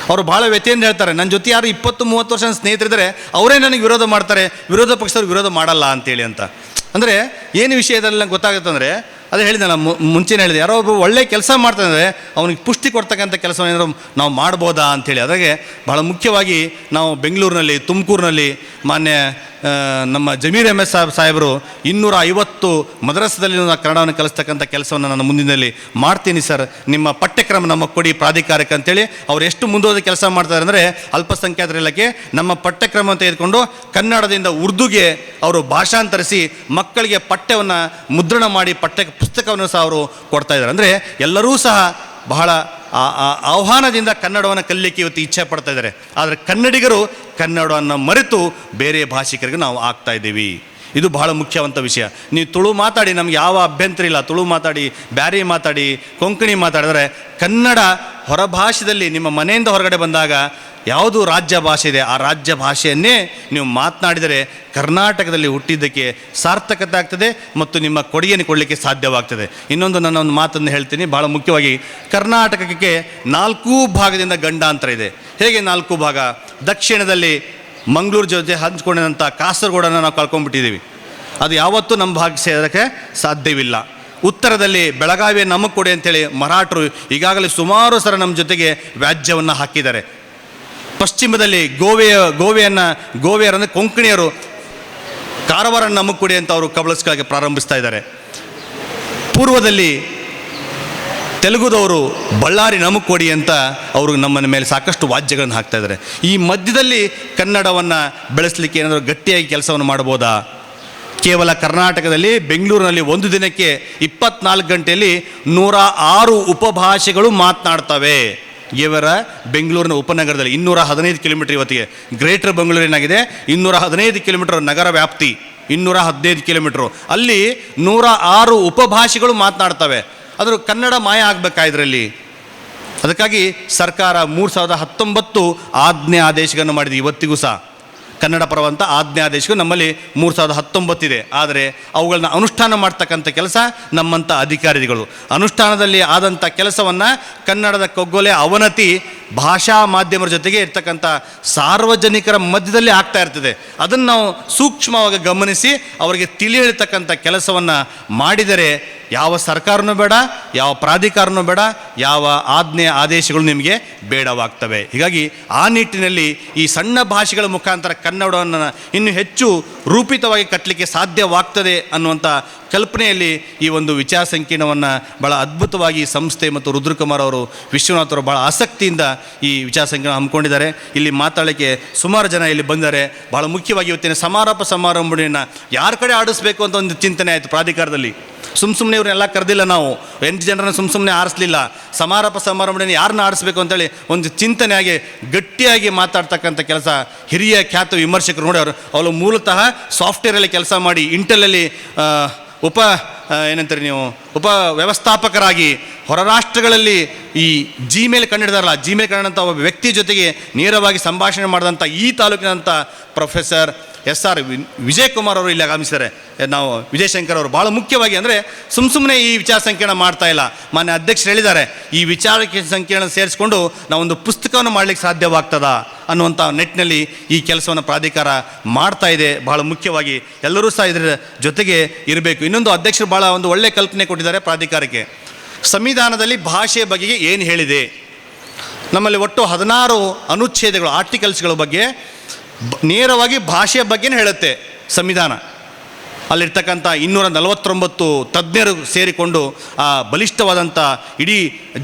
ಅವರು ಭಾಳ ವ್ಯಥೆಯಿಂದ ಹೇಳ್ತಾರೆ, ನನ್ನ ಜೊತೆ ಯಾರು 20-30 ವರ್ಷ ಸ್ನೇಹಿತರಿದ್ದಾರೆ, ಅವರೇ ನನಗೆ ವಿರೋಧ ಮಾಡ್ತಾರೆ, ವಿರೋಧ ಪಕ್ಷದವ್ರು ವಿರೋಧ ಮಾಡಲ್ಲ ಅಂತೇಳಿ ಅಂತ. ಅಂದರೆ ಏನು ವಿಷಯದಲ್ಲಿ ನಂಗೆ ಗೊತ್ತಾಗುತ್ತೆ ಅಂದರೆ, ಅದೇ ಹೇಳಿದೆ ನಾನು ಮುಂಚೆನೇ ಹೇಳಿದೆ, ಯಾರೋ ಒಬ್ಬ ಒಳ್ಳೆ ಕೆಲಸ ಮಾಡ್ತಾಯಿದ್ರೆ ಅವನಿಗೆ ಪುಷ್ಟಿ ಕೊಡ್ತಕ್ಕಂಥ ಕೆಲಸವೇನಾದ್ರು ನಾವು ಮಾಡ್ಬೋದಾ ಅಂಥೇಳಿ. ಅದಾಗೆ ಭಾಳ ಮುಖ್ಯವಾಗಿ ನಾವು ಬೆಂಗಳೂರಿನಲ್ಲಿ, ತುಮಕೂರಿನಲ್ಲಿ ಮಾನ್ಯ ನಮ್ಮ ಜಮೀರ್ ಎಮ್.ಎಸ್. ಸಾಹೇಬರು 250 ಮದ್ರಸದಲ್ಲಿ ಕನ್ನಡವನ್ನು ಕಲಿಸ್ತಕ್ಕಂಥ ಕೆಲಸವನ್ನು ನಾನು ಮುಂದಿನಲ್ಲಿ ಮಾಡ್ತೀನಿ ಸರ್, ನಿಮ್ಮ ಪಠ್ಯಕ್ರಮ ನಮ್ಮ ಕೊಡಿ ಪ್ರಾಧಿಕಾರಕ್ಕೆ ಅಂತೇಳಿ ಅವ್ರು ಎಷ್ಟು ಮುಂದುವರೆದ ಕೆಲಸ ಮಾಡ್ತಾರೆ ಅಂದರೆ, ಅಲ್ಪಸಂಖ್ಯಾತರ ಇಲಾಖೆ ನಮ್ಮ ಪಠ್ಯಕ್ರಮವನ್ನು ತೆಗೆದುಕೊಂಡು ಕನ್ನಡದಿಂದ ಉರ್ದುಗೆ ಅವರು ಭಾಷಾಂತರಿಸಿ ಮಕ್ಕಳಿಗೆ ಪಠ್ಯವನ್ನು ಮುದ್ರಣ ಮಾಡಿ ಪುಸ್ತಕವನ್ನು ಸಹ ಅವರು ಕೊಡ್ತಾ ಇದ್ದಾರೆ. ಅಂದರೆ ಎಲ್ಲರೂ ಸಹ ಬಹಳ ಆಹ್ವಾನದಿಂದ ಕನ್ನಡವನ್ನು ಕಲಿಯಲಿಕ್ಕೆ ಇವತ್ತು ಇಚ್ಛೆ ಪಡ್ತಾ ಇದ್ದಾರೆ. ಆದರೆ ಕನ್ನಡಿಗರು ಕನ್ನಡವನ್ನು ಮರೆತು ಬೇರೆ ಭಾಷಿಕರಿಗೆ ನಾವು ಆಗ್ತಾ ಇದ್ದೀವಿ. ಇದು ಬಹಳ ಮುಖ್ಯವಂತ ವಿಷಯ. ನೀವು ತುಳು ಮಾತಾಡಿ, ನಮ್ಗೆ ಯಾವ ಅಭ್ಯಂತರ ಇಲ್ಲ, ತುಳು ಮಾತಾಡಿ, ಬ್ಯಾರಿ ಮಾತಾಡಿ, ಕೊಂಕಣಿ ಮಾತಾಡಿದ್ರೆ ಕನ್ನಡ ಹೊರಭಾಷೆಯಲ್ಲಿ ನಿಮ್ಮ ಮನೆಯಿಂದ ಹೊರಗಡೆ ಬಂದಾಗ ಯಾವುದು ರಾಜ್ಯ ಭಾಷೆ ಇದೆ ಆ ರಾಜ್ಯ ಭಾಷೆಯನ್ನೇ ನೀವು ಮಾತನಾಡಿದರೆ ಕರ್ನಾಟಕದಲ್ಲಿ ಹುಟ್ಟಿದ್ದಕ್ಕೆ ಸಾರ್ಥಕತೆ ಆಗ್ತದೆ ಮತ್ತು ನಿಮ್ಮ ಕೊಡುಗೆಯನ್ನು ಕೊಡಲಿಕ್ಕೆ ಸಾಧ್ಯವಾಗ್ತದೆ. ಇನ್ನೊಂದು ನನ್ನ ಒಂದು ಮಾತನ್ನು ಹೇಳ್ತೀನಿ, ಭಾಳ ಮುಖ್ಯವಾಗಿ ಕರ್ನಾಟಕಕ್ಕೆ 4 ಭಾಗದಿಂದ ಗಂಡಾಂತರ ಇದೆ. ಹೇಗೆ 4 ಭಾಗ? ದಕ್ಷಿಣದಲ್ಲಿ ಮಂಗಳೂರು ಜೊತೆ ಹಂಚ್ಕೊಂಡಿದಂಥ ಕಾಸರಗೋಡನ್ನು ನಾವು ಕಳ್ಕೊಂಡ್ಬಿಟ್ಟಿದ್ದೀವಿ, ಅದು ಯಾವತ್ತೂ ನಮ್ಮ ಭಾಗ ಸೇರೋಕ್ಕೆ ಸಾಧ್ಯವಿಲ್ಲ. ಉತ್ತರದಲ್ಲಿ ಬೆಳಗಾವಿಯ ನಮಗೆ ಕೊಡಿ ಅಂತೇಳಿ ಮರಾಠರು ಈಗಾಗಲೇ ಸುಮಾರು ಸಲ ನಮ್ಮ ಜೊತೆಗೆ ವ್ಯಾಜ್ಯವನ್ನು ಹಾಕಿದ್ದಾರೆ. ಪಶ್ಚಿಮದಲ್ಲಿ ಗೋವೆಯರಂದರೆ ಕೊಂಕಣಿಯರು ಕಾರವಾರ ನಮಗೆ ಕೊಡಿ ಅಂತ ಅವರು ಕಬಳಿಸ್ಕೊಳ್ಳೋಕ್ಕೆ ಪ್ರಾರಂಭಿಸ್ತಾ ಇದ್ದಾರೆ. ಪೂರ್ವದಲ್ಲಿ ತೆಲುಗುದವರು ಬಳ್ಳಾರಿ ನಮಗೆ ಕೊಡಿ ಅಂತ ಅವರು ನಮ್ಮನ ಮೇಲೆ ಸಾಕಷ್ಟು ವಾದ್ಯಗಳನ್ನು ಹಾಕ್ತಾ ಇದ್ದಾರೆ. ಈ ಮಧ್ಯದಲ್ಲಿ ಕನ್ನಡವನ್ನು ಬೆಳೆಸಲಿಕ್ಕೆ ಏನಾದರೂ ಗಟ್ಟಿಯಾಗಿ ಕೆಲಸವನ್ನು ಮಾಡ್ಬೋದಾ? ಕೇವಲ ಕರ್ನಾಟಕದಲ್ಲಿ ಬೆಂಗಳೂರಿನಲ್ಲಿ ಒಂದು ದಿನಕ್ಕೆ 24 ಗಂಟೆಯಲ್ಲಿ 106 ಉಪಭಾಷೆಗಳು ಮಾತನಾಡ್ತವೆ. ಇವರ ಬೆಂಗಳೂರಿನ ಉಪನಗರದಲ್ಲಿ 215 ಕಿಲೋಮೀಟರ್, ಇವತ್ತಿಗೆ ಗ್ರೇಟರ್ ಬೆಂಗಳೂರಿನಾಗಿದೆ 215 ಕಿಲೋಮೀಟರ್ ನಗರ ವ್ಯಾಪ್ತಿ, 215 ಕಿಲೋಮೀಟ್ರು, ಅಲ್ಲಿ 106 ಉಪಭಾಷೆಗಳು ಮಾತನಾಡ್ತವೆ. ಅದ್ರ ಕನ್ನಡ ಮಾಯ ಆಗಬೇಕಾ ಇದರಲ್ಲಿ? ಅದಕ್ಕಾಗಿ ಸರ್ಕಾರ 2019 ಆಜ್ಞೆ ಆದೇಶಗಳನ್ನು ಮಾಡಿದೆ. ಇವತ್ತಿಗೂ ಸಹ ಕನ್ನಡ ಪರವಂತ ಆಜ್ಞೆ ಆದೇಶಗಳು ನಮ್ಮಲ್ಲಿ 2019 ಇದೆ. ಆದರೆ ಅವುಗಳನ್ನ ಅನುಷ್ಠಾನ ಮಾಡ್ತಕ್ಕಂಥ ಕೆಲಸ ನಮ್ಮಂಥ ಅಧಿಕಾರಿಗಳು. ಅನುಷ್ಠಾನದಲ್ಲಿ ಆದಂಥ ಕೆಲಸವನ್ನು ಕನ್ನಡದ ಕೊಗ್ಗೊಲೆ ಅವನತಿ ಭಾಷಾ ಮಾಧ್ಯಮರ ಜೊತೆಗೆ ಇರ್ತಕ್ಕಂಥ ಸಾರ್ವಜನಿಕರ ಮಧ್ಯದಲ್ಲಿ ಆಗ್ತಾ ಇರ್ತದೆ. ಅದನ್ನು ನಾವು ಸೂಕ್ಷ್ಮವಾಗಿ ಗಮನಿಸಿ ಅವರಿಗೆ ತಿಳಿ ಹೇಳ್ತಕ್ಕಂಥ ಕೆಲಸವನ್ನು ಮಾಡಿದರೆ ಯಾವ ಸರ್ಕಾರನೂ ಬೇಡ, ಯಾವ ಪ್ರಾಧಿಕಾರನೂ ಬೇಡ, ಯಾವ ಆಜ್ಞೆ ಆದೇಶಗಳು ನಿಮಗೆ ಬೇಡವಾಗ್ತವೆ. ಹೀಗಾಗಿ ಆ ನಿಟ್ಟಿನಲ್ಲಿ ಈ ಸಣ್ಣ ಭಾಷೆಗಳ ಮುಖಾಂತರ ಕನ್ನಡವನ್ನು ಇನ್ನೂ ಹೆಚ್ಚು ರೂಪಿತವಾಗಿ ಕಟ್ಟಲಿಕ್ಕೆ ಸಾಧ್ಯವಾಗ್ತದೆ ಅನ್ನುವಂಥ ಕಲ್ಪನೆಯಲ್ಲಿ ಈ ಒಂದು ವಿಚಾರ ಸಂಕಿರಣವನ್ನು ಭಾಳ ಅದ್ಭುತವಾಗಿ ಸಂಸ್ಥೆ ಮತ್ತು ರುದ್ರಕುಮಾರ್ ಅವರು, ವಿಶ್ವನಾಥ್ ಅವರು ಭಾಳ ಆಸಕ್ತಿಯಿಂದ ಈ ವಿಚಾರ ಸಂಕಿರಣ ಹಮ್ಮಿಕೊಂಡಿದ್ದಾರೆ. ಇಲ್ಲಿ ಮಾತಾಡಲಿಕ್ಕೆ ಸುಮಾರು ಜನ ಇಲ್ಲಿ ಬಂದಿದ್ದಾರೆ. ಭಾಳ ಮುಖ್ಯವಾಗಿ ಇವತ್ತಿನ ಸಮಾರೋಪ ಸಮಾರಂಭವನ್ನು ಯಾರ ಕಡೆ ಆಡಿಸ್ಬೇಕು ಅಂತ ಒಂದು ಚಿಂತನೆ ಆಯಿತು ಪ್ರಾಧಿಕಾರದಲ್ಲಿ. ಸುಮ್ಮನೆ ಇವ್ರನ್ನೆಲ್ಲ ಕರೆದಿಲ್ಲ, ನಾವು 8 ಜನರನ್ನು ಸುಮ್ಮನೆ ಆರಿಸಲಿಲ್ಲ. ಸಮಾರೋಪ ಸಮಾರಂಭವನ್ನು ಯಾರನ್ನ ಆಡಿಸ್ಬೇಕು ಅಂತೇಳಿ ಒಂದು ಚಿಂತನೆಯಾಗಿ ಗಟ್ಟಿಯಾಗಿ ಮಾತಾಡ್ತಕ್ಕಂಥ ಕೆಲಸ ಹಿರಿಯ ಖ್ಯಾತ ವಿಮರ್ಶಕರು ನೋಡಿ. ಅವರು ಮೂಲತಃ ಸಾಫ್ಟ್ವೇರಲ್ಲಿ ಕೆಲಸ ಮಾಡಿ ಇಂಟೆಲಲ್ಲಿ ಉಪ ವ್ಯವಸ್ಥಾಪಕರಾಗಿ ಹೊರ ರಾಷ್ಟ್ರಗಳಲ್ಲಿ ಈ ಜಿಮೇಲ್ ಕಂಡಿಡ್ದಾರಲ್ಲ, ಜಿಮೇಲ್ ಕಂಡಂಥ ಒಬ್ಬ ವ್ಯಕ್ತಿ ಜೊತೆಗೆ ನೇರವಾಗಿ ಸಂಭಾಷಣೆ ಮಾಡಿದಂಥ ಈ ತಾಲೂಕಿನಂಥ ಪ್ರೊಫೆಸರ್ SR ವಿಜಯಕುಮಾರ್ ಅವರು ಇಲ್ಲಿ ಆಗಮಿಸಿದ್ದಾರೆ. ನಾವು ವಿಜಯಶಂಕರ್ ಅವರು ಭಾಳ ಮುಖ್ಯವಾಗಿ ಅಂದರೆ ಸುಮ್ಮನೆ ಈ ವಿಚಾರ ಸಂಕಿರಣ ಮಾಡ್ತಾ ಇಲ್ಲ. ಮಾನ್ಯ ಅಧ್ಯಕ್ಷರು ಹೇಳಿದ್ದಾರೆ, ಈ ವಿಚಾರ ಸಂಕಿರಣ ಸೇರಿಸ್ಕೊಂಡು ನಾವೊಂದು ಪುಸ್ತಕವನ್ನು ಮಾಡಲಿಕ್ಕೆ ಸಾಧ್ಯವಾಗ್ತದಾ ಅನ್ನುವಂಥ ನಿಟ್ಟಿನಲ್ಲಿ ಈ ಕೆಲಸವನ್ನು ಪ್ರಾಧಿಕಾರ ಮಾಡ್ತಾ ಇದೆ. ಭಾಳ ಮುಖ್ಯವಾಗಿ ಎಲ್ಲರೂ ಸಹ ಇದರ ಜೊತೆಗೆ ಇರಬೇಕು. ಇನ್ನೊಂದು ಅಧ್ಯಕ್ಷರು ಭಾಳ ಒಂದು ಒಳ್ಳೆಯ ಕಲ್ಪನೆ ಕೊಟ್ಟಿದ್ದಾರೆ ಪ್ರಾಧಿಕಾರಕ್ಕೆ. ಸಂವಿಧಾನದಲ್ಲಿ ಭಾಷೆಯ ಬಗೆಗೆ ಏನು ಹೇಳಿದೆ? ನಮ್ಮಲ್ಲಿ ಒಟ್ಟು 16 ಅನುಚ್ಛೇದಗಳು, ಆರ್ಟಿಕಲ್ಸ್ಗಳ ಬಗ್ಗೆ ನೇರವಾಗಿ ಭಾಷೆಯ ಬಗ್ಗೆನೇ ಹೇಳುತ್ತೆ ಸಂವಿಧಾನ. ಅಲ್ಲಿರ್ತಕ್ಕಂಥ 249 ತಜ್ಞರು ಸೇರಿಕೊಂಡು ಆ ಬಲಿಷ್ಠವಾದಂಥ ಇಡೀ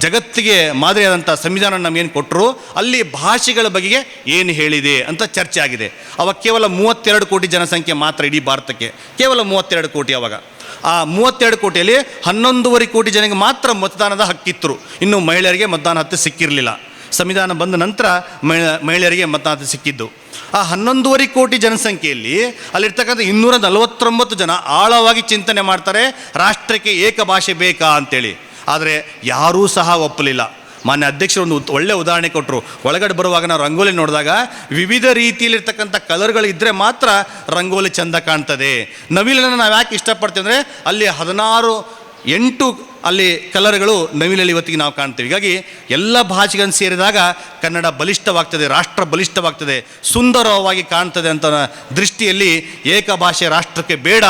ಜಗತ್ತಿಗೆ ಮಾದರಿಯಾದಂಥ ಸಂವಿಧಾನ ನಮಗೇನು ಕೊಟ್ಟರು, ಅಲ್ಲಿ ಭಾಷೆಗಳ ಬಗೆಗೆ ಏನು ಹೇಳಿದೆ ಅಂತ ಚರ್ಚೆ ಆಗಿದೆ. ಅವಾಗ ಕೇವಲ 32 ಕೋಟಿ ಜನಸಂಖ್ಯೆ ಮಾತ್ರ ಇಡೀ ಭಾರತಕ್ಕೆ, ಕೇವಲ 32 ಕೋಟಿ. ಅವಾಗ ಆ 32 ಕೋಟಿಯಲ್ಲಿ 11.5 ಕೋಟಿ ಜನಕ್ಕೆ ಮಾತ್ರ ಮತದಾನದ ಹಕ್ಕಿತ್ತು. ಇನ್ನು ಮಹಿಳೆಯರಿಗೆ ಮತದಾನ ಹಕ್ಕು ಸಿಕ್ಕಿರಲಿಲ್ಲ. ಸಂವಿಧಾನ ಬಂದ ನಂತರ ಮಹಿಳೆಯರಿಗೆ ಮತದಾನ ಹಕ್ಕು ಸಿಕ್ಕಿದ್ದು. ಆ 11.5 ಕೋಟಿ ಜನಸಂಖ್ಯೆಯಲ್ಲಿ ಅಲ್ಲಿರ್ತಕ್ಕಂಥ 249 ಜನ ಆಳವಾಗಿ ಚಿಂತನೆ ಮಾಡ್ತಾರೆ, ರಾಷ್ಟ್ರಕ್ಕೆ ಏಕ ಭಾಷೆ ಬೇಕಾ ಅಂತೇಳಿ. ಆದರೆ ಯಾರೂ ಸಹ ಒಪ್ಪಲಿಲ್ಲ. ಮಾನ್ಯ ಅಧ್ಯಕ್ಷರು ಒಂದು ಒಳ್ಳೆಯ ಉದಾಹರಣೆ ಕೊಟ್ಟರು. ಒಳಗಡೆ ಬರುವಾಗ ನಾವು ರಂಗೋಲಿ ನೋಡಿದಾಗ ವಿವಿಧ ರೀತಿಯಲ್ಲಿರ್ತಕ್ಕಂಥ ಕಲರ್ಗಳಿದ್ದರೆ ಮಾತ್ರ ರಂಗೋಲಿ ಚೆಂದ ಕಾಣ್ತದೆ. ನವಿಲನ್ನು ನಾವು ಯಾಕೆ ಇಷ್ಟಪಡ್ತೀವಿ ಅಂದರೆ ಅಲ್ಲಿ 16 8 ಅಲ್ಲಿ ಕಲರ್ಗಳು ನವಿಲಲ್ಲಿ ಇವತ್ತಿಗೆ ನಾವು ಕಾಣ್ತೀವಿ. ಹೀಗಾಗಿ ಎಲ್ಲ ಭಾಷೆಗಳನ್ನು ಸೇರಿದಾಗ ಕನ್ನಡ ಬಲಿಷ್ಠವಾಗ್ತದೆ, ರಾಷ್ಟ್ರ ಬಲಿಷ್ಠವಾಗ್ತದೆ, ಸುಂದರವಾಗಿ ಕಾಣ್ತದೆ ಅಂತ ದೃಷ್ಟಿಯಲ್ಲಿ ಏಕಭಾಷೆ ರಾಷ್ಟ್ರಕ್ಕೆ ಬೇಡ,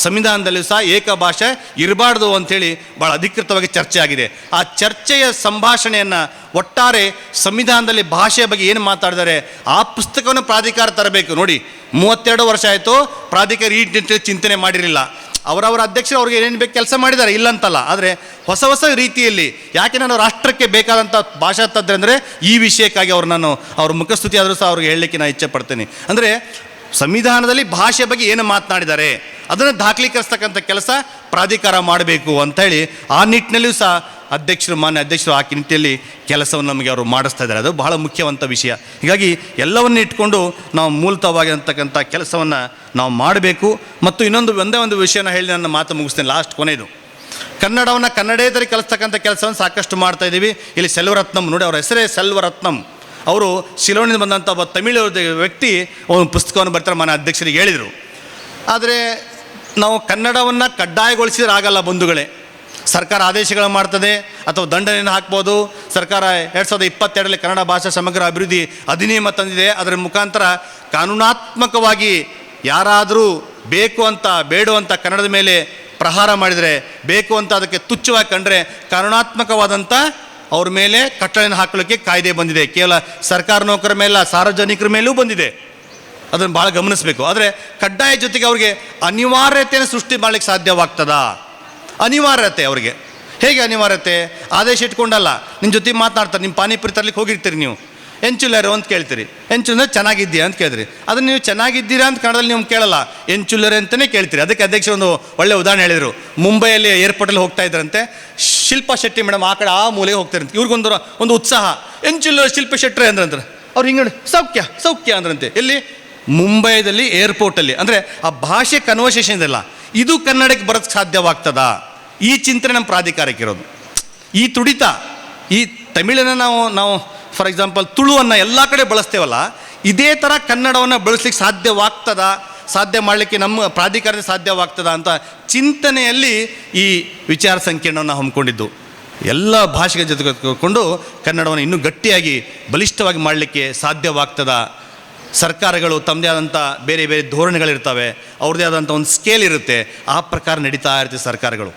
ಸಂವಿಧಾನದಲ್ಲೂ ಸಹ ಏಕಭಾಷೆ ಇರಬಾರ್ದು ಅಂಥೇಳಿ ಭಾಳ ಅಧಿಕೃತವಾಗಿ ಚರ್ಚೆ ಆಗಿದೆ. ಆ ಚರ್ಚೆಯ ಸಂಭಾಷಣೆಯನ್ನು ಒಟ್ಟಾರೆ ಸಂವಿಧಾನದಲ್ಲಿ ಭಾಷೆಯ ಬಗ್ಗೆ ಏನು ಮಾತಾಡಿದ್ದಾರೆ ಆ ಪುಸ್ತಕವನ್ನು ಪ್ರಾಧಿಕಾರ ತರಬೇಕು. ನೋಡಿ, 32 ವರ್ಷ ಆಯಿತು, ಪ್ರಾಧಿಕಾರ ಈ ನಿಟ್ಟಿನಲ್ಲಿ ಚಿಂತನೆ ಮಾಡಿರಲಿಲ್ಲ. ಅವರವರ ಅಧ್ಯಕ್ಷರು ಅವ್ರಿಗೆ ಏನೇನು ಬೇಕು ಕೆಲಸ ಮಾಡಿದ್ದಾರೆ, ಇಲ್ಲಂತಲ್ಲ. ಆದರೆ ಹೊಸ ಹೊಸ ರೀತಿಯಲ್ಲಿ ಯಾಕೆ ನಾನು ರಾಷ್ಟ್ರಕ್ಕೆ ಬೇಕಾದಂಥ ಭಾಷಾ ತಜ್ಞರು ಅಂದರೆ ಈ ವಿಷಯಕ್ಕಾಗಿ ನಾನು ಅವ್ರ ಮುಖಸ್ತುತಿ ಆದರೂ ಸಹ ಅವ್ರಿಗೆ ಹೇಳಲಿಕ್ಕೆ ನಾನು ಇಚ್ಛೆ ಪಡ್ತೇನೆ. ಅಂದರೆ ಸಂವಿಧಾನದಲ್ಲಿ ಭಾಷೆ ಬಗ್ಗೆ ಏನು ಮಾತನಾಡಿದ್ದಾರೆ ಅದನ್ನು ದಾಖಲೀಕರಿಸ್ತಕ್ಕಂಥ ಕೆಲಸ ಪ್ರಾಧಿಕಾರ ಮಾಡಬೇಕು ಅಂಥೇಳಿ ಆ ನಿಟ್ಟಿನಲ್ಲಿಯೂ ಸಹ ಮಾನ್ಯ ಅಧ್ಯಕ್ಷರು ಆ ನಿಟ್ಟಿನಲ್ಲಿ ಕೆಲಸವನ್ನು ನಮಗೆ ಅವರು ಮಾಡಿಸ್ತಾ ಇದ್ದಾರೆ. ಅದು ಬಹಳ ಮುಖ್ಯವಂತ ವಿಷಯ. ಹೀಗಾಗಿ ಎಲ್ಲವನ್ನೂ ಇಟ್ಕೊಂಡು ನಾವು ಮೂಲತಃವಾಗಿ ಅಂತಕ್ಕಂಥ ಕೆಲಸವನ್ನು ನಾವು ಮಾಡಬೇಕು. ಮತ್ತು ಒಂದೇ ಒಂದು ವಿಷಯನ ಹೇಳಿ ನನ್ನ ಮಾತು ಮುಗಿಸ್ತೇನೆ, ಲಾಸ್ಟ್ ಕೊನೆಯದು. ಕನ್ನಡವನ್ನು ಕನ್ನಡೇತರಿಗೆ ಕಲಿಸ್ತಕ್ಕಂಥ ಕೆಲಸವನ್ನು ಸಾಕಷ್ಟು ಮಾಡ್ತಾ ಇದ್ದೀವಿ. ಇಲ್ಲಿ ಸೆಲ್ವರತ್ನಂ ನೋಡಿ, ಅವರ ಹೆಸರೇ ಸೆಲ್ವರತ್ನಂ. ಅವರು ಶಿಲೋಣಿಂದ ಬಂದಂಥ ಒಬ್ಬ ತಮಿಳು ವ್ಯಕ್ತಿ ಒಂದು ಪುಸ್ತಕವನ್ನು ಬರ್ತಾರೆ, ಮಾನ್ಯ ಅಧ್ಯಕ್ಷರಿಗೆ ಹೇಳಿದರು. ಆದರೆ ನಾವು ಕನ್ನಡವನ್ನು ಕಡ್ಡಾಯಗೊಳಿಸಿದ್ರೆ ಆಗಲ್ಲ ಬಂಧುಗಳೇ. ಸರ್ಕಾರ ಆದೇಶಗಳು ಮಾಡ್ತದೆ ಅಥವಾ ದಂಡನೆಯನ್ನು ಹಾಕ್ಬೋದು. ಸರ್ಕಾರ 2022ರಲ್ಲಿ ಕನ್ನಡ ಭಾಷಾ ಸಮಗ್ರ ಅಭಿವೃದ್ಧಿ ಅಧಿನಿಯಮ ತಂದಿದೆ. ಅದರ ಮುಖಾಂತರ ಕಾನೂನಾತ್ಮಕವಾಗಿ ಯಾರಾದರೂ ಬೇಕು ಅಂತ ಬೇಡುವಂಥ ಕನ್ನಡದ ಮೇಲೆ ಪ್ರಹಾರ ಮಾಡಿದರೆ, ಬೇಕು ಅಂತ ಅದಕ್ಕೆ ತುಚ್ಛವಾಗಿ ಕಂಡ್ರೆ ಕಾನೂನಾತ್ಮಕವಾದಂಥ ಅವ್ರ ಮೇಲೆ ಕಟ್ಟಳೆಯನ್ನು ಹಾಕೊಳ್ಳೋಕ್ಕೆ ಕಾಯ್ದೆ ಬಂದಿದೆ. ಕೇವಲ ಸರ್ಕಾರ ನೌಕರ ಮೇಲೆ, ಸಾರ್ವಜನಿಕರ ಮೇಲೂ ಬಂದಿದೆ. ಅದನ್ನು ಭಾಳ ಗಮನಿಸಬೇಕು. ಆದರೆ ಕಡ್ಡಾಯ ಜೊತೆಗೆ ಅವ್ರಿಗೆ ಅನಿವಾರ್ಯತೆಯನ್ನು ಸೃಷ್ಟಿ ಮಾಡಲಿಕ್ಕೆ ಸಾಧ್ಯವಾಗ್ತದಾ? ಅನಿವಾರ್ಯತೆ ಅವ್ರಿಗೆ ಹೇಗೆ ಅನಿವಾರ್ಯತೆ? ಆದೇಶ ಇಟ್ಕೊಂಡಲ್ಲ, ನಿಮ್ಮ ಜೊತೆ ಮಾತನಾಡ್ತಾರೆ. ನಿಮ್ಮ ಪಾನಿಪುರಿ ತರಲಿಕ್ಕೆ ಹೋಗಿರ್ತೀರಿ, ನೀವು ಎಂಚುಲ್ಲರು ಅಂತ ಕೇಳ್ತೀರಿ. ಎಂಚುಲ್ಲರೆ ಚೆನ್ನಾಗಿದ್ದೀಯಾ ಅಂತ ಕೇಳಿದ್ರಿ. ಅದನ್ನು ನೀವು ಚೆನ್ನಾಗಿದ್ದೀರಾ ಅಂತ ಕನ್ನಡದಲ್ಲಿ ನೀವು ಕೇಳಲ್ಲ, ಎಂಚುಲ್ಲರೆ ಅಂತಲೇ ಕೇಳ್ತೀರಿ. ಅದಕ್ಕೆ ಅಧ್ಯಕ್ಷರು ಒಂದು ಒಳ್ಳೆ ಉದಾಹರಣೆ ಹೇಳಿದರು. ಮುಂಬೈಯಲ್ಲಿ ಏರ್ಪೋರ್ಟಲ್ಲಿ ಹೋಗ್ತಾ ಇದ್ರಂತೆ, ಶಿಲ್ಪಾ ಶೆಟ್ಟಿ ಮೇಡಮ್ ಆ ಕಡೆ ಆ ಮೂಲೆಗೆ ಹೋಗ್ತಾರಂತೆ. ಇವ್ರಿಗೊಂದು ಉತ್ಸಾಹ, ಎಂಚುಲ್ಲರೆ ಶಿಲ್ಪಾ ಶೆಟ್ಟಿ ಅಂದ್ರಂತಾರೆ. ಅವ್ರು ಹಿಂಗೆ ನೋಡಿ ಸೌಖ್ಯ ಸೌಖ್ಯ ಅಂದ್ರಂತೆ. ಎಲ್ಲಿ? ಮುಂಬೈದಲ್ಲಿ ಏರ್ಪೋರ್ಟಲ್ಲಿ. ಅಂದರೆ ಆ ಭಾಷೆ ಕನ್ವರ್ಸೇಷನ್ ಇದೆಲ್ಲ, ಇದು ಕನ್ನಡಕ್ಕೆ ಬರೋಕ್ಕೆ ಸಾಧ್ಯವಾಗ್ತದಾ? ಈ ಚಿಂತನೆ ನಮ್ಮ ಪ್ರಾಧಿಕಾರಕ್ಕೆ ಇರೋದು. ಈ ತುಡಿತ, ಈ ತಮಿಳನ್ನು ನಾವು ಫಾರ್ ಎಕ್ಸಾಂಪಲ್ ತುಳುವನ್ನು ಎಲ್ಲ ಕಡೆ ಬಳಸ್ತೇವಲ್ಲ, ಇದೇ ಥರ ಕನ್ನಡವನ್ನು ಬಳಸ್ಲಿಕ್ಕೆ ಸಾಧ್ಯವಾಗ್ತದಾ, ಸಾಧ್ಯ ಮಾಡಲಿಕ್ಕೆ ನಮ್ಮ ಪ್ರಾಧಿಕಾರದ ಸಾಧ್ಯವಾಗ್ತದಾ ಅಂತ ಚಿಂತನೆಯಲ್ಲಿ ಈ ವಿಚಾರ ಸಂಕಿರಣವನ್ನು ಹಮ್ಮಿಕೊಂಡಿದ್ದು. ಎಲ್ಲ ಭಾಷೆಗಳ ಜೊತೆಗೊಂಡು ಕನ್ನಡವನ್ನು ಇನ್ನೂ ಗಟ್ಟಿಯಾಗಿ ಬಲಿಷ್ಠವಾಗಿ ಮಾಡಲಿಕ್ಕೆ ಸಾಧ್ಯವಾಗ್ತದಾ? ಸರ್ಕಾರಗಳು ತಮ್ಮದೇ ಆದಂಥ ಬೇರೆ ಬೇರೆ ಧೋರಣೆಗಳಿರ್ತವೆ, ಅವ್ರದ್ದೇ ಆದಂಥ ಒಂದು ಸ್ಕೇಲ್ ಇರುತ್ತೆ, ಆ ಪ್ರಕಾರ ನಡೀತಾ ಇರುತ್ತೆ ಸರ್ಕಾರಗಳು.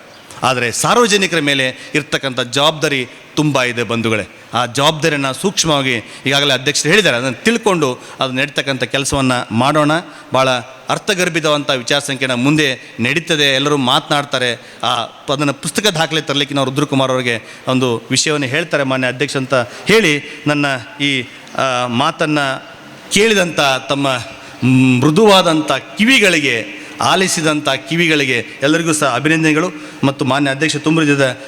ಆದರೆ ಸಾರ್ವಜನಿಕರ ಮೇಲೆ ಇರ್ತಕ್ಕಂಥ ಜವಾಬ್ದಾರಿ ತುಂಬ ಇದೆ ಬಂಧುಗಳೇ. ಆ ಜವಾಬ್ದಾರಿಯನ್ನು ಸೂಕ್ಷ್ಮವಾಗಿ ಈಗಾಗಲೇ ಅಧ್ಯಕ್ಷರು ಹೇಳಿದ್ದಾರೆ, ಅದನ್ನು ತಿಳ್ಕೊಂಡು ಅದು ನಡೀತಕ್ಕಂಥ ಕೆಲಸವನ್ನು ಮಾಡೋಣ. ಭಾಳ ಅರ್ಥಗರ್ಭಿತವಂಥ ವಿಚಾರ ಸಂಕಿರಣ ಮುಂದೆ ನಡೀತದೆ, ಎಲ್ಲರೂ ಮಾತನಾಡ್ತಾರೆ. ಅದನ್ನು ಪುಸ್ತಕ ದಾಖಲೆ ತರಲಿಕ್ಕೆ ನಾವು ರುದ್ರಕುಮಾರ್ ಅವರಿಗೆ ಒಂದು ವಿಷಯವನ್ನು ಹೇಳ್ತಾರೆ ಮಾನ್ಯ ಅಧ್ಯಕ್ಷ ಅಂತ ಹೇಳಿ ನನ್ನ ಈ ಮಾತನ್ನು ಕೇಳಿದಂಥ ತಮ್ಮ ಮೃದುವಾದಂಥ ಕಿವಿಗಳಿಗೆ, ಆಲಿಸಿದಂಥ ಕಿವಿಗಳಿಗೆ ಎಲ್ಲರಿಗೂ ಸಹ ಅಭಿನಂದನೆಗಳು. ಮತ್ತು ಮಾನ್ಯ ಅಧ್ಯಕ್ಷ ತುಂಬ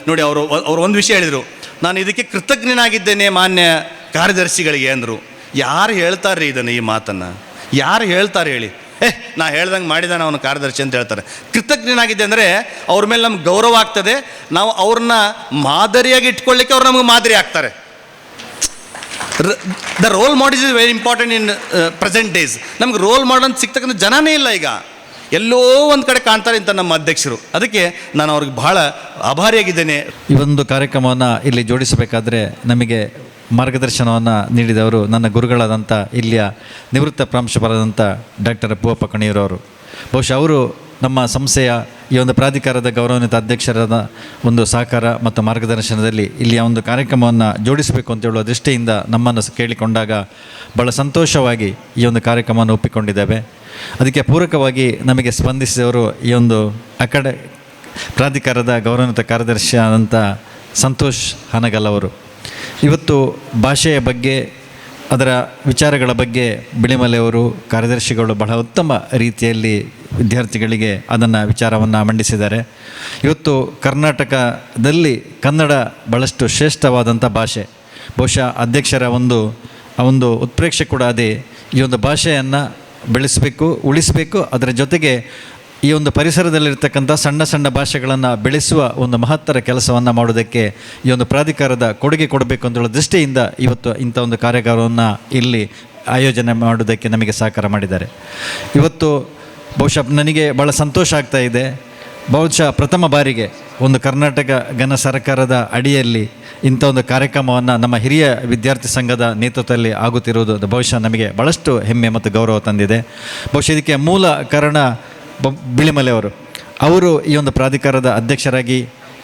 ನೋಡಿ, ಅವರು ಒಂದು ವಿಷಯ ಹೇಳಿದರು, ನಾನು ಇದಕ್ಕೆ ಕೃತಜ್ಞನಾಗಿದ್ದೇನೆ ಮಾನ್ಯ ಕಾರ್ಯದರ್ಶಿಗಳಿಗೆ ಅಂದರು. ಯಾರು ಹೇಳ್ತಾರೆ ರೀ ಇದನ್ನು? ಈ ಮಾತನ್ನು ಯಾರು ಹೇಳ್ತಾರೆ ಹೇಳಿ? ನಾ ಹೇಳ್ದಂಗೆ ಮಾಡಿದಾನೆ ಅವನು ಕಾರ್ಯದರ್ಶಿ ಅಂತ ಹೇಳ್ತಾರೆ. ಕೃತಜ್ಞನಾಗಿದ್ದೆ ಅಂದರೆ ಅವ್ರ ಮೇಲೆ ನಮ್ಗೆ ಗೌರವ ಆಗ್ತದೆ. ನಾವು ಅವ್ರನ್ನ ಮಾದರಿಯಾಗಿ ಇಟ್ಕೊಳ್ಳಿಕ್ಕೆ ಅವ್ರು ನಮಗೆ ಮಾದರಿ ಆಗ್ತಾರೆ. The role model is very important in present days. ನಮ್ಗೆ ರೋಲ್ ಮಾಡೆಲ್ ಅಂತ ಸಿಗ್ತಕ್ಕಂಥ ಜನನೇ ಇಲ್ಲ ಈಗ, ಎಲ್ಲೋ ಒಂದು ಕಡೆ ಕಾಣ್ತಾರೆ ಅಂತ ನಮ್ಮ ಅಧ್ಯಕ್ಷರು. ಅದಕ್ಕೆ ನಾನು ಅವ್ರಿಗೆ ಬಹಳ ಆಭಾರಿಯಾಗಿದ್ದೇನೆ. ಈ ಒಂದು ಕಾರ್ಯಕ್ರಮವನ್ನು ಇಲ್ಲಿ ಜೋಡಿಸಬೇಕಾದ್ರೆ ನಮಗೆ ಮಾರ್ಗದರ್ಶನವನ್ನು ನೀಡಿದವರು ನನ್ನ ಗುರುಗಳಾದಂಥ ಇಲ್ಲಿಯ ನಿವೃತ್ತ ಪ್ರಾಂಶುಪಾಲರಾದಂಥ ಡಾಕ್ಟರ್ ಪೂವಪ್ಪ ಕಣಿಯೂರವರು. ಬಹುಶಃ ಅವರು ನಮ್ಮ ಸಂಸ್ಥೆಯ ಈ ಒಂದು ಪ್ರಾಧಿಕಾರದ ಗೌರವಾನ್ವಿತ ಅಧ್ಯಕ್ಷರಾದ ಒಂದು ಸಹಕಾರ ಮತ್ತು ಮಾರ್ಗದರ್ಶನದಲ್ಲಿ ಇಲ್ಲಿಯ ಒಂದು ಕಾರ್ಯಕ್ರಮವನ್ನು ಜೋಡಿಸಬೇಕು ಅಂತ ಹೇಳುವ ದೃಷ್ಟಿಯಿಂದ ನಮ್ಮನ್ನು ಕೇಳಿಕೊಂಡಾಗ ಭಾಳ ಸಂತೋಷವಾಗಿ ಈ ಒಂದು ಕಾರ್ಯಕ್ರಮವನ್ನು ಒಪ್ಪಿಕೊಂಡಿದ್ದೇವೆ. ಅದಕ್ಕೆ ಪೂರಕವಾಗಿ ನಮಗೆ ಸ್ಪಂದಿಸಿದವರು ಈ ಒಂದು ಪ್ರಾಧಿಕಾರದ ಗೌರವಾನ್ವಿತ ಕಾರ್ಯದರ್ಶಿ ಆದಂಥ ಸಂತೋಷ್ ಹನಗಲ್ ಅವರು. ಇವತ್ತು ಭಾಷೆಯ ಬಗ್ಗೆ, ಅದರ ವಿಚಾರಗಳ ಬಗ್ಗೆ ಬಿಳಿಮಲೆಯವರು ಕಾರ್ಯದರ್ಶಿಗಳು ಬಹಳ ಉತ್ತಮ ರೀತಿಯಲ್ಲಿ ವಿದ್ಯಾರ್ಥಿಗಳಿಗೆ ಅದನ್ನು ವಿಚಾರವನ್ನು ಮಂಡಿಸಿದ್ದಾರೆ. ಇವತ್ತು ಕರ್ನಾಟಕದಲ್ಲಿ ಕನ್ನಡ ಭಾಳಷ್ಟು ಶ್ರೇಷ್ಠವಾದಂಥ ಭಾಷೆ. ಬಹುಶಃ ಅಧ್ಯಕ್ಷರ ಒಂದು ಉತ್ಪ್ರೇಕ್ಷೆ ಕೂಡ ಅದೇ, ಈ ಒಂದು ಭಾಷೆಯನ್ನು ಬೆಳೆಸಬೇಕು, ಉಳಿಸಬೇಕು. ಅದರ ಜೊತೆಗೆ ಈ ಒಂದು ಪರಿಸರದಲ್ಲಿರ್ತಕ್ಕಂಥ ಸಣ್ಣ ಸಣ್ಣ ಭಾಷೆಗಳನ್ನು ಬೆಳೆಸುವ ಒಂದು ಮಹತ್ತರ ಕೆಲಸವನ್ನು ಮಾಡೋದಕ್ಕೆ ಈ ಒಂದು ಪ್ರಾಧಿಕಾರದ ಕೊಡುಗೆ ಕೊಡಬೇಕು ಅಂತ ಹೇಳೋ ದೃಷ್ಟಿಯಿಂದ ಇವತ್ತು ಇಂಥ ಒಂದು ಕಾರ್ಯಾಗಾರವನ್ನು ಇಲ್ಲಿ ಆಯೋಜನೆ ಮಾಡೋದಕ್ಕೆ ನಮಗೆ ಸಹಕಾರ ಮಾಡಿದ್ದಾರೆ. ಇವತ್ತು ಬಹುಶಃ ನನಗೆ ಭಾಳ ಸಂತೋಷ ಆಗ್ತಾ ಇದೆ. ಬಹುಶಃ ಪ್ರಥಮ ಬಾರಿಗೆ ಒಂದು ಕರ್ನಾಟಕ ಘನ ಸರ್ಕಾರದ ಅಡಿಯಲ್ಲಿ ಇಂಥ ಒಂದು ಕಾರ್ಯಕ್ರಮವನ್ನು ನಮ್ಮ ಹಿರಿಯ ವಿದ್ಯಾರ್ಥಿ ಸಂಘದ ನೇತೃತ್ವದಲ್ಲಿ ಆಗುತ್ತಿರುವುದು ಬಹುಶಃ ನಮಗೆ ಭಾಳಷ್ಟು ಹೆಮ್ಮೆ ಮತ್ತು ಗೌರವ ತಂದಿದೆ. ಬಹುಶಃ ಇದಕ್ಕೆ ಮೂಲ ಕಾರಣ ಬಿಳಿಮಲೆಯವರು. ಅವರು ಈ ಒಂದು ಪ್ರಾಧಿಕಾರದ ಅಧ್ಯಕ್ಷರಾಗಿ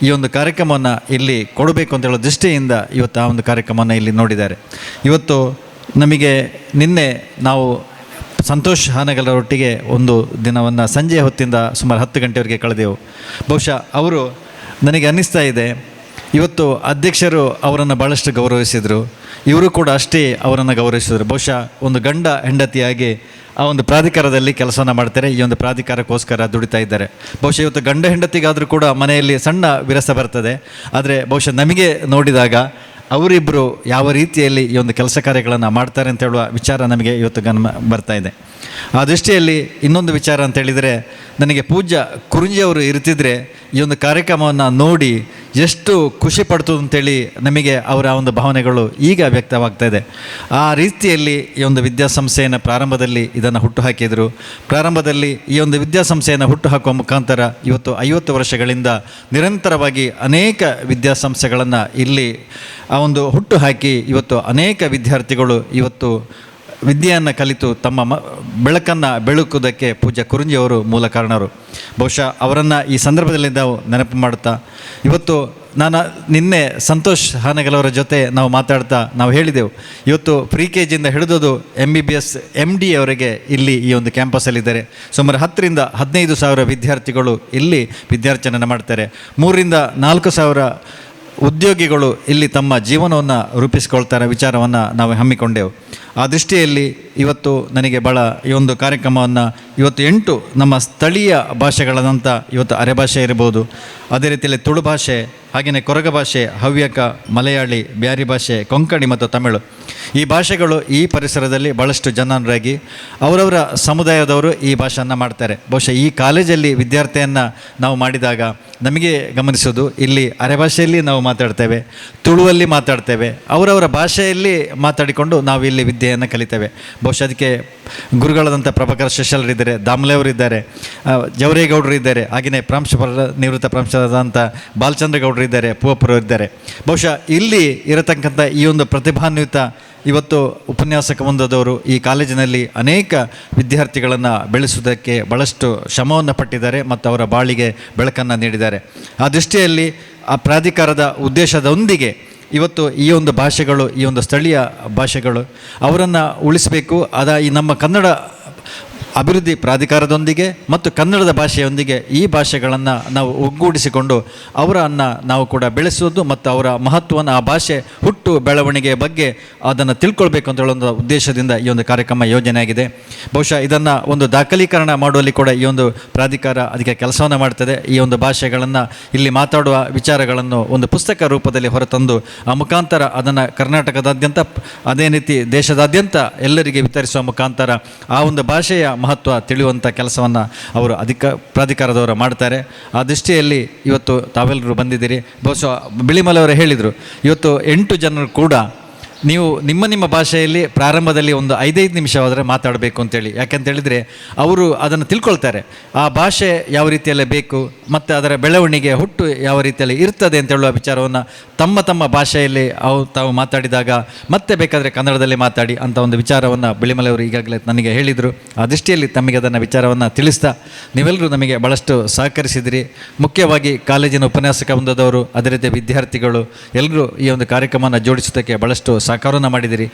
ಈ ಒಂದು ಕಾರ್ಯಕ್ರಮವನ್ನು ಇಲ್ಲಿ ಕೊಡಬೇಕು ಅಂತ ಹೇಳೋ ದೃಷ್ಟಿಯಿಂದ ಇವತ್ತು ಆ ಒಂದು ಕಾರ್ಯಕ್ರಮವನ್ನು ಇಲ್ಲಿ ನೋಡಿದ್ದಾರೆ. ಇವತ್ತು ನಮಗೆ ನಿನ್ನೆ ನಾವು ಸಂತೋಷ್ ಹಾನಗಲರೊಟ್ಟಿಗೆ ಒಂದು ದಿನವನ್ನು ಸಂಜೆಯ ಹೊತ್ತಿಂದ ಸುಮಾರು 10 ಗಂಟೆವರೆಗೆ ಕಳೆದೆವು. ಬಹುಶಃ ಅವರು ನನಗೆ ಅನ್ನಿಸ್ತಾ ಇದೆ, ಇವತ್ತು ಅಧ್ಯಕ್ಷರು ಅವರನ್ನು ಭಾಳಷ್ಟು ಗೌರವಿಸಿದರು, ಇವರು ಕೂಡ ಅಷ್ಟೇ ಅವರನ್ನು ಗೌರವಿಸಿದರು. ಬಹುಶಃ ಒಂದು ಗಂಡ ಹೆಂಡತಿಯಾಗಿ ಆ ಒಂದು ಪ್ರಾಧಿಕಾರದಲ್ಲಿ ಕೆಲಸವನ್ನು ಮಾಡ್ತಾರೆ, ಈ ಒಂದು ಪ್ರಾಧಿಕಾರಕ್ಕೋಸ್ಕರ ದುಡಿತಾ ಇದ್ದಾರೆ. ಬಹುಶಃ ಇವತ್ತು ಗಂಡ ಹೆಂಡತಿಗಾದರೂ ಕೂಡ ಮನೆಯಲ್ಲಿ ಸಣ್ಣ ವಿರಸ ಬರ್ತದೆ, ಆದರೆ ಬಹುಶಃ ನಮಗೆ ನೋಡಿದಾಗ ಅವರಿಬ್ಬರು ಯಾವ ರೀತಿಯಲ್ಲಿ ಈ ಒಂದು ಕೆಲಸ ಕಾರ್ಯಗಳನ್ನು ಮಾಡ್ತಾರೆ ಅಂತ ಹೇಳುವ ವಿಚಾರ ನಮಗೆ ಇವತ್ತು ಗಮನ ಬರ್ತಾ ಇದೆ. ಆ ದೃಷ್ಟಿಯಲ್ಲಿ ಇನ್ನೊಂದು ವಿಚಾರ ಅಂತ ಹೇಳಿದರೆ, ನನಗೆ ಪೂಜ್ಯ ಕುರುಂಜಿಯವರು ಇರ್ತಿದ್ರೆ ಈ ಒಂದು ಕಾರ್ಯಕ್ರಮವನ್ನು ನೋಡಿ ಎಷ್ಟು ಖುಷಿ ಪಡ್ತು ಅಂತೇಳಿ ನಮಗೆ ಅವರ ಒಂದು ಭಾವನೆಗಳು ಈಗ ವ್ಯಕ್ತವಾಗ್ತಾ ಇದೆ. ಆ ರೀತಿಯಲ್ಲಿ ಈ ಒಂದು ವಿದ್ಯಾಸಂಸ್ಥೆಯನ್ನು ಪ್ರಾರಂಭದಲ್ಲಿ ಇದನ್ನು ಹುಟ್ಟುಹಾಕಿದರು. ಪ್ರಾರಂಭದಲ್ಲಿ ಈ ಒಂದು ವಿದ್ಯಾಸಂಸ್ಥೆಯನ್ನು ಹುಟ್ಟುಹಾಕುವ ಮುಖಾಂತರ ಇವತ್ತು 50 ವರ್ಷಗಳಿಂದ ನಿರಂತರವಾಗಿ ಅನೇಕ ವಿದ್ಯಾಸಂಸ್ಥೆಗಳನ್ನು ಇಲ್ಲಿ ಆ ಒಂದು ಹುಟ್ಟುಹಾಕಿ ಇವತ್ತು ಅನೇಕ ವಿದ್ಯಾರ್ಥಿಗಳು ಇವತ್ತು ವಿದ್ಯೆಯನ್ನು ಕಲಿತು ತಮ್ಮ ಬೆಳಕನ್ನು ಬೆಳಕುವುದಕ್ಕೆ ಪೂಜ್ಯ ಕುರುಂಜಿಯವರು ಮೂಲ ಕಾರಣರು. ಬಹುಶಃ ಅವರನ್ನು ಈ ಸಂದರ್ಭದಲ್ಲಿ ನಾವು ನೆನಪು ಮಾಡುತ್ತಾ, ಇವತ್ತು ನಾನು ನಿನ್ನೆ ಸಂತೋಷ್ ಹಾನಗಲವರ ಜೊತೆ ನಾವು ಮಾತಾಡ್ತಾ ನಾವು ಹೇಳಿದೆವು, ಇವತ್ತು ಪ್ರಿ ಕೆ ಜಿಯಿಂದ ಹಿಡಿದು MBBS MD ಅವರೆಗೆ ಇಲ್ಲಿ ಈ ಒಂದು ಕ್ಯಾಂಪಸ್ಸಲ್ಲಿದ್ದಾರೆ. ಸುಮಾರು 10 ರಿಂದ 15 ಸಾವಿರ ವಿದ್ಯಾರ್ಥಿಗಳು ಇಲ್ಲಿ ವಿದ್ಯಾರ್ಚನೆಯನ್ನು ಮಾಡ್ತಾರೆ. 3 ರಿಂದ 4 ಸಾವಿರ ಉದ್ಯೋಗಿಗಳು ಇಲ್ಲಿ ತಮ್ಮ ಜೀವನವನ್ನು ರೂಪಿಸಿಕೊಳ್ತಾರೆ ವಿಚಾರವನ್ನು ನಾವು ಹಮ್ಮಿಕೊಂಡೆವು. ಆ ದೃಷ್ಟಿಯಲ್ಲಿ ಇವತ್ತು ನನಗೆ ಭಾಳ ಈ ಒಂದು ಕಾರ್ಯಕ್ರಮವನ್ನು ಇವತ್ತು 8 ನಮ್ಮ ಸ್ಥಳೀಯ ಭಾಷೆಗಳಾದಂಥ ಇವತ್ತು ಅರೆಭಾಷೆ ಇರ್ಬೋದು, ಅದೇ ರೀತಿಯಲ್ಲಿ ತುಳು ಭಾಷೆ, ಹಾಗೆಯೇ ಕೊರಗ ಭಾಷೆ, ಹವ್ಯಕ, ಮಲಯಾಳಿ, ಬ್ಯಾರಿ ಭಾಷೆ, ಕೊಂಕಣಿ ಮತ್ತು ತಮಿಳು, ಈ ಭಾಷೆಗಳು ಈ ಪರಿಸರದಲ್ಲಿ ಭಾಳಷ್ಟು ಜನರಾಗಿ ಅವರವರ ಸಮುದಾಯದವರು ಈ ಭಾಷೆಯನ್ನು ಮಾಡ್ತಾರೆ. ಬಹುಶಃ ಈ ಕಾಲೇಜಲ್ಲಿ ವಿದ್ಯಾರ್ಥಿಯನ್ನು ನಾವು ಮಾಡಿದಾಗ ನಮಗೆ ಗಮನಿಸೋದು, ಇಲ್ಲಿ ಅರೆಭಾಷೆಯಲ್ಲಿ ನಾವು ಮಾತಾಡ್ತೇವೆ, ತುಳುವಲ್ಲಿ ಮಾತಾಡ್ತೇವೆ, ಅವರವರ ಭಾಷೆಯಲ್ಲಿ ಮಾತಾಡಿಕೊಂಡು ನಾವು ಇಲ್ಲಿ ವಿದ್ಯೆಯನ್ನು ಕಲಿತೇವೆ. ಬಹುಶಃ ಅದಕ್ಕೆ ಗುರುಗಳಾದಂಥ ಪ್ರಭಾಕರ್ ಶಶಲ್ರಿದ್ದಾರೆ, ದಾಮ್ಲೆಯವರಿದ್ದಾರೆ, ಜವರೇಗೌಡರು ಇದ್ದಾರೆ, ಹಾಗೆಯೇ ನಿವೃತ್ತ ಪ್ರಾಂಶುಪಾಲರಾದಂಥ ಬಾಲಚಂದ್ರಗೌಡರು ಇದ್ದಾರೆ, ಪೂವಪ್ಪರು ಇದ್ದಾರೆ. ಬಹುಶಃ ಇಲ್ಲಿ ಇರತಕ್ಕಂಥ ಈ ಒಂದು ಪ್ರತಿಭಾನ್ವಿತ ಇವತ್ತು ಉಪನ್ಯಾಸಕ ಹೊಂದದವರು ಈ ಕಾಲೇಜಿನಲ್ಲಿ ಅನೇಕ ವಿದ್ಯಾರ್ಥಿಗಳನ್ನು ಬೆಳೆಸುವುದಕ್ಕೆ ಭಾಳಷ್ಟು ಶ್ರಮವನ್ನು ಪಟ್ಟಿದ್ದಾರೆ ಮತ್ತು ಅವರ ಬಾಳಿಗೆ ಬೆಳಕನ್ನು ನೀಡಿದ್ದಾರೆ. ಆ ದೃಷ್ಟಿಯಲ್ಲಿ ಆ ಪ್ರಾಧಿಕಾರದ ಉದ್ದೇಶದೊಂದಿಗೆ ಇವತ್ತು ಈ ಒಂದು ಭಾಷೆಗಳು, ಈ ಒಂದು ಸ್ಥಳೀಯ ಭಾಷೆಗಳು ಅವರನ್ನು ಉಳಿಸಬೇಕು. ಈ ನಮ್ಮ ಕನ್ನಡ ಅಭಿವೃದ್ಧಿ ಪ್ರಾಧಿಕಾರದೊಂದಿಗೆ ಮತ್ತು ಕನ್ನಡದ ಭಾಷೆಯೊಂದಿಗೆ ಈ ಭಾಷೆಗಳನ್ನು ನಾವು ಒಗ್ಗೂಡಿಸಿಕೊಂಡು ಅವರನ್ನು ನಾವು ಕೂಡ ಬೆಳೆಸುವುದು ಮತ್ತು ಅವರ ಮಹತ್ವವನ್ನು, ಆ ಭಾಷೆ ಹುಟ್ಟು ಬೆಳವಣಿಗೆಯ ಬಗ್ಗೆ ಅದನ್ನು ತಿಳ್ಕೊಳ್ಬೇಕು ಅಂತ ಹೇಳೋ ಒಂದು ಉದ್ದೇಶದಿಂದ ಈ ಒಂದು ಕಾರ್ಯಕ್ರಮ ಯೋಜನೆಯಾಗಿದೆ. ಬಹುಶಃ ಇದನ್ನು ಒಂದು ದಾಖಲೀಕರಣ ಮಾಡುವಲ್ಲಿ ಕೂಡ ಈ ಒಂದು ಪ್ರಾಧಿಕಾರ ಅದಕ್ಕೆ ಕೆಲಸವನ್ನು ಮಾಡ್ತದೆ. ಈ ಒಂದು ಭಾಷೆಗಳನ್ನು ಇಲ್ಲಿ ಮಾತಾಡುವ ವಿಚಾರಗಳನ್ನು ಒಂದು ಪುಸ್ತಕ ರೂಪದಲ್ಲಿ ಹೊರತಂದು ಆ ಮುಖಾಂತರ ಅದನ್ನು ಕರ್ನಾಟಕದಾದ್ಯಂತ, ಅದೇ ರೀತಿ ದೇಶದಾದ್ಯಂತ ಎಲ್ಲರಿಗೆ ವಿತರಿಸುವ ಮುಖಾಂತರ ಆ ಒಂದು ಭಾಷೆಯ ಮಹತ್ವ ತಿಳಿಯುವಂಥ ಕೆಲಸವನ್ನು ಅವರು ಪ್ರಾಧಿಕಾರದವರು ಮಾಡ್ತಾರೆ. ಆ ದೃಷ್ಟಿಯಲ್ಲಿ ಇವತ್ತು ತಾವೆಲ್ಲರೂ ಬಂದಿದ್ದೀರಿ. ಬಹುಶಃ ಬಿಳಿಮಲೆಯವರು ಹೇಳಿದರು, ಇವತ್ತು 8 ಜನರು ಕೂಡ ನೀವು ನಿಮ್ಮ ಭಾಷೆಯಲ್ಲಿ ಪ್ರಾರಂಭದಲ್ಲಿ ಒಂದು 5-5 ನಿಮಿಷ ಹೋದರೆ ಮಾತಾಡಬೇಕು ಅಂತೇಳಿ. ಯಾಕೆಂತೇಳಿದರೆ ಅವರು ಅದನ್ನು ತಿಳ್ಕೊಳ್ತಾರೆ, ಆ ಭಾಷೆ ಯಾವ ರೀತಿಯಲ್ಲೇ ಬೇಕು ಮತ್ತು ಅದರ ಬೆಳವಣಿಗೆ ಹುಟ್ಟು ಯಾವ ರೀತಿಯಲ್ಲಿ ಇರ್ತದೆ ಅಂತ ಹೇಳುವ ವಿಚಾರವನ್ನು ತಮ್ಮ ಭಾಷೆಯಲ್ಲಿ ತಾವು ಮಾತಾಡಿದಾಗ ಮತ್ತೆ ಬೇಕಾದರೆ ಕನ್ನಡದಲ್ಲಿ ಮಾತಾಡಿ ಅಂತ ಒಂದು ವಿಚಾರವನ್ನು ಬಿಳಿಮಲೆಯವರು ಈಗಾಗಲೇ ನನಗೆ ಹೇಳಿದರು. ಆ ದೃಷ್ಟಿಯಲ್ಲಿ ತಮಗೆ ಅದನ್ನು ವಿಚಾರವನ್ನು ತಿಳಿಸ್ತಾ ನೀವೆಲ್ಲರೂ ನಮಗೆ ಭಾಳಷ್ಟು ಸಹಕರಿಸಿದಿರಿ. ಮುಖ್ಯವಾಗಿ ಕಾಲೇಜಿನ ಉಪನ್ಯಾಸಕ ಹೊಂದದವರು, ಅದೇ ರೀತಿ ವಿದ್ಯಾರ್ಥಿಗಳು ಎಲ್ಲರೂ ಈ ಒಂದು ಕಾರ್ಯಕ್ರಮವನ್ನು ಜೋಡಿಸೋದಕ್ಕೆ ಭಾಳಷ್ಟು ಸಹಕಾರವನ್ನು ಮಾಡಿದಿರಿ.